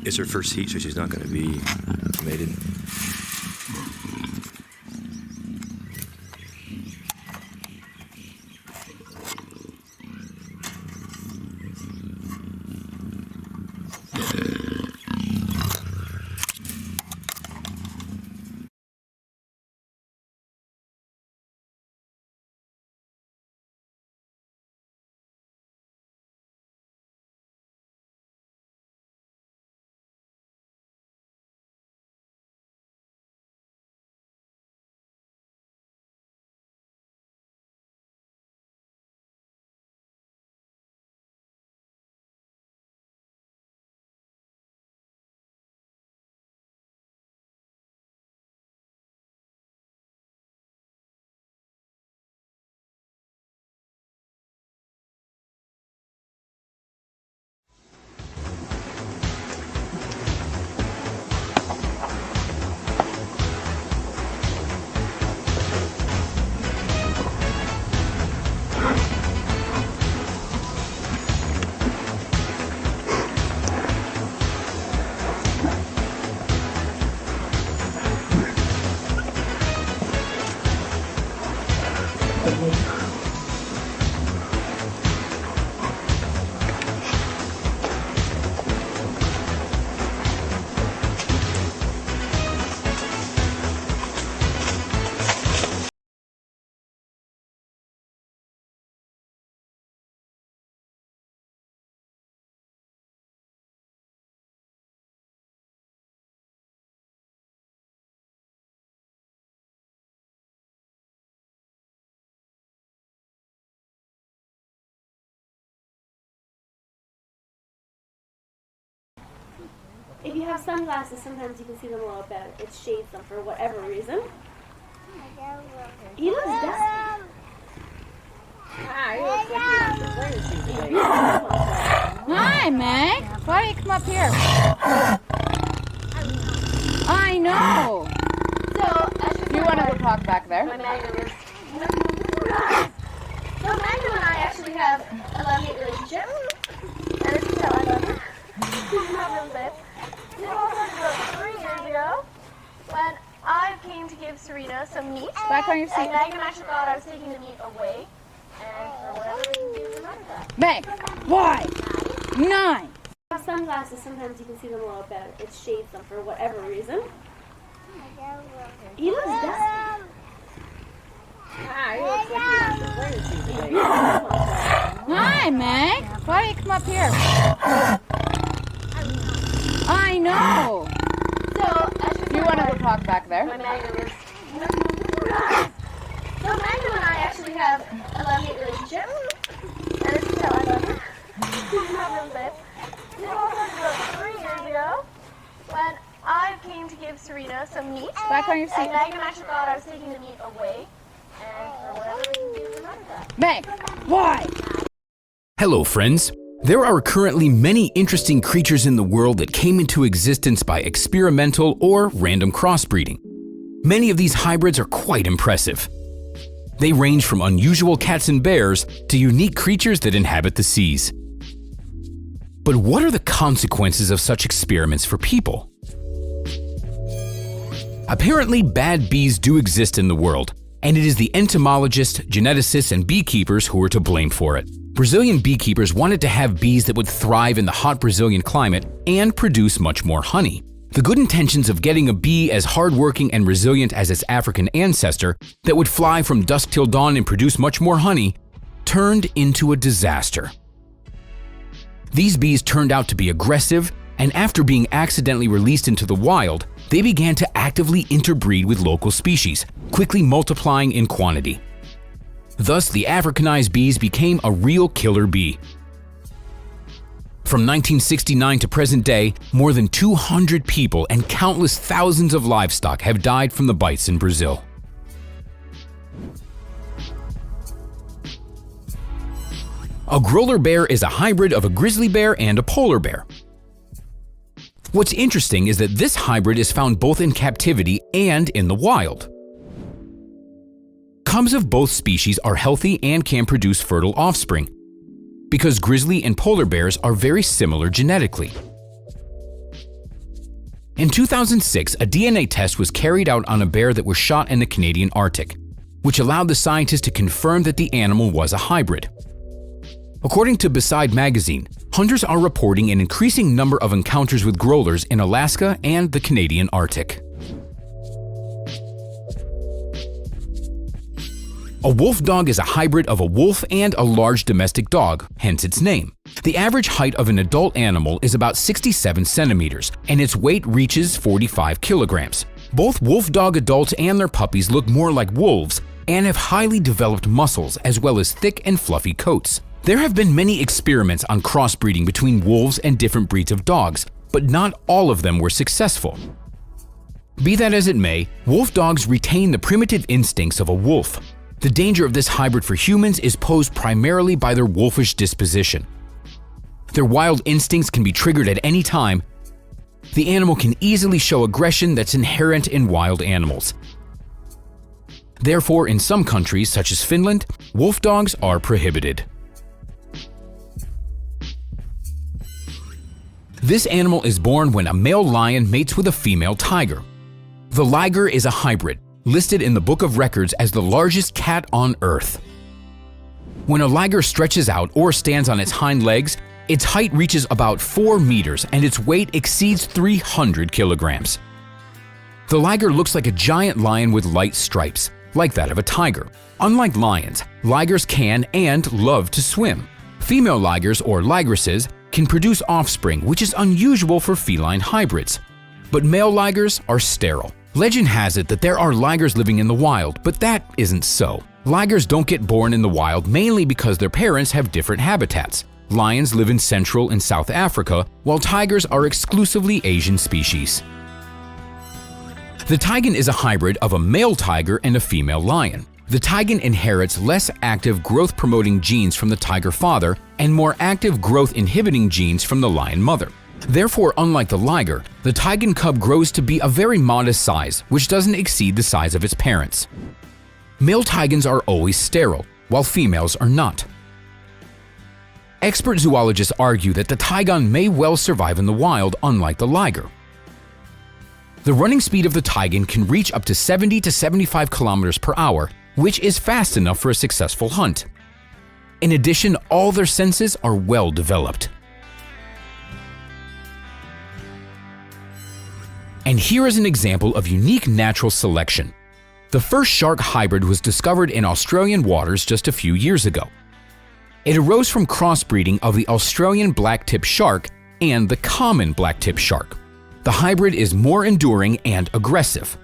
It's her first heat, so she's not going to be mated. If you have sunglasses, sometimes you can see them a little better. It shades them for whatever reason. He looks dusty. Hi, Meg. Why don't you come up here? I know. So, You want to go talk back there? So Magda and I actually have a love-hate relationship. And this is how I love her. It all started about 3 years ago when I came to give Serena some meat. Back on your seat. And Magda actually thought I was taking the meat away. And for whatever reason, she remembered that. Meg, why? 9. With sunglasses, sometimes you can see them a little better. It shades them for whatever reason. He looks dusty. Hi, Meg. Why don't you come up here? I know. So, You want to go talk back there? So Magda and I actually have a love-hate relationship. And this is how I love her. It all started about 3 years ago when I came to give Serena some meat. Back on your seat. And Magda actually thought I was taking the meat away. And for whatever reason, she remembered that. Meg, why? Hello, friends. There are currently many interesting creatures in the world that came into existence by experimental or random crossbreeding. Many of these hybrids are quite impressive. They range from unusual cats and bears to unique creatures that inhabit the seas. But what are the consequences of such experiments for people? Apparently, bad bees do exist in the world, and it is the entomologists, geneticists, and beekeepers who are to blame for it. Brazilian beekeepers wanted to have bees that would thrive in the hot Brazilian climate and produce much more honey. The good intentions of getting a bee as hardworking and resilient as its African ancestor that would fly from dusk till dawn and produce much more honey turned into a disaster. These bees turned out to be aggressive, and after being accidentally released into the wild, they began to actively interbreed with local species, quickly multiplying in quantity. Thus, the Africanized bees became a real killer bee. From 1969 to present day, more than 200 people and countless thousands of livestock have died from the bites in Brazil. A growler bear is a hybrid of a grizzly bear and a polar bear. What's interesting is that this hybrid is found both in captivity and in the wild. Cubs of both species are healthy and can produce fertile offspring, because grizzly and polar bears are very similar genetically. In 2006, a DNA test was carried out on a bear that was shot in the Canadian Arctic, which allowed the scientists to confirm that the animal was a hybrid. According to Beside magazine, hunters are reporting an increasing number of encounters with growlers in Alaska and the Canadian Arctic. A wolf dog is a hybrid of a wolf and a large domestic dog, hence its name. The average height of an adult animal is about 67 centimeters, and its weight reaches 45 kilograms. Both wolf dog adults and their puppies look more like wolves and have highly developed muscles as well as thick and fluffy coats. There have been many experiments on crossbreeding between wolves and different breeds of dogs, but not all of them were successful. Be that as it may, wolf dogs retain the primitive instincts of a wolf. The danger of this hybrid for humans is posed primarily by their wolfish disposition. Their wild instincts can be triggered at any time. The animal can easily show aggression that's inherent in wild animals. Therefore, in some countries, such as Finland, wolf dogs are prohibited. This animal is born when a male lion mates with a female tiger. The liger is a hybrid, listed in the Book of Records as the largest cat on Earth. When a liger stretches out or stands on its hind legs, its height reaches about 4 meters and its weight exceeds 300 kilograms. The liger looks like a giant lion with light stripes, like that of a tiger. Unlike lions, ligers can and love to swim. Female ligers, or ligresses, can produce offspring, which is unusual for feline hybrids. But male ligers are sterile. Legend has it that there are ligers living in the wild, but that isn't so. Ligers don't get born in the wild mainly because their parents have different habitats. Lions live in Central and South Africa, while tigers are exclusively Asian species. The taigen is a hybrid of a male tiger and a female lion. The taigen inherits less active growth-promoting genes from the tiger father and more active growth-inhibiting genes from the lion mother. Therefore, unlike the liger, the taigen cub grows to be a very modest size, which doesn't exceed the size of its parents. Male taigens are always sterile, while females are not. Expert zoologists argue that the taigen may well survive in the wild, unlike the liger. The running speed of the taigen can reach up to 70 to 75 kilometers per hour, which is fast enough for a successful hunt. In addition, all their senses are well developed. And here is an example of unique natural selection. The first shark hybrid was discovered in Australian waters just a few years ago. It arose from crossbreeding of the Australian black-tip shark and the common black-tip shark. The hybrid is more enduring and aggressive.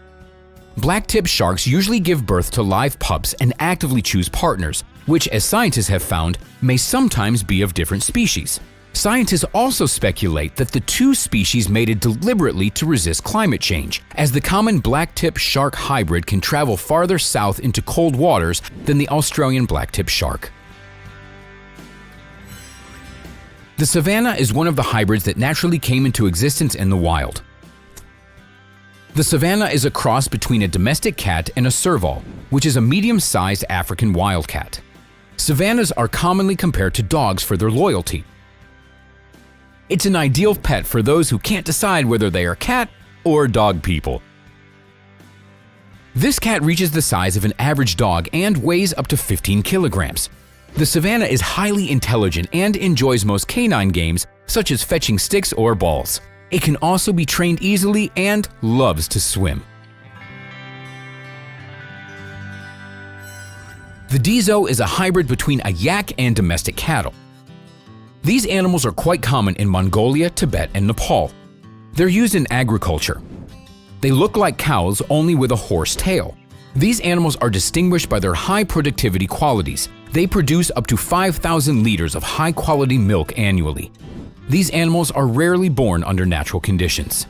Black-tip sharks usually give birth to live pups and actively choose partners, which, as scientists have found, may sometimes be of different species. Scientists also speculate that the two species mated deliberately to resist climate change, as the common black-tip shark hybrid can travel farther south into cold waters than the Australian black-tip shark. The savanna is one of the hybrids that naturally came into existence in the wild. The savanna is a cross between a domestic cat and a serval, which is a medium-sized African wildcat. Savannas are commonly compared to dogs for their loyalty. It's an ideal pet for those who can't decide whether they are cat or dog people. This cat reaches the size of an average dog and weighs up to 15 kilograms. The savanna is highly intelligent and enjoys most canine games, such as fetching sticks or balls. It can also be trained easily and loves to swim. The Dizo is a hybrid between a yak and domestic cattle. These animals are quite common in Mongolia, Tibet, and Nepal. They're used in agriculture. They look like cows, only with a horse tail. These animals are distinguished by their high productivity qualities. They produce up to 5,000 liters of high-quality milk annually. These animals are rarely born under natural conditions.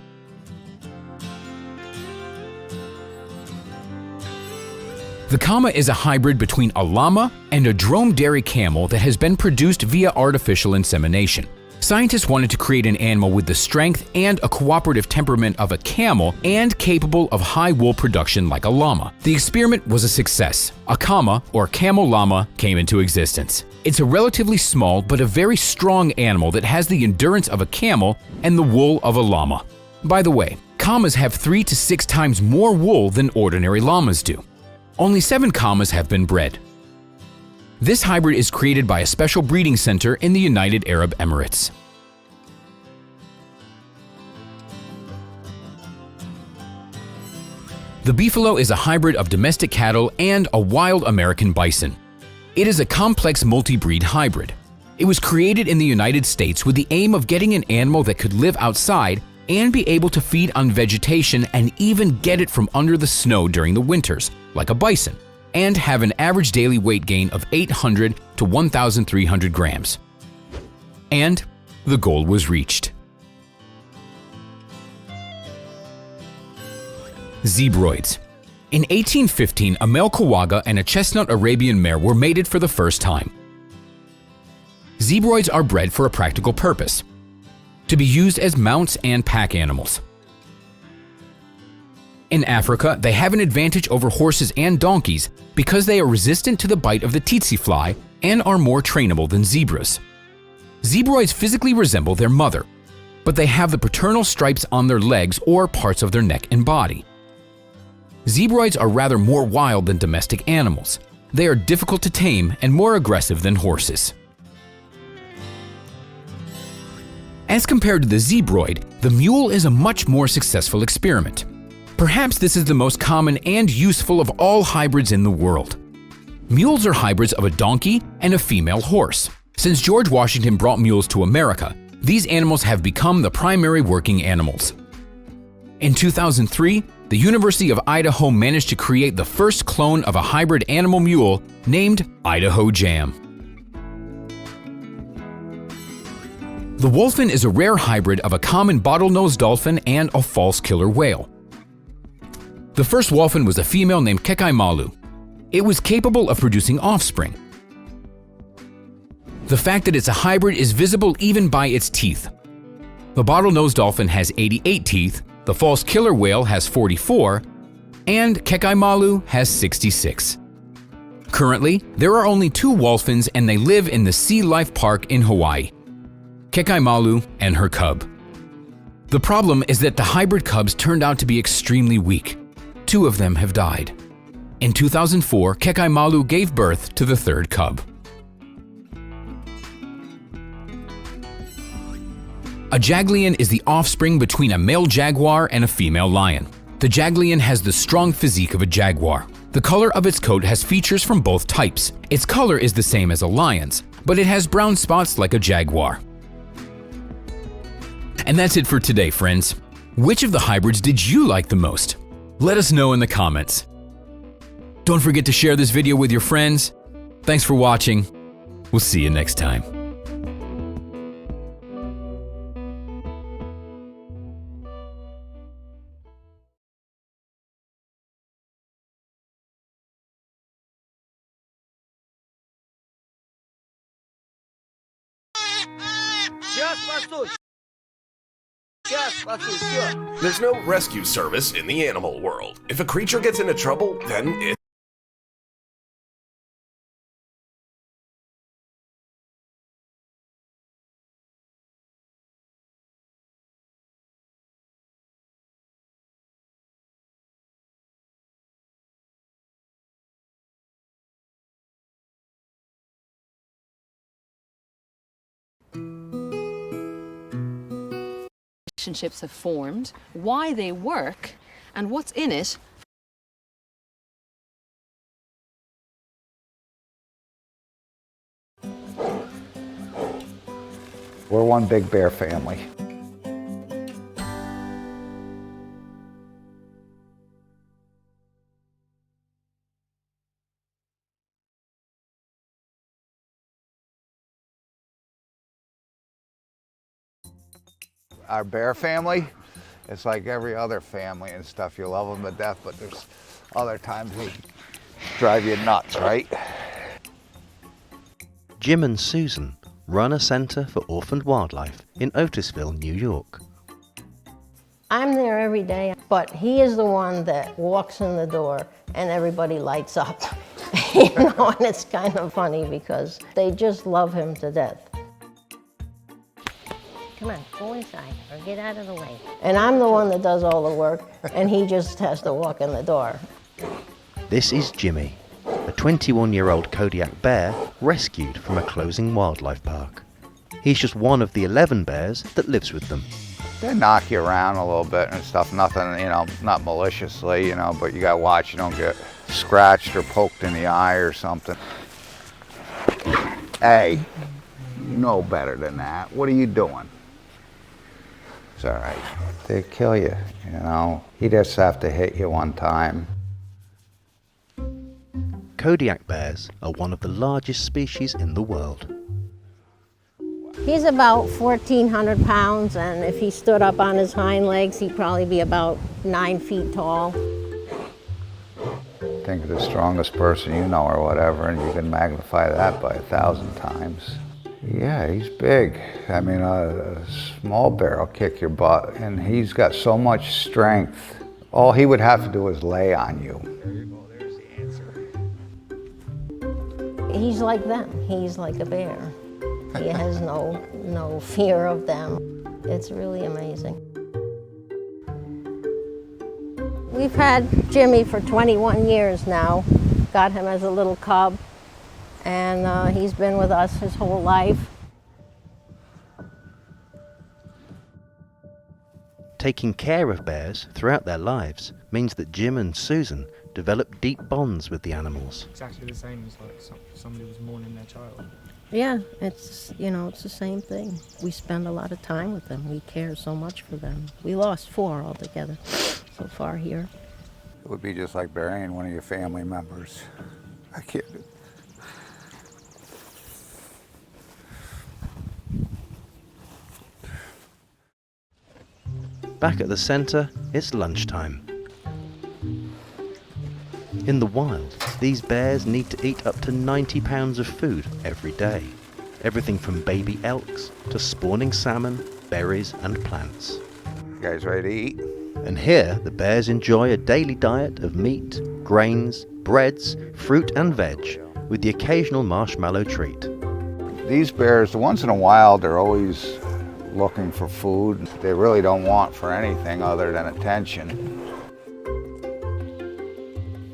The Kama is a hybrid between a llama and a dromedary camel that has been produced via artificial insemination. Scientists wanted to create an animal with the strength and a cooperative temperament of a camel and capable of high wool production like a llama. The experiment was a success. A Kama, or camel llama, came into existence. It's a relatively small but a very strong animal that has the endurance of a camel and the wool of a llama. By the way, Kamas have 3 to 6 times more wool than ordinary llamas do. Only 7 Kamas have been bred. This hybrid is created by a special breeding center in the United Arab Emirates. The Beefalo is a hybrid of domestic cattle and a wild American bison. It is a complex multi-breed hybrid. It was created in the United States with the aim of getting an animal that could live outside and be able to feed on vegetation and even get it from under the snow during the winters, like a bison, and have an average daily weight gain of 800 to 1,300 grams. And the goal was reached. Zebroids. In 1815, a male quagga and a chestnut Arabian mare were mated for the first time. Zebroids are bred for a practical purpose, to be used as mounts and pack animals. In Africa, they have an advantage over horses and donkeys because they are resistant to the bite of the tsetse fly and are more trainable than zebras. Zebroids physically resemble their mother, but they have the paternal stripes on their legs or parts of their neck and body. Zebroids are rather more wild than domestic animals. They are difficult to tame and more aggressive than horses. As compared to the zebroid, the mule is a much more successful experiment. Perhaps this is the most common and useful of all hybrids in the world. Mules are hybrids of a donkey and a female horse. Since George Washington brought mules to America, these animals have become the primary working animals. In 2003, the University of Idaho managed to create the first clone of a hybrid animal mule named Idaho Jam. The wolfen is a rare hybrid of a common bottlenose dolphin and a false killer whale. The first wolfen was a female named Kekaimalu. It was capable of producing offspring. The fact that it's a hybrid is visible even by its teeth. The bottlenose dolphin has 88 teeth, the false killer whale has 44, and Kekaimalu has 66. Currently, there are only 2 wolfens and they live in the Sea Life Park in Hawaii. Kekaimalu and her cub. The problem is that the hybrid cubs turned out to be extremely weak. 2 of them have died. In 2004, Kekaimalu gave birth to the 3rd cub. A Jaglion is the offspring between a male jaguar and a female lion. The Jaglion has the strong physique of a jaguar. The color of its coat has features from both types. Its color is the same as a lion's, but it has brown spots like a jaguar. And that's it for today, friends. Which of the hybrids did you like the most? Let us know in the comments. Don't forget to share this video with your friends. Thanks for watching. We'll see you next time. There's no rescue service in the animal world. If a creature gets into trouble, then it relationships have formed, why they work, and what's in it. We're one big bear family. Our bear family, it's like every other family and stuff. You love them to death, but there's other times they drive you nuts, right? Jim and Susan run a center for orphaned wildlife in Otisville, New York. I'm there every day, but he is the one that walks in the door and everybody lights up. You know, and it's kind of funny because they just love him to death. Come on, go inside or get out of the way. And I'm the one that does all the work, and he just has to walk in the door. This is Jimmy, a 21-year-old Kodiak bear rescued from a closing wildlife park. He's just one of the 11 bears that lives with them. They knock you around a little bit and stuff, nothing, you know, not maliciously, you know, but you gotta watch you don't get scratched or poked in the eye or something. Hey, you know better than that. What are you doing? It's all right. They kill you, you know. He just have to hit you one time. Kodiak bears are one of the largest species in the world. He's about 1,400 pounds, and if he stood up on his hind legs, he'd probably be about 9 feet tall. Think of the strongest person you know or whatever, and you can magnify that by 1,000 times. Yeah, he's big. I mean, a small bear will kick your butt, and he's got so much strength. All he would have to do is lay on you. There's the answer. He's like them. He's like a bear. He has no fear of them. It's really amazing. We've had Jimmy for 21 years now. Got him as a little cub, and he's been with us his whole life. Taking care of bears throughout their lives means that Jim and Susan develop deep bonds with the animals. Exactly the same as like somebody was mourning their child. Yeah, it's, you know, it's the same thing. We spend a lot of time with them. We care so much for them. We lost 4 altogether so far here. It would be just like burying one of your family members. I can't. Back at the center, it's lunchtime. In the wild, these bears need to eat up to 90 pounds of food every day. Everything from baby elks to spawning salmon, berries and plants. You guys ready to eat? And here, the bears enjoy a daily diet of meat, grains, breads, fruit and veg, with the occasional marshmallow treat. These bears, once in a while, they're always looking for food. They really don't want for anything other than attention.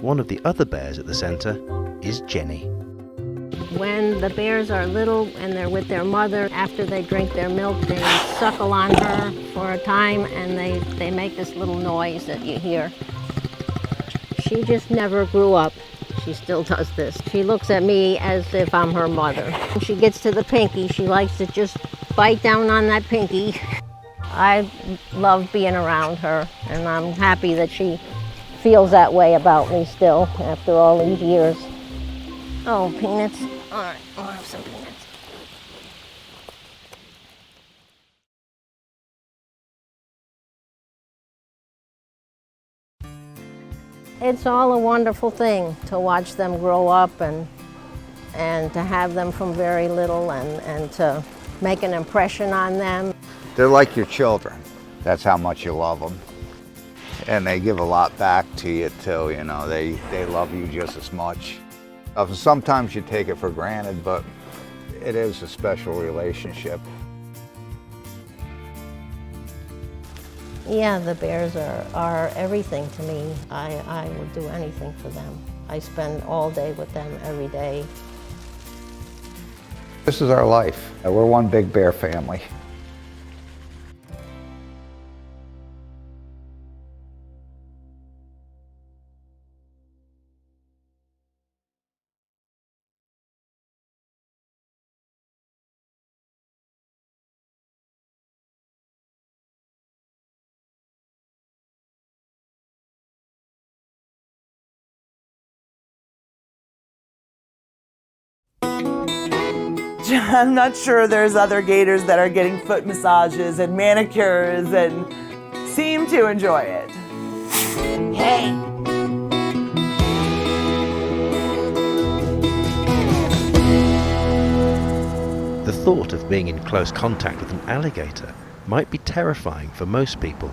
One of the other bears at the center is Jenny. When the bears are little and they're with their mother, after they drink their milk, they suckle on her for a time and they make this little noise that you hear. She just never grew up. She still does this. She looks at me as if I'm her mother. When she gets to the pinky, she likes to just bite down on that pinky. I love being around her, and I'm happy that she feels that way about me still after all these years. Oh, peanuts. All right, I'll have some peanuts. It's all a wonderful thing to watch them grow up and to have them from very little and to make an impression on them. They're like your children. That's how much you love them. And they give a lot back to you too, you know, they love you just as much. Sometimes you take it for granted, but it is a special relationship. Yeah, the bears are everything to me. I would do anything for them. I spend all day with them every day. This is our life. We're one big bear family. I'm not sure there's other gators that are getting foot massages and manicures and seem to enjoy it. Hey! The thought of being in close contact with an alligator might be terrifying for most people,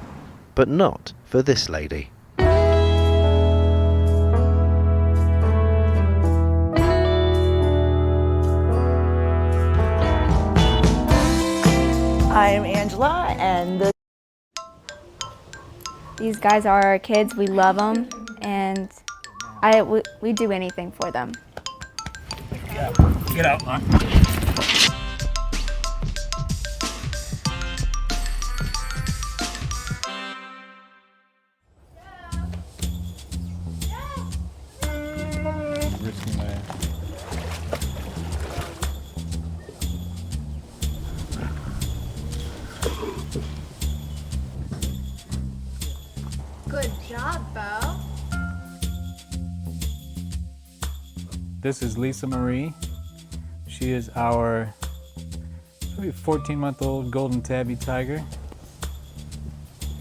but not for this lady. I'm Angela, and These guys are our kids. We love them, and we do anything for them. Get out, man. Good job, Bo. This is Lisa Marie. She is our 14-month-old golden tabby tiger.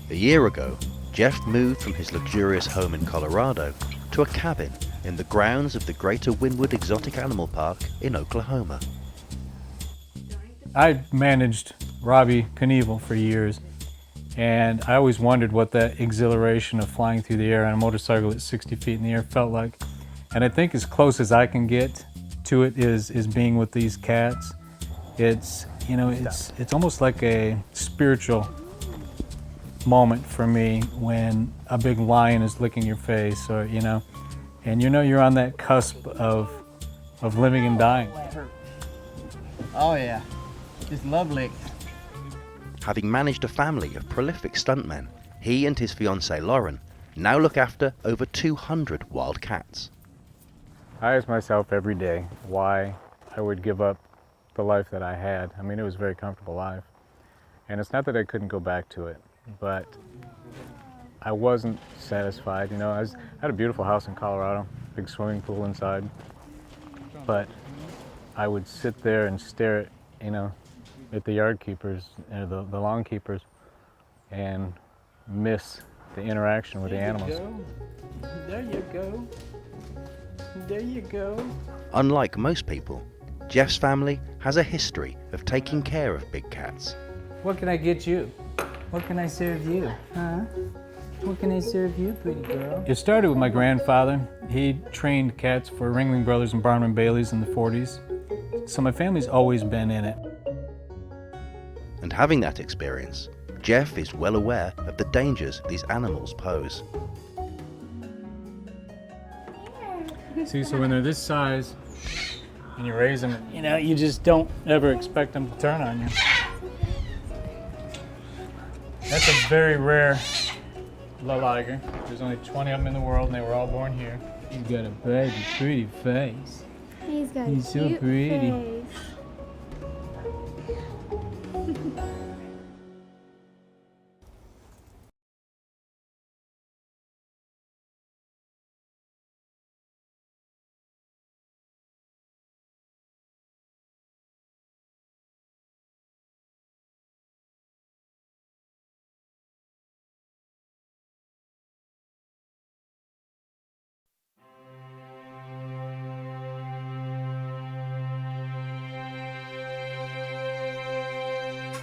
A year ago, Jeff moved from his luxurious home in Colorado to a cabin in the grounds of the Greater Wynwood Exotic Animal Park in Oklahoma. I managed Robbie Knievel for years, and I always wondered what that exhilaration of flying through the air on a motorcycle at 60 feet in the air felt like. And I think as close as I can get to it is being with these cats. It's, you know, it's almost like a spiritual moment for me when a big lion is licking your face, or, you know, and you know you're on that cusp of living and dying. Oh yeah, it's lovely. Having managed a family of prolific stuntmen, he and his fiancée Lauren now look after over 200 wild cats. I ask myself every day why I would give up the life that I had. I mean, it was a very comfortable life. And it's not that I couldn't go back to it, but I wasn't satisfied. You know, I had a beautiful house in Colorado, big swimming pool inside, but I would sit there and stare at, you know, at the yard keepers, the lawn keepers, and miss the interaction with the animals. There you go. There you go. Unlike most people, Jeff's family has a history of taking care of big cats. What can I get you? What can I serve you? Huh? What can I serve you, pretty girl? It started with my grandfather. He trained cats for Ringling Brothers and Barnum Baileys in the 40s. So my family's always been in it. And having that experience, Jeff is well aware of the dangers these animals pose. See, so when they're this size and you raise them, you know, you just don't ever expect them to turn on you. That's a very rare liger. There's only 20 of them in the world and they were all born here. He's got a baby, pretty face. He's got He's a so cute pretty. face.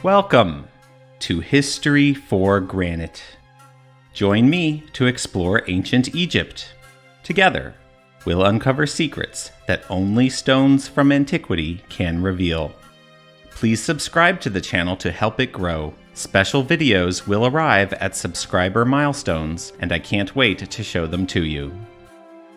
Welcome to History for Granite. Join me to explore ancient Egypt. Together, we'll uncover secrets that only stones from antiquity can reveal. Please subscribe to the channel to help it grow. Special videos will arrive at subscriber milestones, and I can't wait to show them to you.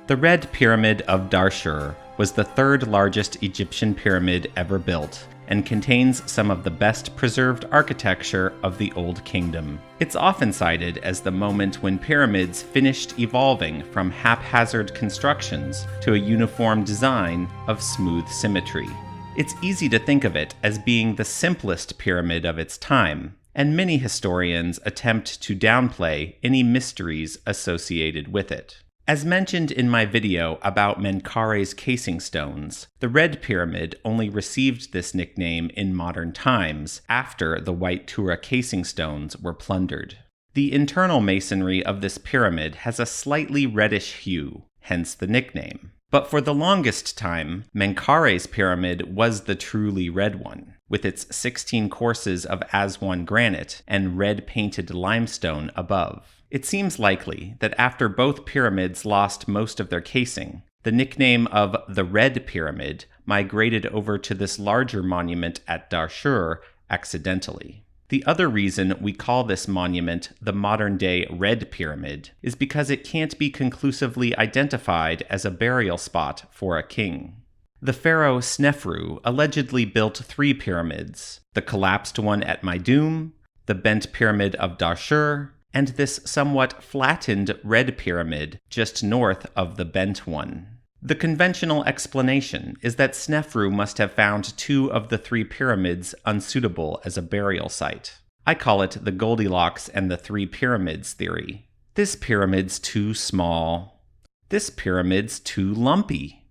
The Red Pyramid of Dahshur was the third largest Egyptian pyramid ever built, and contains some of the best preserved architecture of the Old Kingdom. It's often cited as the moment when pyramids finished evolving from haphazard constructions to a uniform design of smooth symmetry. It's easy to think of it as being the simplest pyramid of its time, and many historians attempt to downplay any mysteries associated with it. As mentioned in my video about Menkare's casing stones, the Red Pyramid only received this nickname in modern times after the White Tura casing stones were plundered. The internal masonry of this pyramid has a slightly reddish hue, hence the nickname. But for the longest time, Menkare's pyramid was the truly red one, with its 16 courses of Aswan granite and red painted limestone above. It seems likely that after both pyramids lost most of their casing, the nickname of the Red Pyramid migrated over to this larger monument at Dahshur accidentally. The other reason we call this monument the modern-day Red Pyramid is because it can't be conclusively identified as a burial spot for a king. The pharaoh Snefru allegedly built 3 pyramids: the collapsed one at Meidum, the bent pyramid of Dahshur, and this somewhat flattened Red Pyramid just north of the bent one. The conventional explanation is that Snefru must have found 2 of the 3 pyramids unsuitable as a burial site. I call it the Goldilocks and the 3 pyramids theory. This pyramid's too small. This pyramid's too lumpy.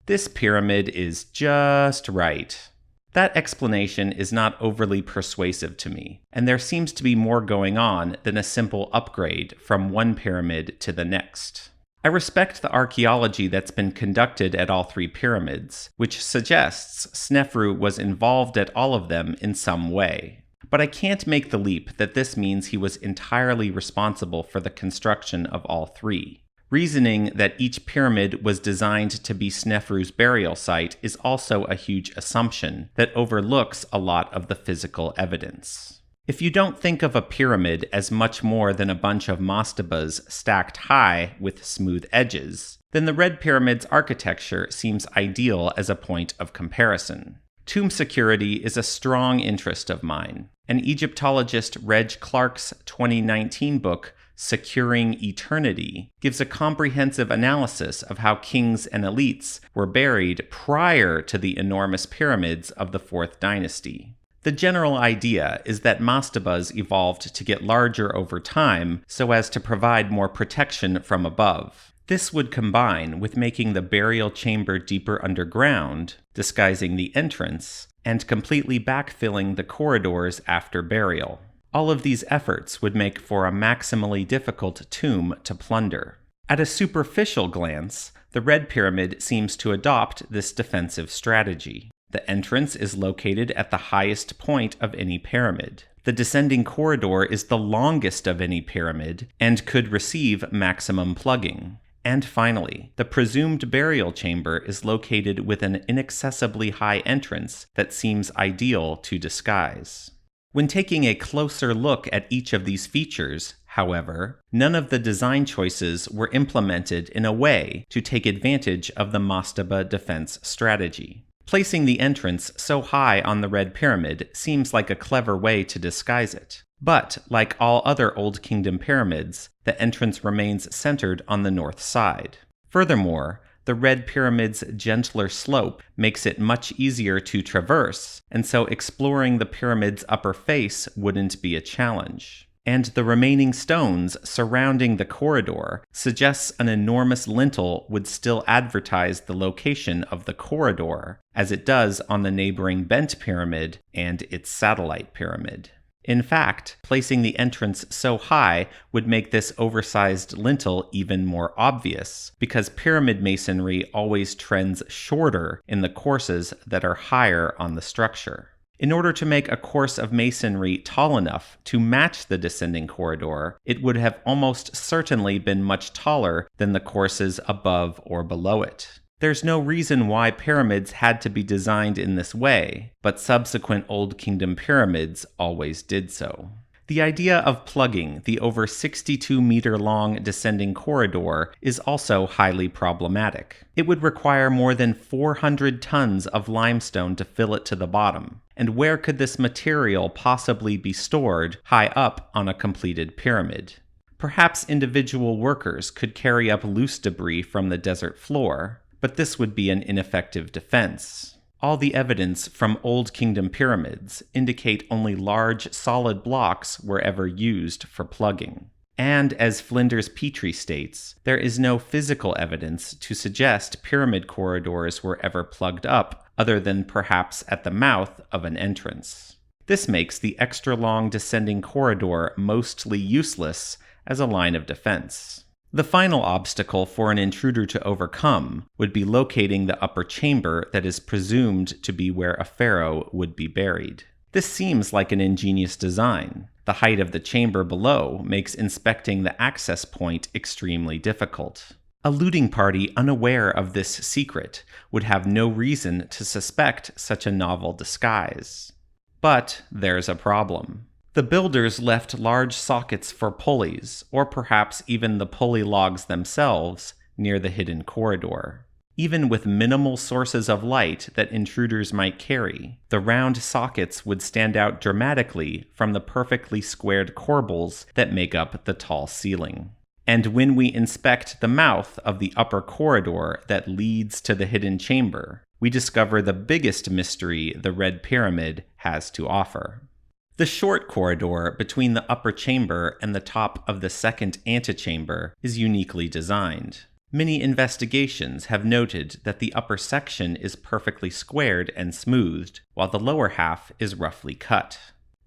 This pyramid is just right. That explanation is not overly persuasive to me, and there seems to be more going on than a simple upgrade from one pyramid to the next. I respect the archaeology that's been conducted at all 3 pyramids, which suggests Snefru was involved at all of them in some way. But I can't make the leap that this means he was entirely responsible for the construction of all 3. Reasoning that each pyramid was designed to be Snefru's burial site is also a huge assumption that overlooks a lot of the physical evidence. If you don't think of a pyramid as much more than a bunch of mastabas stacked high with smooth edges, then the Red Pyramid's architecture seems ideal as a point of comparison. Tomb security is a strong interest of mine, and Egyptologist Reg Clark's 2019 book, Securing Eternity, gives a comprehensive analysis of how kings and elites were buried prior to the enormous pyramids of the 4th dynasty. The general idea is that mastabas evolved to get larger over time so as to provide more protection from above. This would combine with making the burial chamber deeper underground, disguising the entrance, and completely backfilling the corridors after burial. All of these efforts would make for a maximally difficult tomb to plunder. At a superficial glance, the Red Pyramid seems to adopt this defensive strategy. The entrance is located at the highest point of any pyramid. The descending corridor is the longest of any pyramid and could receive maximum plugging. And finally, the presumed burial chamber is located with an inaccessibly high entrance that seems ideal to disguise. When taking a closer look at each of these features, however, none of the design choices were implemented in a way to take advantage of the mastaba defense strategy. Placing the entrance so high on the Red Pyramid seems like a clever way to disguise it. But, like all other Old Kingdom pyramids, the entrance remains centered on the north side. Furthermore, the Red Pyramid's gentler slope makes it much easier to traverse, and so exploring the pyramid's upper face wouldn't be a challenge. And the remaining stones surrounding the corridor suggests an enormous lintel would still advertise the location of the corridor, as it does on the neighboring Bent Pyramid and its satellite pyramid. In fact, placing the entrance so high would make this oversized lintel even more obvious, because pyramid masonry always trends shorter in the courses that are higher on the structure. In order to make a course of masonry tall enough to match the descending corridor, it would have almost certainly been much taller than the courses above or below it. There's no reason why pyramids had to be designed in this way, but subsequent Old Kingdom pyramids always did so. The idea of plugging the over 62-meter-long descending corridor is also highly problematic. It would require more than 400 tons of limestone to fill it to the bottom, and where could this material possibly be stored high up on a completed pyramid? Perhaps individual workers could carry up loose debris from the desert floor, but this would be an ineffective defense. All the evidence from Old Kingdom pyramids indicate only large, solid blocks were ever used for plugging. And as Flinders Petrie states, there is no physical evidence to suggest pyramid corridors were ever plugged up, other than perhaps at the mouth of an entrance. This makes the extra-long descending corridor mostly useless as a line of defense. The final obstacle for an intruder to overcome would be locating the upper chamber that is presumed to be where a pharaoh would be buried. This seems like an ingenious design. The height of the chamber below makes inspecting the access point extremely difficult. A looting party unaware of this secret would have no reason to suspect such a novel disguise. But there's a problem. The builders left large sockets for pulleys, or perhaps even the pulley logs themselves, near the hidden corridor. Even with minimal sources of light that intruders might carry, the round sockets would stand out dramatically from the perfectly squared corbels that make up the tall ceiling. And when we inspect the mouth of the upper corridor that leads to the hidden chamber, we discover the biggest mystery the Red Pyramid has to offer. The short corridor between the upper chamber and the top of the second antechamber is uniquely designed. Many investigations have noted that the upper section is perfectly squared and smoothed, while the lower half is roughly cut.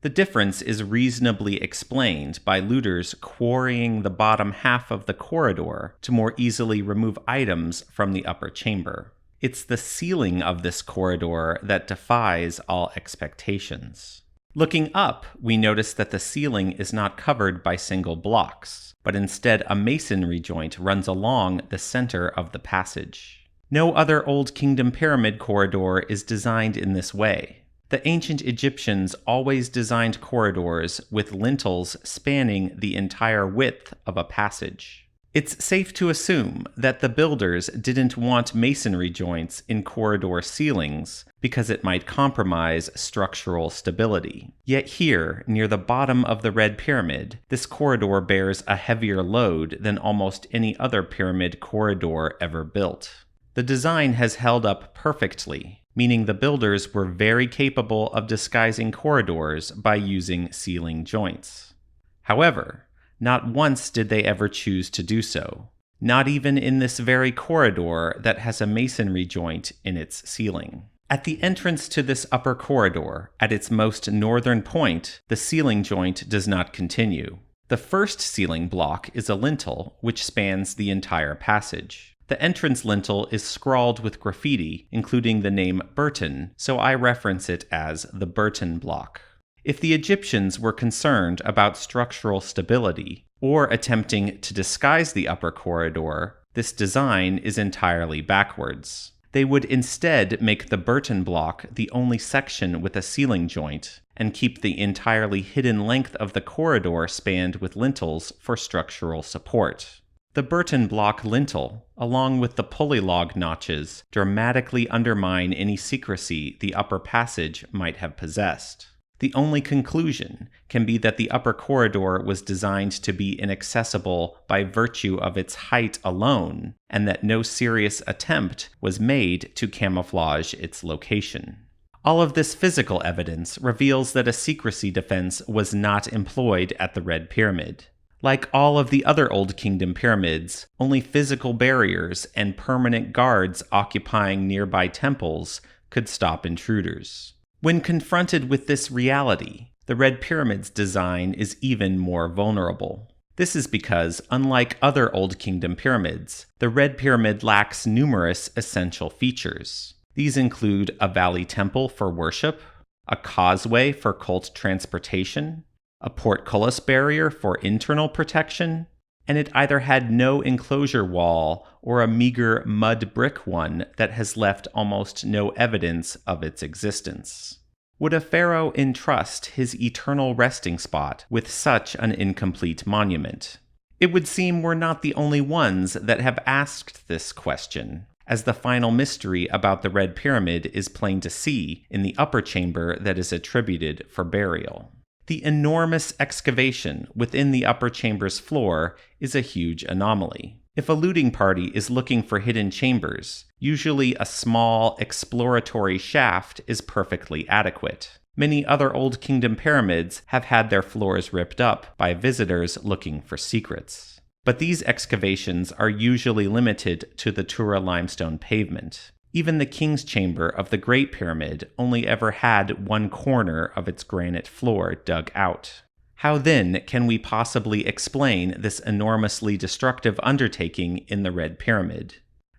The difference is reasonably explained by looters quarrying the bottom half of the corridor to more easily remove items from the upper chamber. It's the ceiling of this corridor that defies all expectations. Looking up, we notice that the ceiling is not covered by single blocks, but instead a masonry joint runs along the center of the passage. No other Old Kingdom pyramid corridor is designed in this way. The ancient Egyptians always designed corridors with lintels spanning the entire width of a passage. It's safe to assume that the builders didn't want masonry joints in corridor ceilings because it might compromise structural stability. Yet here, near the bottom of the Red Pyramid, this corridor bears a heavier load than almost any other pyramid corridor ever built. The design has held up perfectly, meaning the builders were very capable of disguising corridors by using ceiling joints. However, not once did they ever choose to do so, not even in this very corridor that has a masonry joint in its ceiling. At the entrance to this upper corridor, at its most northern point, the ceiling joint does not continue. The first ceiling block is a lintel, which spans the entire passage. The entrance lintel is scrawled with graffiti, including the name Burton, so I reference it as the Burton block. If the Egyptians were concerned about structural stability, or attempting to disguise the upper corridor, this design is entirely backwards. They would instead make the Burton block the only section with a ceiling joint, and keep the entirely hidden length of the corridor spanned with lintels for structural support. The Burton block lintel, along with the pulley log notches, dramatically undermine any secrecy the upper passage might have possessed. The only conclusion can be that the upper corridor was designed to be inaccessible by virtue of its height alone, and that no serious attempt was made to camouflage its location. All of this physical evidence reveals that a secrecy defense was not employed at the Red Pyramid. Like all of the other Old Kingdom pyramids, only physical barriers and permanent guards occupying nearby temples could stop intruders. When confronted with this reality, the Red Pyramid's design is even more vulnerable. This is because, unlike other Old Kingdom pyramids, the Red Pyramid lacks numerous essential features. These include a valley temple for worship, a causeway for cult transportation, a portcullis barrier for internal protection, and it either had no enclosure wall or a meager mud brick one that has left almost no evidence of its existence. Would a pharaoh entrust his eternal resting spot with such an incomplete monument? It would seem we're not the only ones that have asked this question, as the final mystery about the Red Pyramid is plain to see in the upper chamber that is attributed for burial. The enormous excavation within the upper chamber's floor is a huge anomaly. If a looting party is looking for hidden chambers, usually a small, exploratory shaft is perfectly adequate. Many other Old Kingdom pyramids have had their floors ripped up by visitors looking for secrets. But these excavations are usually limited to the Tura limestone pavement. Even the King's Chamber of the Great Pyramid only ever had one corner of its granite floor dug out. How then can we possibly explain this enormously destructive undertaking in the Red Pyramid?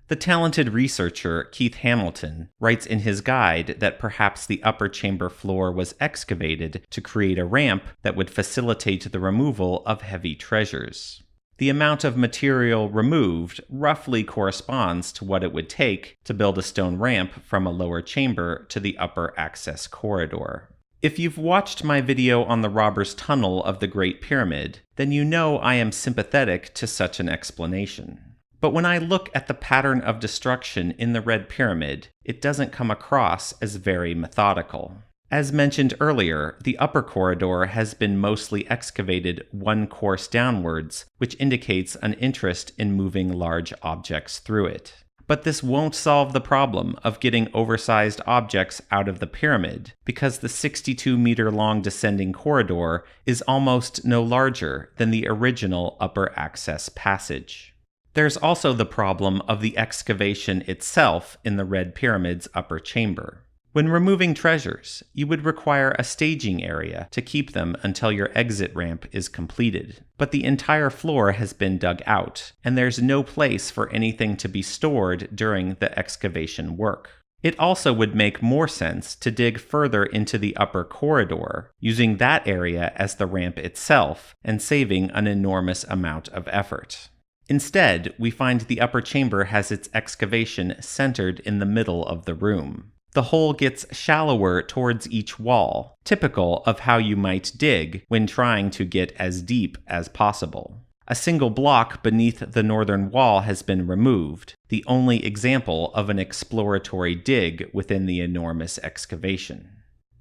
The talented researcher Keith Hamilton writes in his guide that perhaps the upper chamber floor was excavated to create a ramp that would facilitate the removal of heavy treasures. The amount of material removed roughly corresponds to what it would take to build a stone ramp from a lower chamber to the upper access corridor. If you've watched my video on the robbers' tunnel of the Great Pyramid, then you know I am sympathetic to such an explanation. But when I look at the pattern of destruction in the Red Pyramid, it doesn't come across as very methodical. As mentioned earlier, the upper corridor has been mostly excavated one course downwards, which indicates an interest in moving large objects through it. But this won't solve the problem of getting oversized objects out of the pyramid, because the 62-meter-long descending corridor is almost no larger than the original upper access passage. There's also the problem of the excavation itself in the Red Pyramid's upper chamber. When removing treasures, you would require a staging area to keep them until your exit ramp is completed. But the entire floor has been dug out, and there's no place for anything to be stored during the excavation work. It also would make more sense to dig further into the upper corridor, using that area as the ramp itself, and saving an enormous amount of effort. Instead, we find the upper chamber has its excavation centered in the middle of the room. The hole gets shallower towards each wall, typical of how you might dig when trying to get as deep as possible. A single block beneath the northern wall has been removed, the only example of an exploratory dig within the enormous excavation.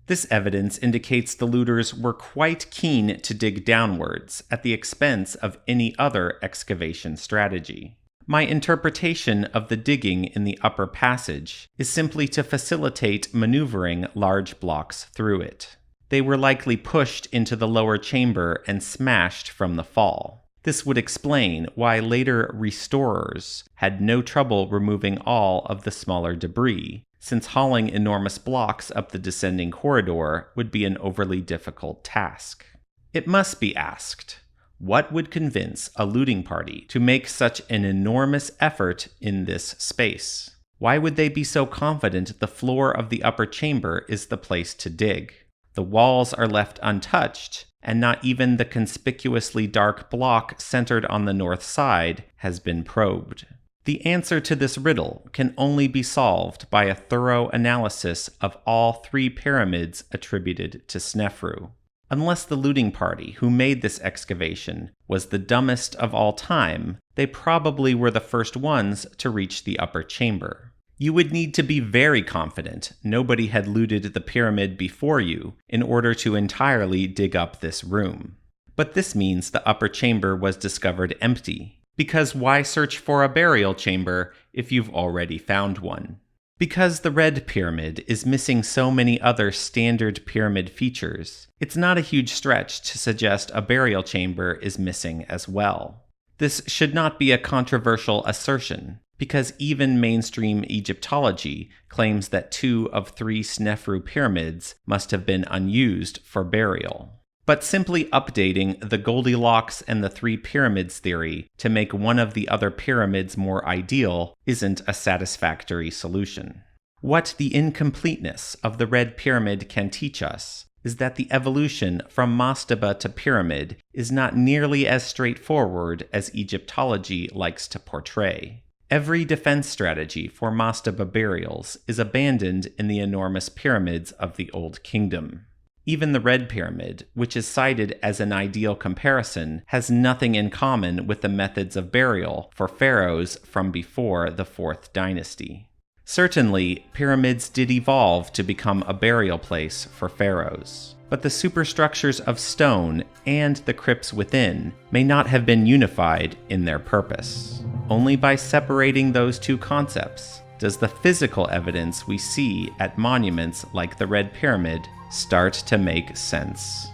This evidence indicates the looters were quite keen to dig downwards at the expense of any other excavation strategy. My interpretation of the digging in the upper passage is simply to facilitate maneuvering large blocks through it. They were likely pushed into the lower chamber and smashed from the fall. This would explain why later restorers had no trouble removing all of the smaller debris, since hauling enormous blocks up the descending corridor would be an overly difficult task. It must be asked, what would convince a looting party to make such an enormous effort in this space? Why would they be so confident the floor of the upper chamber is the place to dig? The walls are left untouched, and not even the conspicuously dark block centered on the north side has been probed. The answer to this riddle can only be solved by a thorough analysis of all 3 pyramids attributed to Snefru. Unless the looting party who made this excavation was the dumbest of all time, they probably were the first ones to reach the upper chamber. You would need to be very confident nobody had looted the pyramid before you in order to entirely dig up this room. But this means the upper chamber was discovered empty. Because why search for a burial chamber if you've already found one? Because the Red Pyramid is missing so many other standard pyramid features, it's not a huge stretch to suggest a burial chamber is missing as well. This should not be a controversial assertion, because even mainstream Egyptology claims that 2 of 3 Snefru pyramids must have been unused for burial. But simply updating the Goldilocks and the 3 pyramids theory to make one of the other pyramids more ideal isn't a satisfactory solution. What the incompleteness of the Red Pyramid can teach us is that the evolution from mastaba to pyramid is not nearly as straightforward as Egyptology likes to portray. Every defense strategy for mastaba burials is abandoned in the enormous pyramids of the Old Kingdom. Even the Red Pyramid, which is cited as an ideal comparison, has nothing in common with the methods of burial for pharaohs from before the 4th dynasty. Certainly, pyramids did evolve to become a burial place for pharaohs, but the superstructures of stone and the crypts within may not have been unified in their purpose. Only by separating those 2 concepts does the physical evidence we see at monuments like the Red Pyramid start to make sense.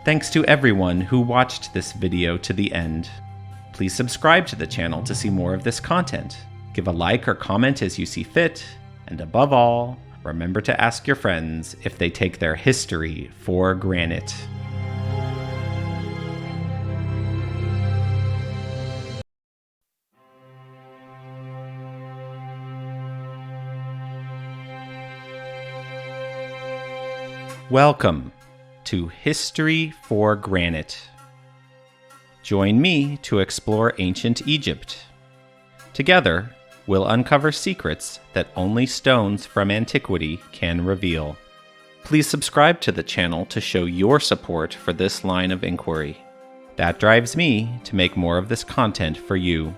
Thanks to everyone who watched this video to the end. Please subscribe to the channel to see more of this content. Give a like or comment as you see fit, and above all, remember to ask your friends if they take their history for granted. Welcome to History for Granite. Join me to explore ancient Egypt. Together, we'll uncover secrets that only stones from antiquity can reveal. Please subscribe to the channel to show your support for this line of inquiry. That drives me to make more of this content for you.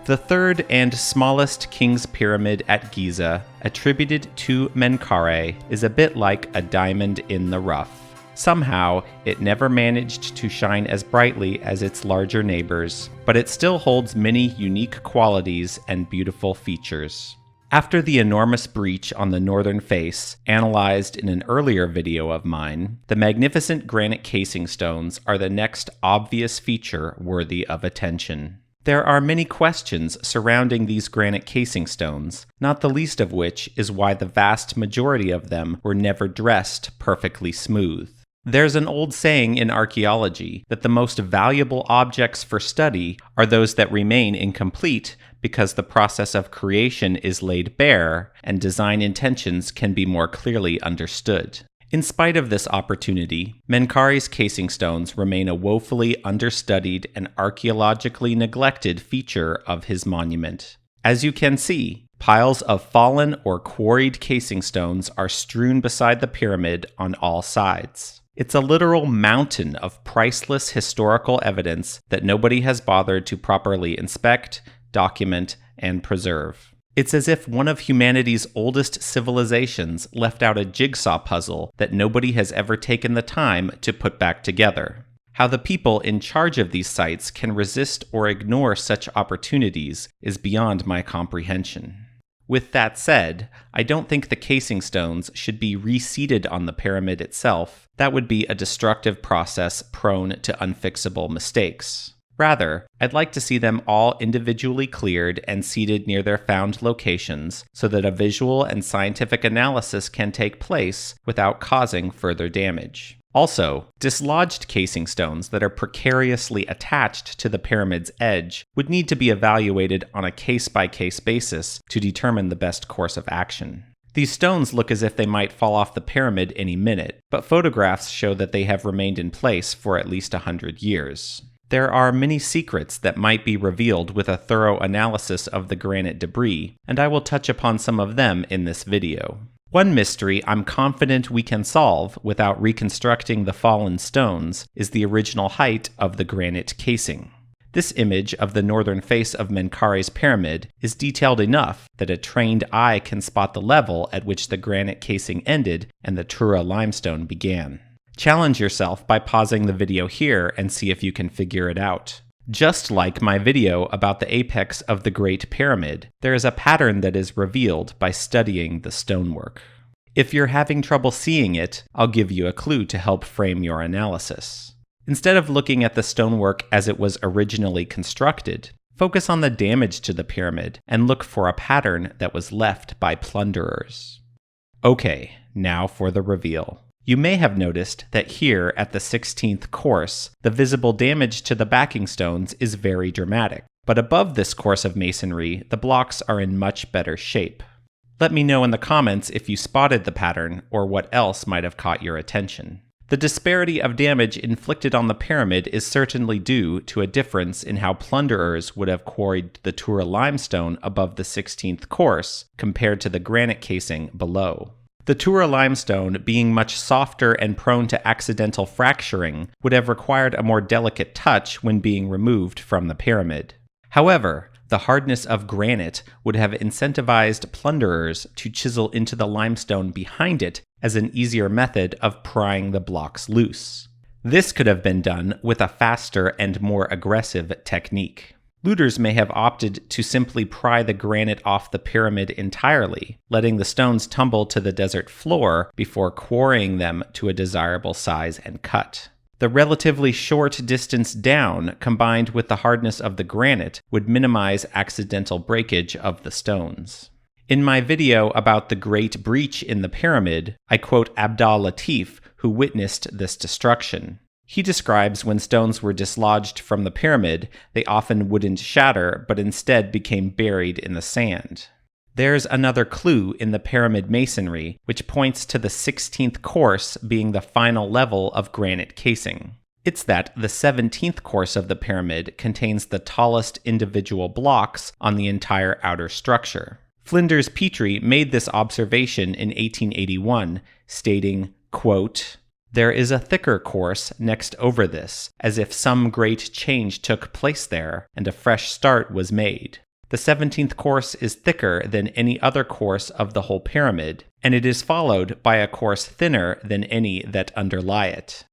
The 3rd and smallest king's pyramid at Giza, attributed to Menkaure, is a bit like a diamond in the rough. Somehow, it never managed to shine as brightly as its larger neighbors, but it still holds many unique qualities and beautiful features. After the enormous breach on the northern face, analyzed in an earlier video of mine, the magnificent granite casing stones are the next obvious feature worthy of attention. There are many questions surrounding these granite casing stones, not the least of which is why the vast majority of them were never dressed perfectly smooth. There's an old saying in archaeology that the most valuable objects for study are those that remain incomplete because the process of creation is laid bare and design intentions can be more clearly understood. In spite of this opportunity, Menkaure's casing stones remain a woefully understudied and archaeologically neglected feature of his monument. As you can see, piles of fallen or quarried casing stones are strewn beside the pyramid on all sides. It's a literal mountain of priceless historical evidence that nobody has bothered to properly inspect, document, and preserve. It's as if one of humanity's oldest civilizations left out a jigsaw puzzle that nobody has ever taken the time to put back together. How the people in charge of these sites can resist or ignore such opportunities is beyond my comprehension. With that said, I don't think the casing stones should be reseated on the pyramid itself. That would be a destructive process prone to unfixable mistakes. Rather, I'd like to see them all individually cleared and seated near their found locations so that a visual and scientific analysis can take place without causing further damage. Also, dislodged casing stones that are precariously attached to the pyramid's edge would need to be evaluated on a case-by-case basis to determine the best course of action. These stones look as if they might fall off the pyramid any minute, but photographs show that they have remained in place for at least 100 years. There are many secrets that might be revealed with a thorough analysis of the granite debris, and I will touch upon some of them in this video. One mystery I'm confident we can solve without reconstructing the fallen stones is the original height of the granite casing. This image of the northern face of Menkare's pyramid is detailed enough that a trained eye can spot the level at which the granite casing ended and the Tura limestone began. Challenge yourself by pausing the video here and see if you can figure it out. Just like my video about the apex of the Great Pyramid, there is a pattern that is revealed by studying the stonework. If you're having trouble seeing it, I'll give you a clue to help frame your analysis. Instead of looking at the stonework as it was originally constructed, focus on the damage to the pyramid and look for a pattern that was left by plunderers. Okay, now for the reveal. You may have noticed that here at the 16th course, the visible damage to the backing stones is very dramatic, but above this course of masonry, the blocks are in much better shape. Let me know in the comments if you spotted the pattern or what else might have caught your attention. The disparity of damage inflicted on the pyramid is certainly due to a difference in how plunderers would have quarried the Tura limestone above the 16th course compared to the granite casing below. The Tura limestone, being much softer and prone to accidental fracturing, would have required a more delicate touch when being removed from the pyramid. However, the hardness of granite would have incentivized plunderers to chisel into the limestone behind it as an easier method of prying the blocks loose. This could have been done with a faster and more aggressive technique. Looters may have opted to simply pry the granite off the pyramid entirely, letting the stones tumble to the desert floor before quarrying them to a desirable size and cut. The relatively short distance down, combined with the hardness of the granite, would minimize accidental breakage of the stones. In my video about the Great Breach in the pyramid, I quote Abdal Latif, who witnessed this destruction. He describes when stones were dislodged from the pyramid, they often wouldn't shatter, but instead became buried in the sand. There's another clue in the pyramid masonry, which points to the 16th course being the final level of granite casing. It's that the 17th course of the pyramid contains the tallest individual blocks on the entire outer structure. Flinders Petrie made this observation in 1881, stating, quote, "There is a thicker course next over this, as if some great change took place there, and a fresh start was made. The 17th course is thicker than any other course of the whole pyramid, and it is followed by a course thinner than any that underlie it."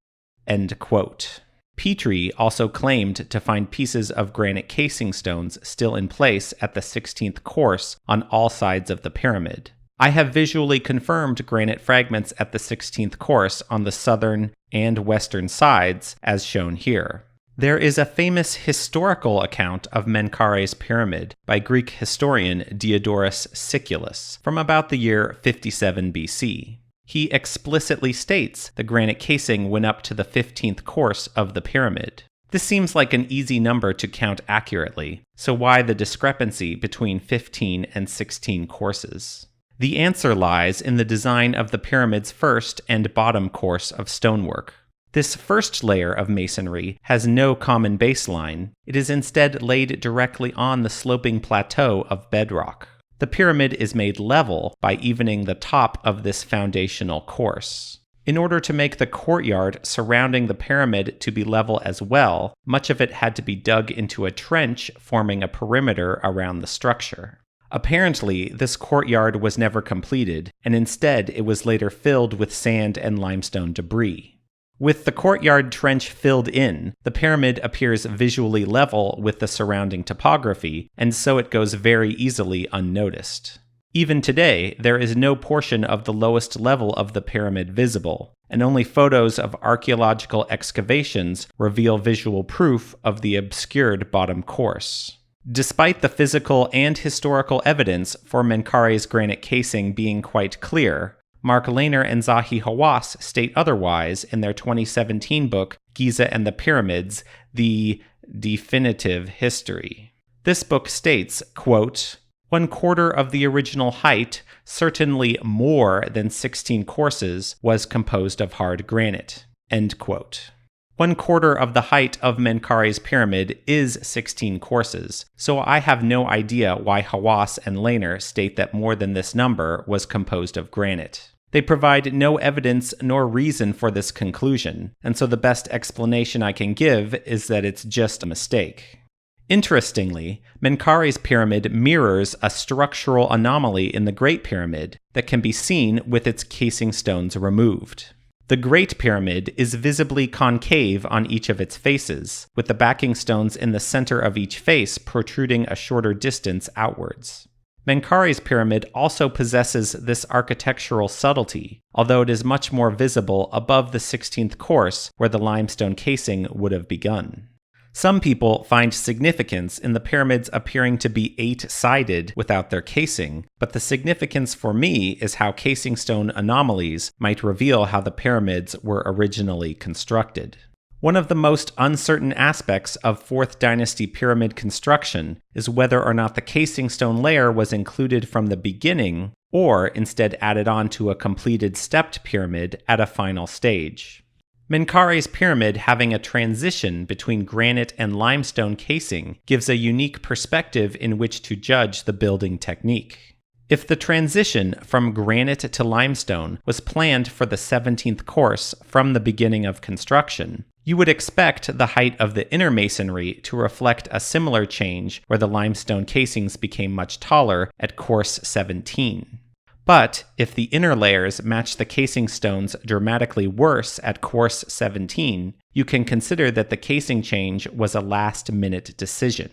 End quote. Petrie also claimed to find pieces of granite casing stones still in place at the 16th course on all sides of the pyramid. I have visually confirmed granite fragments at the 16th course on the southern and western sides, as shown here. There is a famous historical account of Menkare's pyramid by Greek historian Diodorus Siculus from about the year 57 BC. He explicitly states the granite casing went up to the 15th course of the pyramid. This seems like an easy number to count accurately, so why the discrepancy between 15 and 16 courses? The answer lies in the design of the pyramid's first and bottom course of stonework. This first layer of masonry has no common baseline. It is instead laid directly on the sloping plateau of bedrock. The pyramid is made level by evening the top of this foundational course. In order to make the courtyard surrounding the pyramid to be level as well, much of it had to be dug into a trench forming a perimeter around the structure. Apparently, this courtyard was never completed, and instead it was later filled with sand and limestone debris. With the courtyard trench filled in, the pyramid appears visually level with the surrounding topography, and so it goes very easily unnoticed. Even today, there is no portion of the lowest level of the pyramid visible, and only photos of archaeological excavations reveal visual proof of the obscured bottom course. Despite the physical and historical evidence for Menkare's granite casing being quite clear, Mark Lehner and Zahi Hawass state otherwise in their 2017 book, Giza and the Pyramids, The Definitive History. This book states, quote, 1/4 of the original height, certainly more than 16 courses, was composed of hard granite. End quote. 1/4 of the height of Menkare's pyramid is 16 courses, so I have no idea why Hawass and Lehner state that more than this number was composed of granite. They provide no evidence nor reason for this conclusion, and so the best explanation I can give is that it's just a mistake. Interestingly, Menkare's pyramid mirrors a structural anomaly in the Great Pyramid that can be seen with its casing stones removed. The Great Pyramid is visibly concave on each of its faces, with the backing stones in the center of each face protruding a shorter distance outwards. Menkare's pyramid also possesses this architectural subtlety, although it is much more visible above the 16th course where the limestone casing would have begun. Some people find significance in the pyramids appearing to be 8-sided without their casing, but the significance for me is how casing stone anomalies might reveal how the pyramids were originally constructed. One of the most uncertain aspects of 4th Dynasty pyramid construction is whether or not the casing stone layer was included from the beginning, or instead added on to a completed stepped pyramid at a final stage. Menkare's pyramid having a transition between granite and limestone casing gives a unique perspective in which to judge the building technique. If the transition from granite to limestone was planned for the 17th course from the beginning of construction, you would expect the height of the inner masonry to reflect a similar change where the limestone casings became much taller at course 17. But if the inner layers match the casing stones dramatically worse at course 17, you can consider that the casing change was a last-minute decision.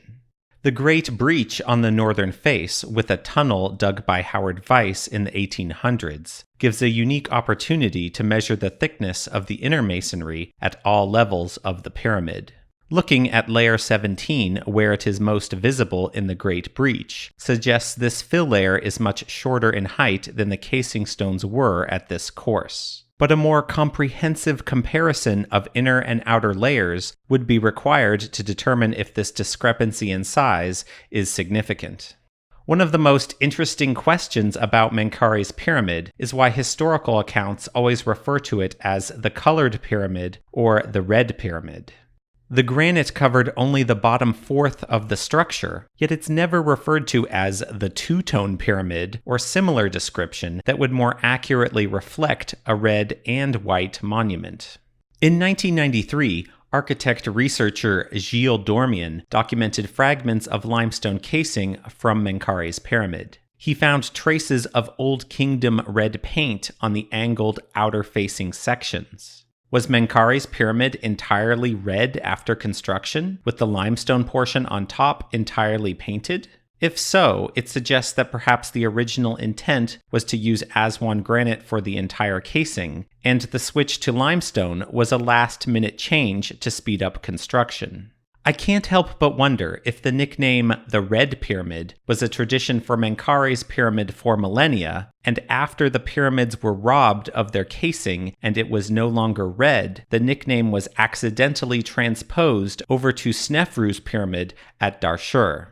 The Great Breach on the northern face, with a tunnel dug by Howard Weiss in the 1800s, gives a unique opportunity to measure the thickness of the inner masonry at all levels of the pyramid. Looking at layer 17, where it is most visible in the Great Breach, suggests this fill layer is much shorter in height than the casing stones were at this course. But a more comprehensive comparison of inner and outer layers would be required to determine if this discrepancy in size is significant. One of the most interesting questions about Menkare's pyramid is why historical accounts always refer to it as the colored pyramid or the red pyramid. The granite covered only the bottom fourth of the structure, yet it's never referred to as the two-tone pyramid or similar description that would more accurately reflect a red and white monument. In 1993, architect-researcher Gilles Dormian documented fragments of limestone casing from Menkare's pyramid. He found traces of Old Kingdom red paint on the angled outer-facing sections. Was Menkare's pyramid entirely red after construction, with the limestone portion on top entirely painted? If so, it suggests that perhaps the original intent was to use Aswan granite for the entire casing, and the switch to limestone was a last-minute change to speed up construction. I can't help but wonder if the nickname the Red Pyramid was a tradition for Menkare's pyramid for millennia, and after the pyramids were robbed of their casing and it was no longer red, the nickname was accidentally transposed over to Snefru's pyramid at Darshur.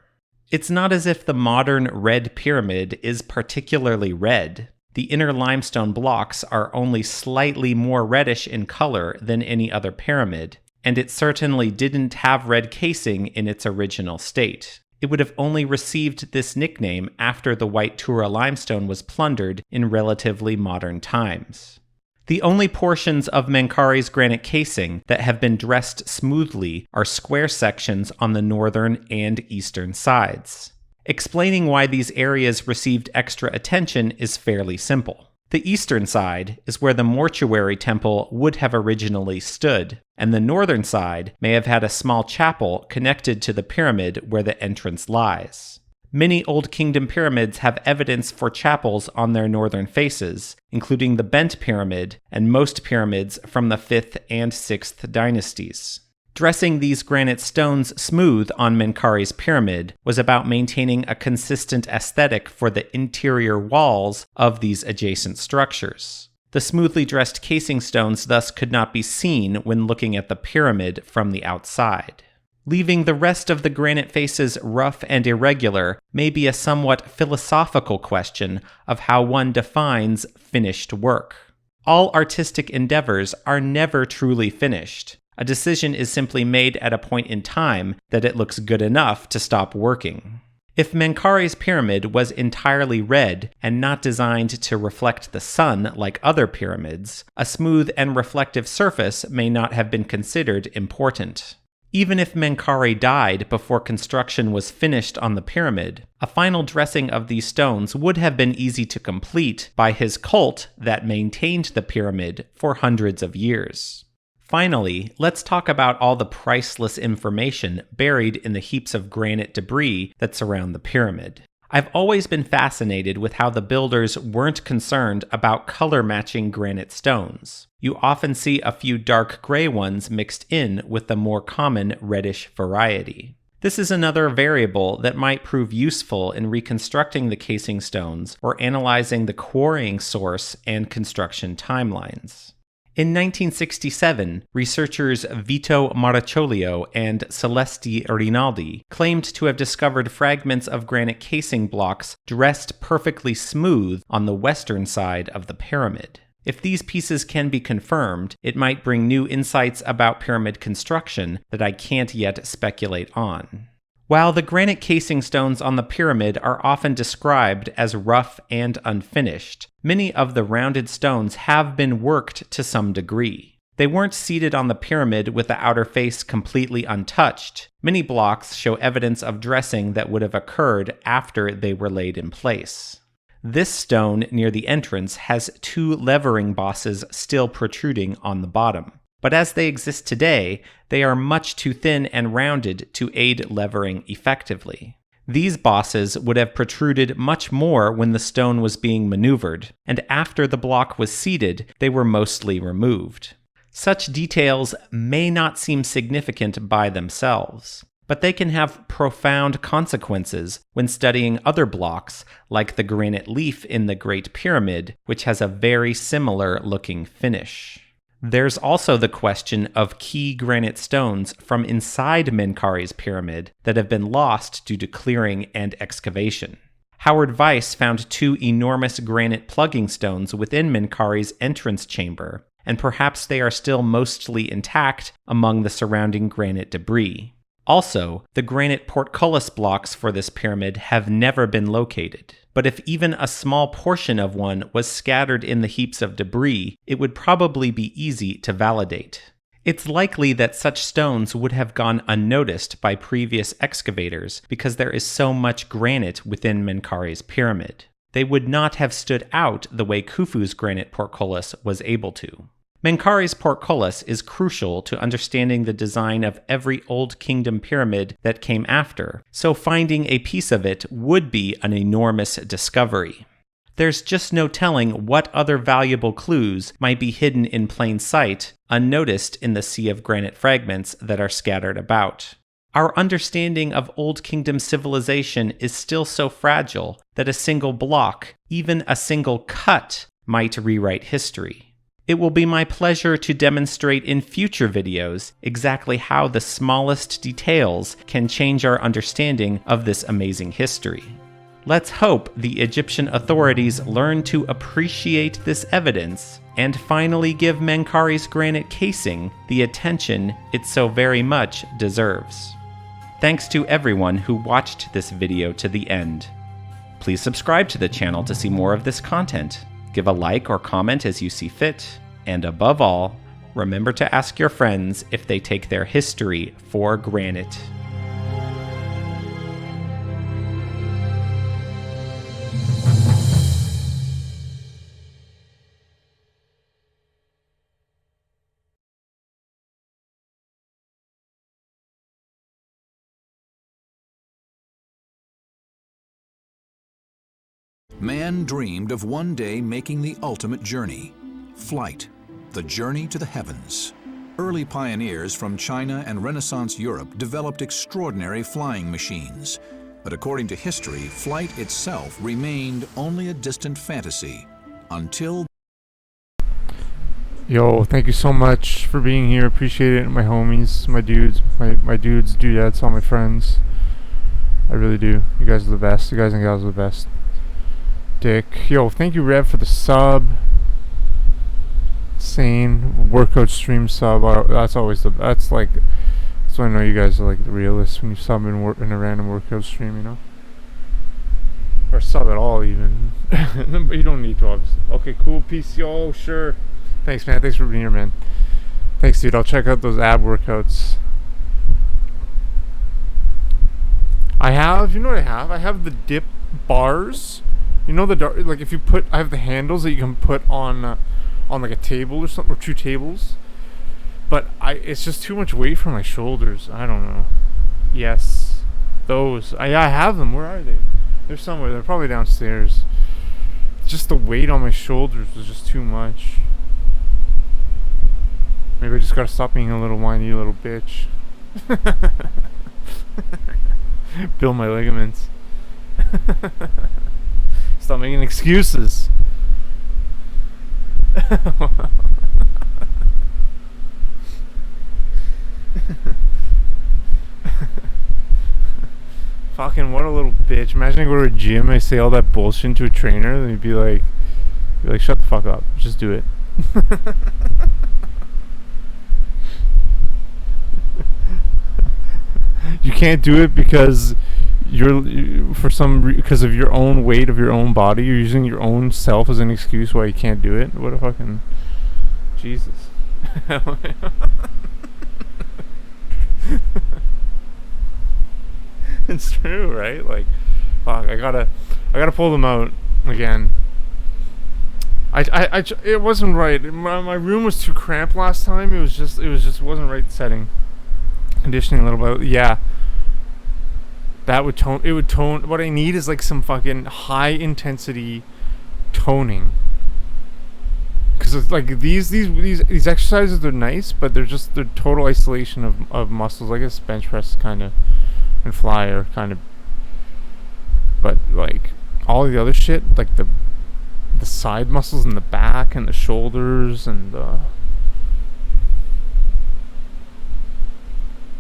It's not as if the modern Red Pyramid is particularly red. The inner limestone blocks are only slightly more reddish in color than any other pyramid, and it certainly didn't have red casing in its original state. It would have only received this nickname after the white Tura limestone was plundered in relatively modern times. The only portions of Menkare's granite casing that have been dressed smoothly are square sections on the northern and eastern sides. Explaining why these areas received extra attention is fairly simple. The eastern side is where the mortuary temple would have originally stood, and the northern side may have had a small chapel connected to the pyramid where the entrance lies. Many Old Kingdom pyramids have evidence for chapels on their northern faces, including the Bent Pyramid and most pyramids from the 5th and 6th dynasties. Dressing these granite stones smooth on Menkare's pyramid was about maintaining a consistent aesthetic for the interior walls of these adjacent structures. The smoothly dressed casing stones thus could not be seen when looking at the pyramid from the outside. Leaving the rest of the granite faces rough and irregular may be a somewhat philosophical question of how one defines finished work. All artistic endeavors are never truly finished. A decision is simply made at a point in time that it looks good enough to stop working. If Menkare's pyramid was entirely red and not designed to reflect the sun like other pyramids, a smooth and reflective surface may not have been considered important. Even if Menkare died before construction was finished on the pyramid, a final dressing of these stones would have been easy to complete by his cult that maintained the pyramid for hundreds of years. Finally, let's talk about all the priceless information buried in the heaps of granite debris that surround the pyramid. I've always been fascinated with how the builders weren't concerned about color matching granite stones. You often see a few dark gray ones mixed in with the more common reddish variety. This is another variable that might prove useful in reconstructing the casing stones or analyzing the quarrying source and construction timelines. In 1967, researchers Vito Maracciolio and Celeste Rinaldi claimed to have discovered fragments of granite casing blocks dressed perfectly smooth on the western side of the pyramid. If these pieces can be confirmed, it might bring new insights about pyramid construction that I can't yet speculate on. While the granite casing stones on the pyramid are often described as rough and unfinished, many of the rounded stones have been worked to some degree. They weren't seated on the pyramid with the outer face completely untouched. Many blocks show evidence of dressing that would have occurred after they were laid in place. This stone near the entrance has 2 levering bosses still protruding on the bottom. But as they exist today, they are much too thin and rounded to aid levering effectively. These bosses would have protruded much more when the stone was being maneuvered, and after the block was seated, they were mostly removed. Such details may not seem significant by themselves, but they can have profound consequences when studying other blocks, like the granite leaf in the Great Pyramid, which has a very similar looking finish. There's also the question of key granite stones from inside Menkare's pyramid that have been lost due to clearing and excavation. Howard Weiss found 2 enormous granite plugging stones within Menkare's entrance chamber, and perhaps they are still mostly intact among the surrounding granite debris. Also, the granite portcullis blocks for this pyramid have never been located. But if even a small portion of one was scattered in the heaps of debris, it would probably be easy to validate. It's likely that such stones would have gone unnoticed by previous excavators because there is so much granite within Menkare's pyramid. They would not have stood out the way Khufu's granite portcullis was able to. Menkare's portcullis is crucial to understanding the design of every Old Kingdom pyramid that came after, so finding a piece of it would be an enormous discovery. There's just no telling what other valuable clues might be hidden in plain sight, unnoticed in the sea of granite fragments that are scattered about. Our understanding of Old Kingdom civilization is still so fragile that a single block, even a single cut, might rewrite history. It will be my pleasure to demonstrate in future videos exactly how the smallest details can change our understanding of this amazing history. Let's hope the Egyptian authorities learn to appreciate this evidence and finally give Menkare's granite casing the attention it so very much deserves. Thanks to everyone who watched this video to the end. Please subscribe to the channel to see more of this content. Give a like or comment as you see fit, and above all, remember to ask your friends if they take their history for granted. man dreamed of one day making the ultimate journey, flight, the journey to the heavens. Early pioneers from China and Renaissance Europe developed extraordinary flying machines. But according to history, flight itself remained only a distant fantasy until... Yo, thank you so much for being here. Appreciate it. My homies, my dudes, my dudes, dudettes, all my friends. I really do. You guys are the best. You guys and gals are the best. Dick. Yo, thank you, Rev, for the sub. Sane workout stream sub. That's always the... That's like... So I know you guys are like the realists when you sub in a random workout stream, you know? Or sub at all, even. But you don't need to, obviously. Okay, cool. Peace, yo. Sure. Thanks, man. Thanks for being here, man. Thanks, dude. I'll check out those ab workouts. I have... You know what I have? I have the dip bars. You know the... Like, if you put... I have the handles that you can put on like a table or something. Or two tables. But it's just too much weight for my shoulders. I don't know. Yes. Those. I have them. Where are they? They're somewhere. They're probably downstairs. Just the weight on my shoulders was just too much. Maybe I just gotta stop being a little whiny little bitch. Build my ligaments. Stop making excuses. Fucking what a little bitch. Imagine I go to a gym, I say all that bullshit to a trainer, then he'd be like, shut the fuck up, just do it. You can't do it because because of your own weight of your own body. You're using your own self as an excuse why you can't do it. What a fucking Jesus. It's true, right? Like, fuck, I gotta pull them out again. It wasn't right. My room was too cramped last time. It wasn't right setting. Conditioning a little bit. Yeah. That would tone. It would tone. What I need is like some fucking high intensity toning. Because it's like these exercises, they're nice, but they're total isolation of muscles. Like a bench press kind of, and fly are kind of. But like all the other shit, like the side muscles in the back and the shoulders and the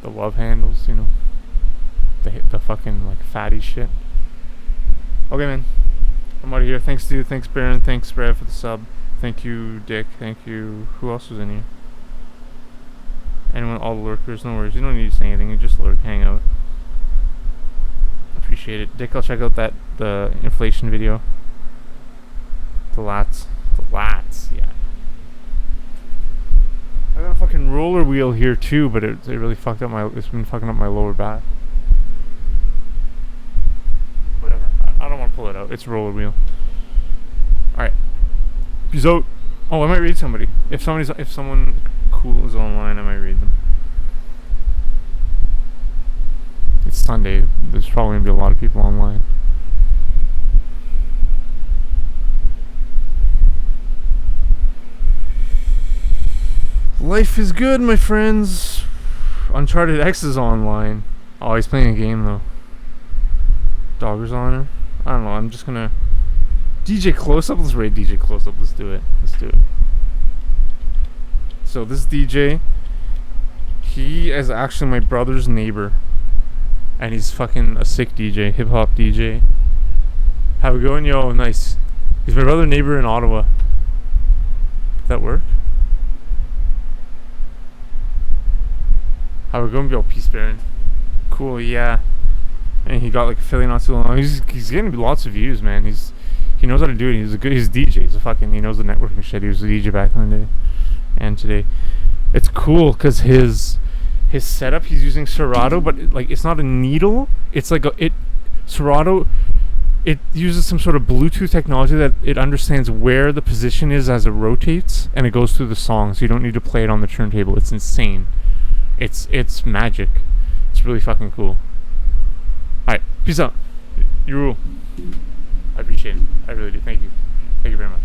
love handles, you know, the fucking like fatty shit. Okay, man, I'm out of here. Thanks, dude. Thanks, Baron. Thanks, Brad, for the sub. Thank you, Dick. Thank you. Who else was in here? Anyone? All the lurkers. No worries. You don't need to say anything. You just lurk, hang out. Appreciate it, Dick. I'll check out the inflation video. The lats, yeah. I got a fucking roller wheel here too, but it really fucked up it's been fucking up my lower back. Whatever. I don't want to pull it out. It's a roller wheel. Alright. Peace out. Oh, I might read somebody. If someone cool is online, I might read them. It's Sunday. There's probably gonna be a lot of people online. Life is good, my friends. Uncharted X is online. Oh, he's playing a game though. Dogger's on her. I don't know. I'm just gonna DJ Close-Up. Let's raid DJ Close-Up. Let's do it. So this DJ, he is actually my brother's neighbor, and he's fucking a sick DJ, hip hop DJ. Have a good one, yo. Nice. He's my brother's neighbor in Ottawa. Does that work? How we going, yo? Peace, Baron. Cool, yeah. And he got like affiliate not too long. He's getting lots of views, man. He knows how to do it. He's a DJ. He knows the networking shit. He was a DJ back in the day and today. It's cool because his setup, he's using Serato, but it's not a needle. It's like Serato. It uses some sort of Bluetooth technology that it understands where the position is as it rotates, and it goes through the song. So you don't need to play it on the turntable. It's insane. It's magic. It's really fucking cool. Alright, peace out. You rule. I appreciate it. appreciate it. I really do. Thank you. Thank you very much.